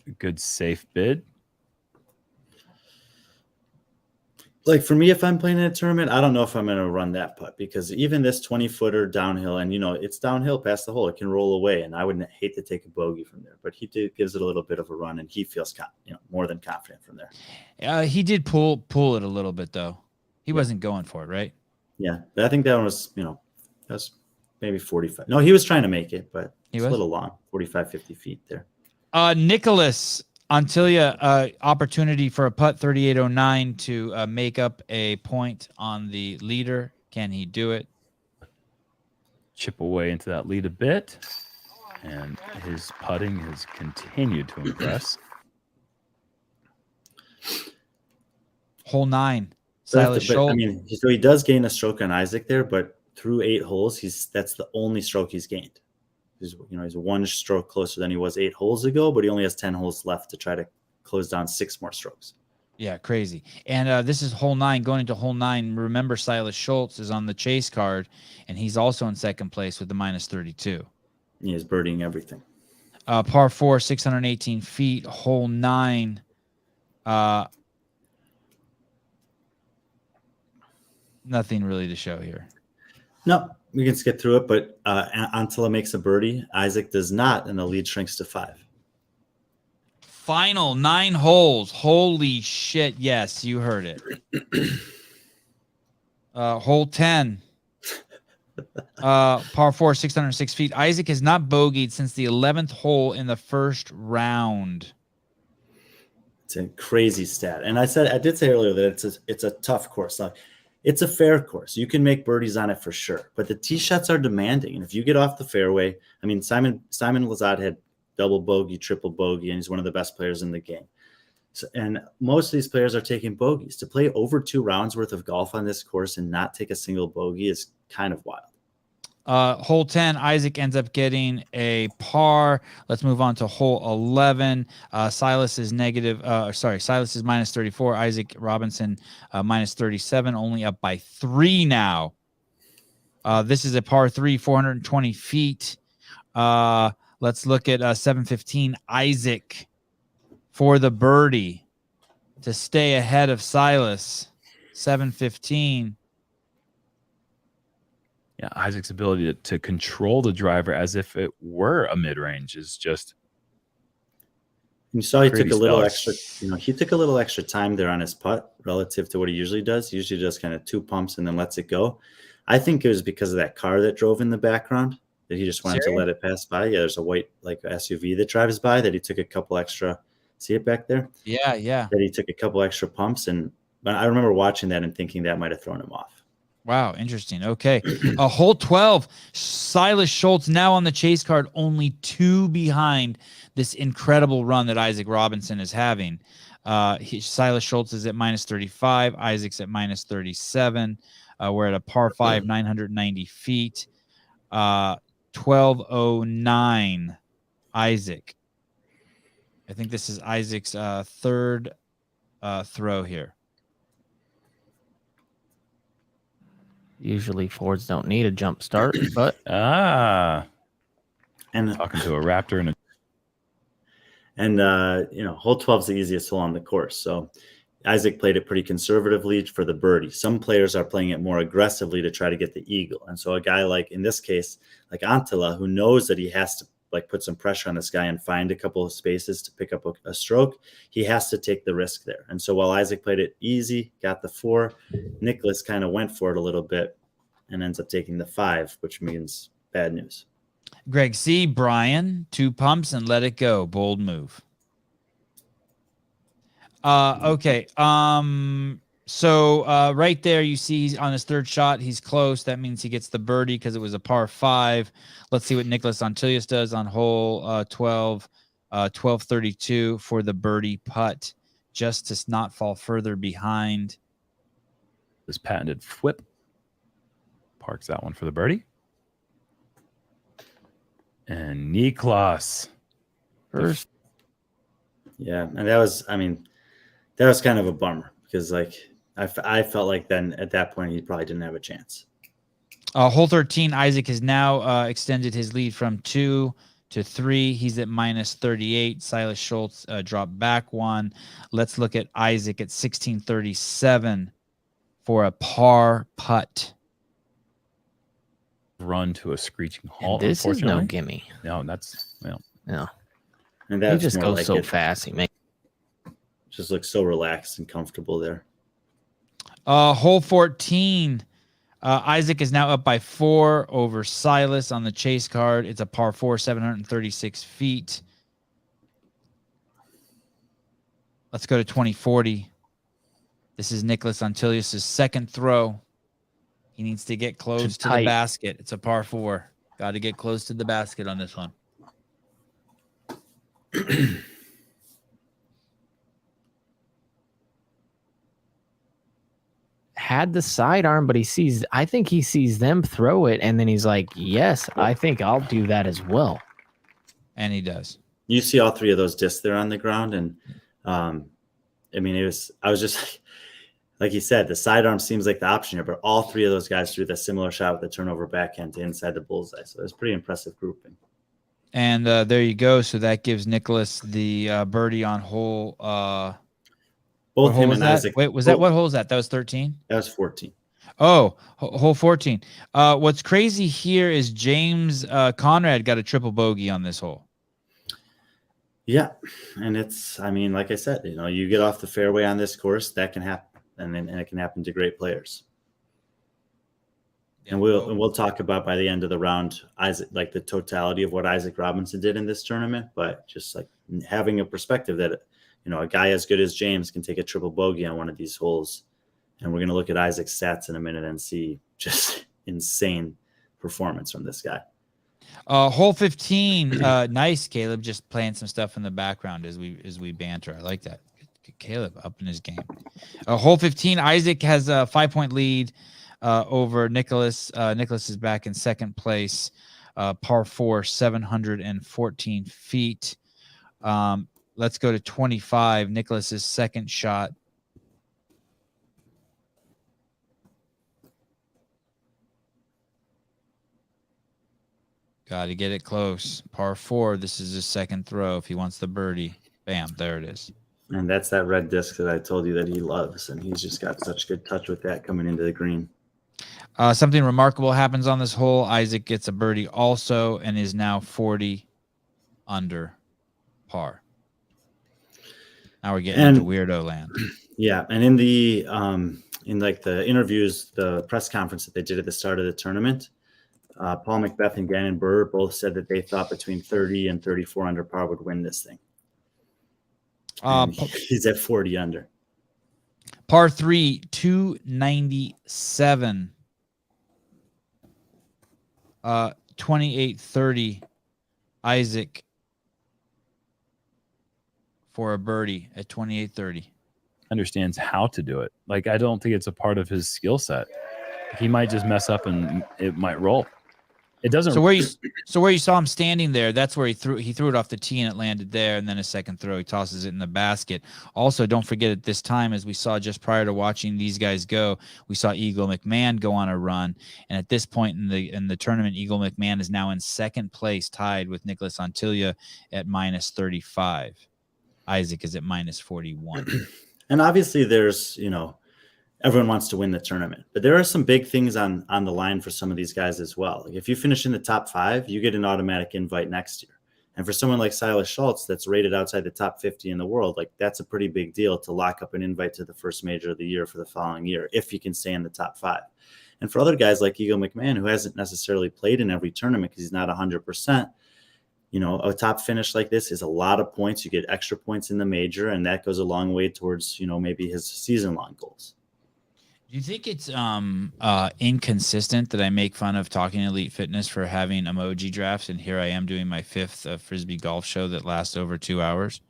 A good safe bid. Like for me, if I'm playing in a tournament, I don't know if I'm going to run that putt, because even this 20-footer downhill, and it's downhill past the hole, it can roll away, and I wouldn't hate to take a bogey from there. But he gives it a little bit of a run, and he feels more than confident from there. He did pull it a little bit though. He wasn't going for it, right? Yeah, but I think that one was that's maybe 45. No, he was trying to make it, but it's a little long, 45, 50 feet there. Nicholas Antilia, opportunity for a putt, 38.09 to make up a point on the leader. Can he do it? Chip away into that lead a bit, and his putting has continued to impress. Hole 9, Silas Schultz. So he does gain a stroke on Isaac there, but through 8 holes, that's the only stroke he's gained. He's 1 stroke closer than he was 8 holes ago, but he only has 10 holes left to try to close down 6 more strokes. Yeah, crazy. And this is hole 9. Going into hole 9, remember Silas Schultz is on the chase card, and he's also in second place with the -32. He is birdieing everything. Par 4, 618 feet, hole 9. Nothing really to show here. No, we can skip through it, but Antilla makes a birdie. Isaac does not, and the lead shrinks to 5. Final 9 holes. Holy shit. Yes, you heard it. Hole 10. Par 4, 606 feet. Isaac has not bogeyed since the 11th hole in the first round. It's a crazy stat. And I did say earlier that it's a tough course. Now, it's a fair course. You can make birdies on it for sure, but the tee shots are demanding. And if you get off the fairway, Simon Lazat had double bogey, triple bogey, and he's one of the best players in the game. So, and most of these players are taking bogeys. To play over 2 rounds worth of golf on this course and not take a single bogey is kind of wild. Hole 10, Isaac ends up getting a par. Let's move on to hole 11. Silas is -34. Isaac Robinson -37, only up by 3 now. This is a par 3, 420 feet. Let's look at 715. Isaac for the birdie to stay ahead of Silas. 715. Yeah, Isaac's ability to control the driver as if it were a mid-range is just. You saw he took a little extra. He took a little extra time there on his putt relative to what he usually does. He usually does kind of 2 pumps and then lets it go. I think it was because of that car that drove in the background that he just wanted to let it pass by. Yeah, there's a white SUV that drives by that he took a couple extra. See it back there? Yeah. That he took a couple extra pumps, but I remember watching that and thinking that might have thrown him off. Wow, interesting. Okay. Hole 12, Silas Schultz now on the chase card, only 2 behind this incredible run that Isaac Robinson is having. Silas Schultz is at -35. Isaac's at -37. We're at a par 5, 990 feet. 1209, Isaac. I think this is Isaac's third throw here. Usually Fords don't need a jump start, but And And talking to a raptor hole 12 is the easiest hole on the course. So Isaac played it pretty conservatively for the birdie. Some players are playing it more aggressively to try to get the eagle. And so a guy like, in this case, like Antila, who knows that he has to like put some pressure on this guy and find a couple of spaces to pick up a stroke, he has to take the risk there. And so while Isaac played it easy, got the 4, Nicholas kind of went for it a little bit and ends up taking the 5, which means bad news. Greg C. Brian, 2 pumps and let it go. Bold move. Okay. So right there, you see he's on his third shot. He's close. That means he gets the birdie because it was a par 5. Let's see what Nicholas Antilius does on hole 12, 1232 for the birdie putt, just to not fall further behind. this patented whip. Parks that one for the birdie. And Niklas first. Yeah, and that was kind of a bummer because like I felt like then at that point he probably didn't have a chance. Hole 13, Isaac has now extended his lead from 2 to 3. He's at minus 38. Silas Schultz dropped back 1. Let's look at Isaac at 1637 for a par putt. Run to a screeching halt. And this is no gimme. No, that's No. And He that's just more goes like so it. fast. He makes Just looks so relaxed and comfortable there. Hole 14. Isaac is now up by 4 over Silas on the chase card. It's a par 4, 736 feet. Let's go to 2040. This is Nicholas Antilius' second throw. He needs to get close to the basket. It's a par 4. Got to get close to the basket on this one. had the sidearm, but I think he sees them throw it, and then he's like, yes, I think I'll do that as well. And he does. You see all 3 of those discs there on the ground, and I was just like you said, the sidearm seems like the option here, but all 3 of those guys threw the similar shot with the turnover backhand to inside the bullseye. So it was pretty impressive grouping. And there you go. So that gives Nicholas the birdie on hole. Both him and Isaac. Wait, was that what hole is that? That was 13? That was 14. Oh, hole 14. What's crazy here is James Conrad got a triple bogey on this hole. Yeah. And like I said, you get off the fairway on this course, that can happen. And it can happen to great players. And we'll talk about by the end of the round, Isaac, like the totality of what Isaac Robinson did in this tournament, but just like having a perspective that, a guy as good as James can take a triple bogey on one of these holes. And we're going to look at Isaac's stats in a minute and see just insane performance from this guy. Hole 15. Nice, Caleb, just playing some stuff in the background as we banter. I like that. Caleb up in his game. Hole 15, Isaac has a 5-point lead over Nicholas. Nicholas is back in second place. Par 4, 714 feet. Let's go to 25. Nicholas's second shot. Got to get it close. Par 4. This is his second throw. If he wants the birdie, bam, there it is. And that's that red disc that I told you that he loves. And he's just got such good touch with that coming into the green. Something remarkable happens on this hole. Isaac gets a birdie also and is now 40 under par. Now we're getting into weirdo land. Yeah. And in the the interviews, the press conference that they did at the start of the tournament, Paul Macbeth and Gannon Burr both said that they thought between 30 and 34 under par would win this thing. He's at 40 under. Par 3, 297. 2830. Isaac for a birdie at 2830. Understands how to do it. Like, I don't think it's a part of his skill set. He might just mess up and it might roll. It doesn't. So where you saw him standing there, that's where he threw it off the tee and it landed there. And then a second throw, he tosses it in the basket. Also, don't forget at this time, as we saw just prior to watching these guys go, we saw Eagle McMahon go on a run. And at this point in the tournament, Eagle McMahon is now in second place, tied with Nicholas Antilia at -35. Isaac is at -41. And obviously there's, everyone wants to win the tournament, but there are some big things on the line for some of these guys as well. Like if you finish in the top 5, you get an automatic invite next year. And for someone like Silas Schultz, that's rated outside the top 50 in the world, like that's a pretty big deal to lock up an invite to the first major of the year for the following year, if you can stay in the top 5. And for other guys like Eagle McMahon, who hasn't necessarily played in every tournament because he's not 100%, a top finish like this is a lot of points. You get extra points in the major, and that goes a long way towards, maybe his season-long goals. Do you think it's inconsistent that I make fun of Talking Elite Fitness for having emoji drafts, and here I am doing my 5th Frisbee golf show that lasts over 2 hours?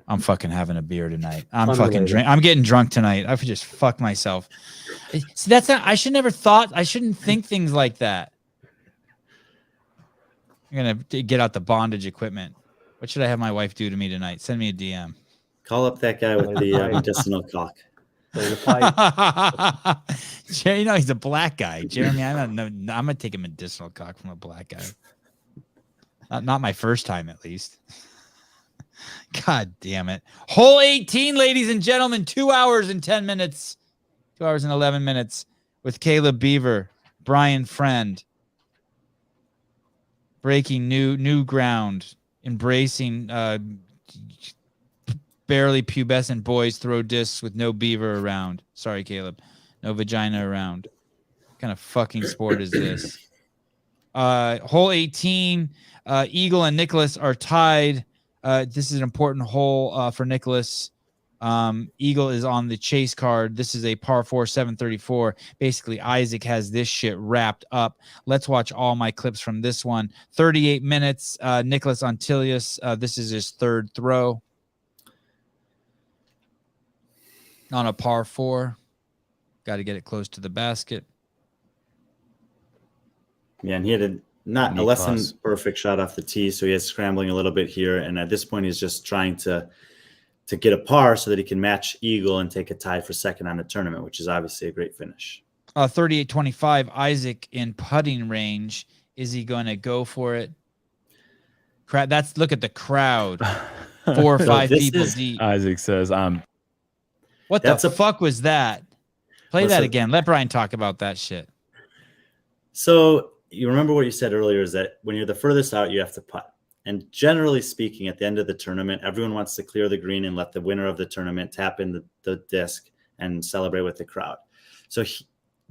I'm fucking having a beer tonight. I'm getting drunk tonight. I could just fuck myself. See, I shouldn't think things like that. I'm going to get out the bondage equipment. What should I have my wife do to me tonight? Send me a DM. Call up that guy with the medicinal cock. He's a black guy. Jeremy, I'm going to take a medicinal cock from a black guy. Not my first time, at least. God damn it. Hole 18, ladies and gentlemen, 2 hours and 10 minutes. 2 hours and 11 minutes with Caleb Beaver, Brian Friend. Breaking new ground, embracing barely pubescent boys throw discs with no beaver around. Sorry, Caleb. No vagina around. What kind of fucking sport is this? Hole 18, Eagle and Nicholas are tied. This is an important hole for Nicholas. Eagle is on the chase card. This is a par 4, 734. Basically, Isaac has this shit wrapped up. Let's watch all my clips from this one. 38 minutes. Nicholas Antilius. This is his 3rd throw on a par 4. Got to get it close to the basket. Yeah, and he had a less than perfect shot off the tee, so he is scrambling a little bit here. And at this point, he's just trying to get a par so that he can match Eagle and take a tie for second on the tournament, which is obviously a great finish. 38-25, Isaac in putting range. Is he going to go for it? Look at the crowd. 4 or 5 people deep. Isaac says, what the fuck was that? Play that again. Let Brian talk about that shit. So you remember what you said earlier is that when you're the furthest out, you have to putt. And generally speaking, at the end of the tournament, everyone wants to clear the green and let the winner of the tournament tap in the disc and celebrate with the crowd. So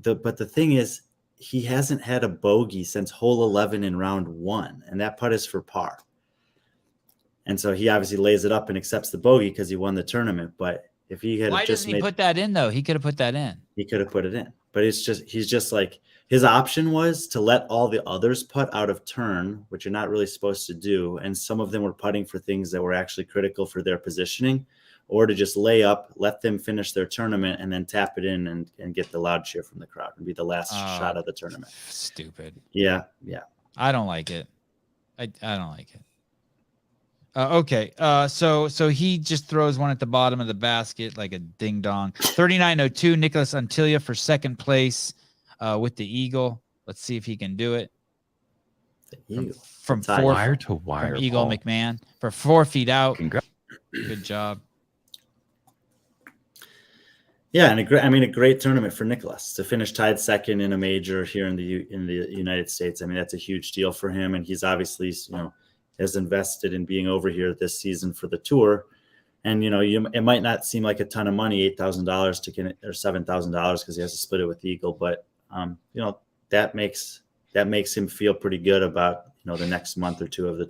but the thing is, he hasn't had a bogey since hole 11 in round 1, and that putt is for par. And so he obviously lays it up and accepts the bogey because he won the tournament. But if he had doesn't he put that in though? He could have put that in. He could have put it in, but he's just like, his option was to let all the others putt out of turn, which you're not really supposed to do. And some of them were putting for things that were actually critical for their positioning, or to just lay up, let them finish their tournament, and then tap it in and get the loud cheer from the crowd and be the last shot of the tournament. Stupid. Yeah. I don't like it. I don't like it. Okay. So he just throws one at the bottom of the basket like a ding dong. 39-02, Nicholas Antilia for second place. With the Eagle. Let's see if he can do it. From wire to wire. From Eagle McMahon for 4 feet out. Congrats. Good job. Yeah, and a great tournament for Nicholas to finish tied second in a major here in the United States. I mean, that's a huge deal for him, and he's obviously has invested in being over here this season for the tour. And it might not seem like a ton of money, $8,000 to get it, or $7,000 because he has to split it with Eagle, but that makes him feel pretty good about the next month or two of the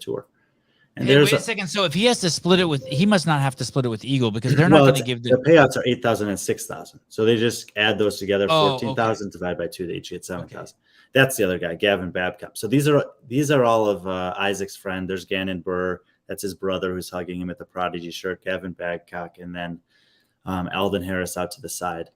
tour. And hey, wait a second. So if he has to split it he must not have to split it with Eagle because they're not going to give the payouts are $8,000 and $6,000. So they just add those together. 14,000 divided by 2, they each get 7,000. Okay. That's the other guy, Gavin Babcock. So these are all of Isaac's friend. There's Gannon Burr. That's his brother who's hugging him at the Prodigy shirt. Gavin Babcock, and then Alden Harris out to the side.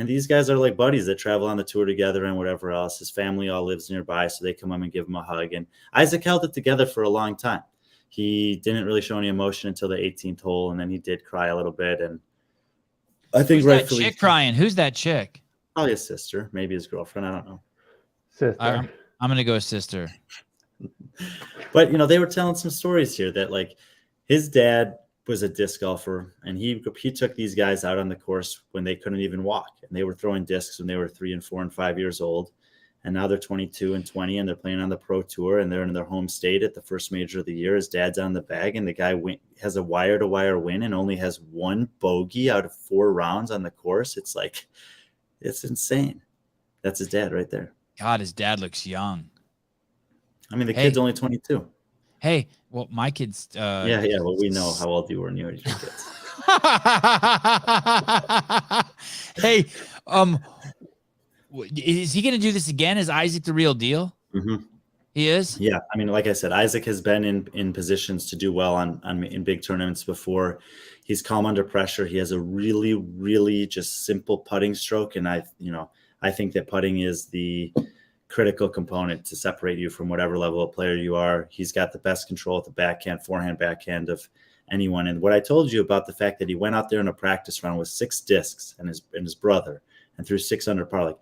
And these guys are like buddies that travel on the tour together and whatever else. His family all lives nearby, so they come up and give him a hug. And Isaac held it together for a long time. He didn't really show any emotion until the 18th hole, and then he did cry a little bit. And I think Who's rightfully, that chick crying? Who's that chick? probably his sister, maybe his girlfriend. I don't know. Sister. I'm gonna go sister. But they were telling some stories here that like his dad was a disc golfer, and he took these guys out on the course when they couldn't even walk, and they were throwing discs when they were 3 and 4 and 5 years old, and now they're 22 and 20, and they're playing on the pro tour, and they're in their home state at the first major of the year. His dad's on the bag, and the guy has a wire-to-wire win and only has 1 bogey out of 4 rounds on the course. It's like, it's insane. That's his dad right there. God, his dad looks young. I mean, the kid's only 22. Hey, well, my kids. Yeah. Well, we know how old you were when you were your kids. Hey, is he going to do this again? Is Isaac the real deal? Mm-hmm. He is. Yeah, I mean, like I said, Isaac has been in positions to do well in big tournaments before. He's calm under pressure. He has a really, really just simple putting stroke, and I think that putting is the critical component to separate you from whatever level of player you are. He's got the best control at the backhand, forehand, backhand of anyone. And what I told you about the fact that he went out there in a practice round with 6 discs and his brother and threw 6 under par. Like,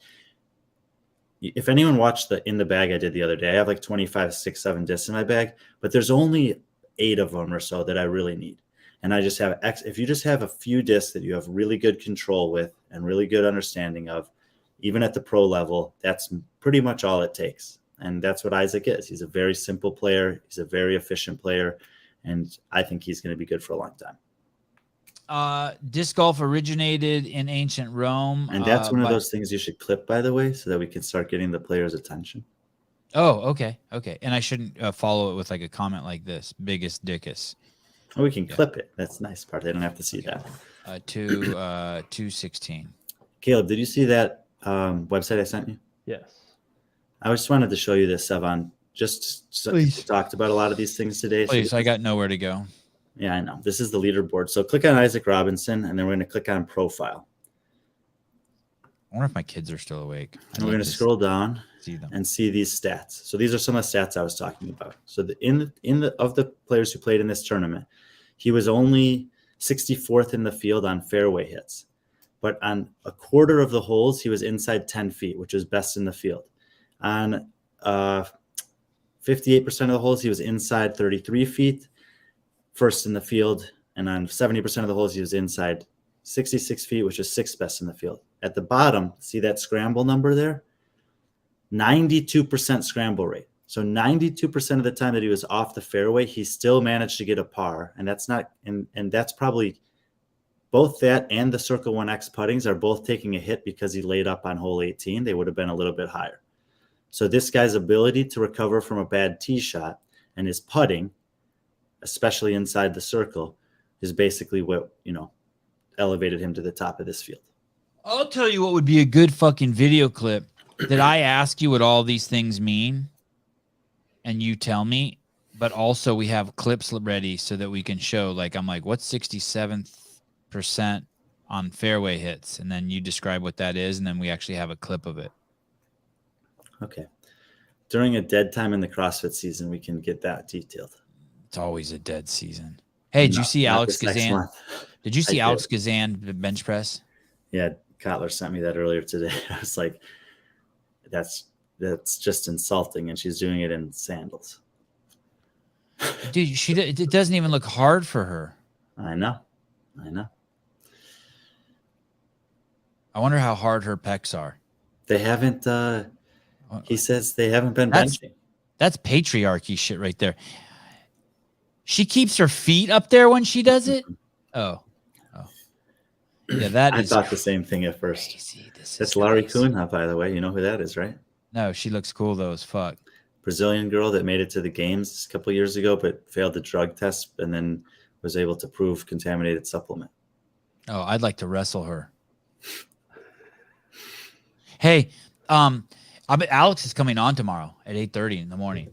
if anyone watched the in the bag I did the other day, I have like 25, 6, 7 discs in my bag, but there's only 8 of them or so that I really need. And I just have if you just have a few discs that you have really good control with and really good understanding of, even at the pro level, that's pretty much all it takes. And that's what Isaac is. He's a very simple player. He's a very efficient player. And I think he's going to be good for a long time. Disc golf originated in ancient Rome. And that's one of those things you should clip, by the way, so that we can start getting the players' attention. Oh, okay. And I shouldn't follow it with like a comment like this. Biggest dickus. Oh, we can clip it. That's the nice part. They don't have to see that. 216. Caleb, did you see that website I sent you? Yes. I just wanted to show you this, Sevan. We talked about a lot of these things today. Please, I got nowhere to go. Yeah, I know. This is the leaderboard. So click on Isaac Robinson, and then we're going to click on profile. I wonder if my kids are still awake. And we're going to scroll down see them and see these stats. So these are some of the stats I was talking about. So of the players who played in this tournament, he was only 64th in the field on fairway hits. But on a quarter of the holes, he was inside 10 feet, which was best in the field. On 58% of the holes, he was inside 33 feet, first in the field. And on 70% of the holes, he was inside 66 feet, which is 6th best in the field. At the bottom, see that scramble number there? 92% scramble rate. So 92% of the time that he was off the fairway, he still managed to get a par. And that's not, and that's probably both that and the Circle 1X puttings are both taking a hit because he laid up on hole 18. They would have been a little bit higher. So this guy's ability to recover from a bad tee shot and his putting, especially inside the circle, is basically what, elevated him to the top of this field. I'll tell you what would be a good fucking video clip that I ask you what all these things mean and you tell me, but also we have clips ready so that we can show, like, I'm like, what's 67% on fairway hits? And then you describe what that is. And then we actually have a clip of it. Okay. During a dead time in the CrossFit season, we can get that detailed. It's always a dead season. Hey, did you see Alex Gazan? Did you see Alex Gazan bench press? Yeah, Kotler sent me that earlier today. I was like, that's just insulting, and she's doing it in sandals. Dude, it doesn't even look hard for her. I know. I wonder how hard her pecs are. They haven't. He says they haven't been benching. That's patriarchy shit right there. She keeps her feet up there when she does it. Oh. Yeah, I thought the same thing at first. That's Laurie Kuhnha, by the way. You know who that is, right? No, she looks cool though as fuck. Brazilian girl that made it to the games a couple years ago, but failed the drug test and then was able to prove contaminated supplement. Oh, I'd like to wrestle her. Hey, Alex is coming on tomorrow at 8:30 in the morning.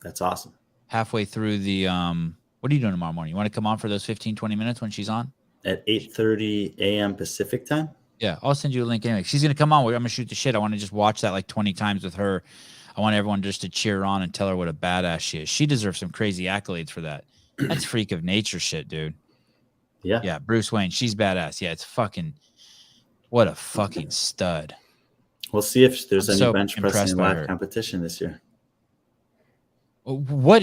That's awesome. Halfway through the what are you doing tomorrow morning? You want to come on for those 15, 20 minutes when she's on? At 8:30 a.m. Pacific time? Yeah, I'll send you a link anyway. She's gonna come on. I'm gonna shoot the shit. I want to just watch that like 20 times with her. I want everyone just to cheer her on and tell her what a badass she is. She deserves some crazy accolades for that. That's freak of nature shit, dude. Yeah. Yeah, Bruce Wayne. She's badass. Yeah, it's fucking what a fucking stud. We'll see if there's I'm any so bench pressing impressed in by live her. competition this year. Was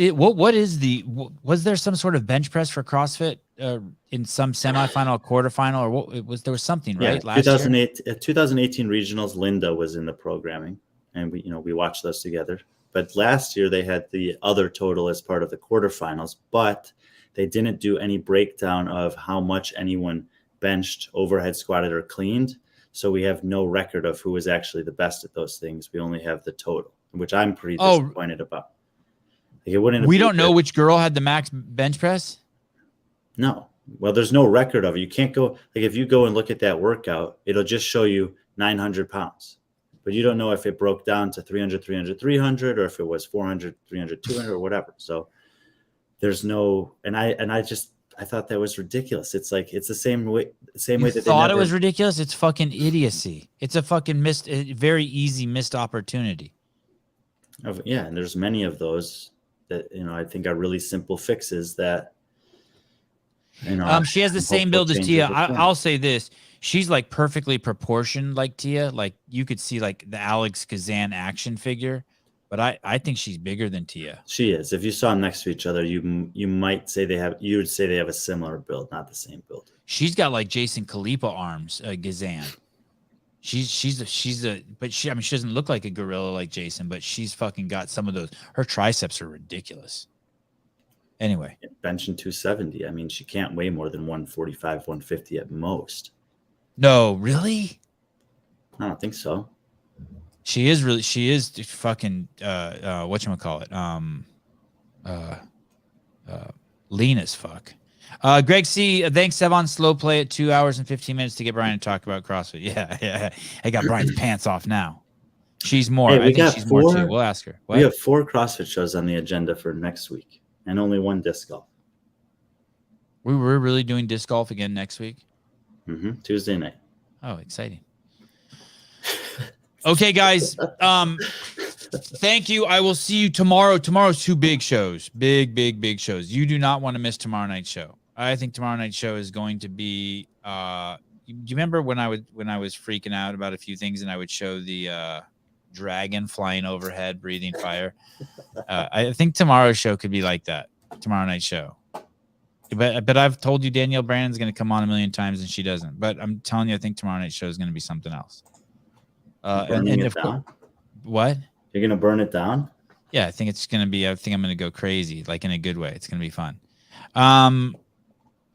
there some sort of bench press for CrossFit in some semifinal, quarterfinal, or what was there was something, right? Yeah, Last year? 2018 regionals, Linda was in the programming, and we watched those together. But last year they had the other total as part of the quarterfinals, but they didn't do any breakdown of how much anyone benched, overhead squatted, or cleaned. So we have no record of who was actually the best at those things. We only have the total, which I'm pretty disappointed about. Like, we don't know which girl had the max bench press. No. Well, there's no record of it. You can't go, like, if you go and look at that workout, it'll just show you 900 pounds. But you don't know if it broke down to 300, 300, 300, or if it was 400, 300, 200, or whatever. So there's no, and I thought that was ridiculous. It's like, it's the same way that thought it was ridiculous. It's fucking idiocy. It's a fucking very easy missed opportunity. Yeah. And there's many of those that, I think are really simple fixes that, she has the same build as Tia. I'll say this. She's like perfectly proportioned like Tia. Like you could see like the Alex Kazan action figure, but I think she's bigger than Tia. She is. If you saw them next to each other, you would say they have a similar build, not the same build. She's got like Jason Khalipa arms, Gazan. She doesn't look like a gorilla like Jason, but she's fucking got some of those. Her triceps are ridiculous. Anyway, benching 270. I mean, she can't weigh more than 145, 150 at most. No, really? I don't think so. She is fucking whatchamacallit? Lean as fuck. Greg C, thanks Sevan. Slow play at 2 hours and 15 minutes to get Brian to talk about CrossFit. Yeah. I got Brian's pants off now. She's more. Hey, I think she's more too. We'll ask her. What? We have 4 CrossFit shows on the agenda for next week, and only 1 disc golf. We were really doing disc golf again next week. Tuesday night. Oh, exciting. Okay, guys. Thank you. I will see you tomorrow. Tomorrow's 2 big shows. Big shows. You do not want to miss tomorrow night's show. I think tomorrow night's show is going to be do you remember when I was freaking out about a few things and I would show the dragon flying overhead breathing fire? I think tomorrow's show could be like that. Tomorrow night's show. But I've told you Danielle Brandon's going to come on a million times and she doesn't. But I'm telling you, I think tomorrow night's show is going to be something else. Burning it down? What? You're going to burn it down? Yeah, I think it's going to be, I think I'm going to go crazy, like in a good way. It's going to be fun.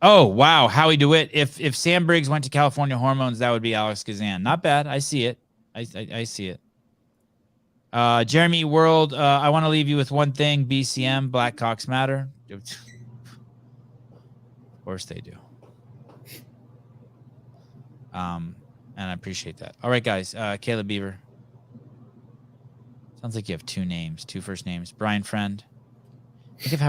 Oh, wow. Howie DeWitt. If Sam Briggs went to California Hormones, that would be Alex Kazan. Not bad. I see it. I see it. Jeremy World, I want to leave you with one thing. BCM, Black Cocks Matter. Of course they do. And I appreciate that. All right, guys. Caleb Beaver. Sounds like you have 2 names, 2 first names. Brian Friend. Think of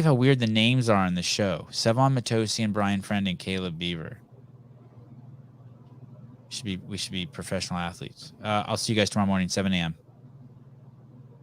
how weird the names are in the show. Sevan Matosi and Brian Friend and Caleb Beaver. We should be professional athletes. I'll see you guys tomorrow morning, 7 a.m.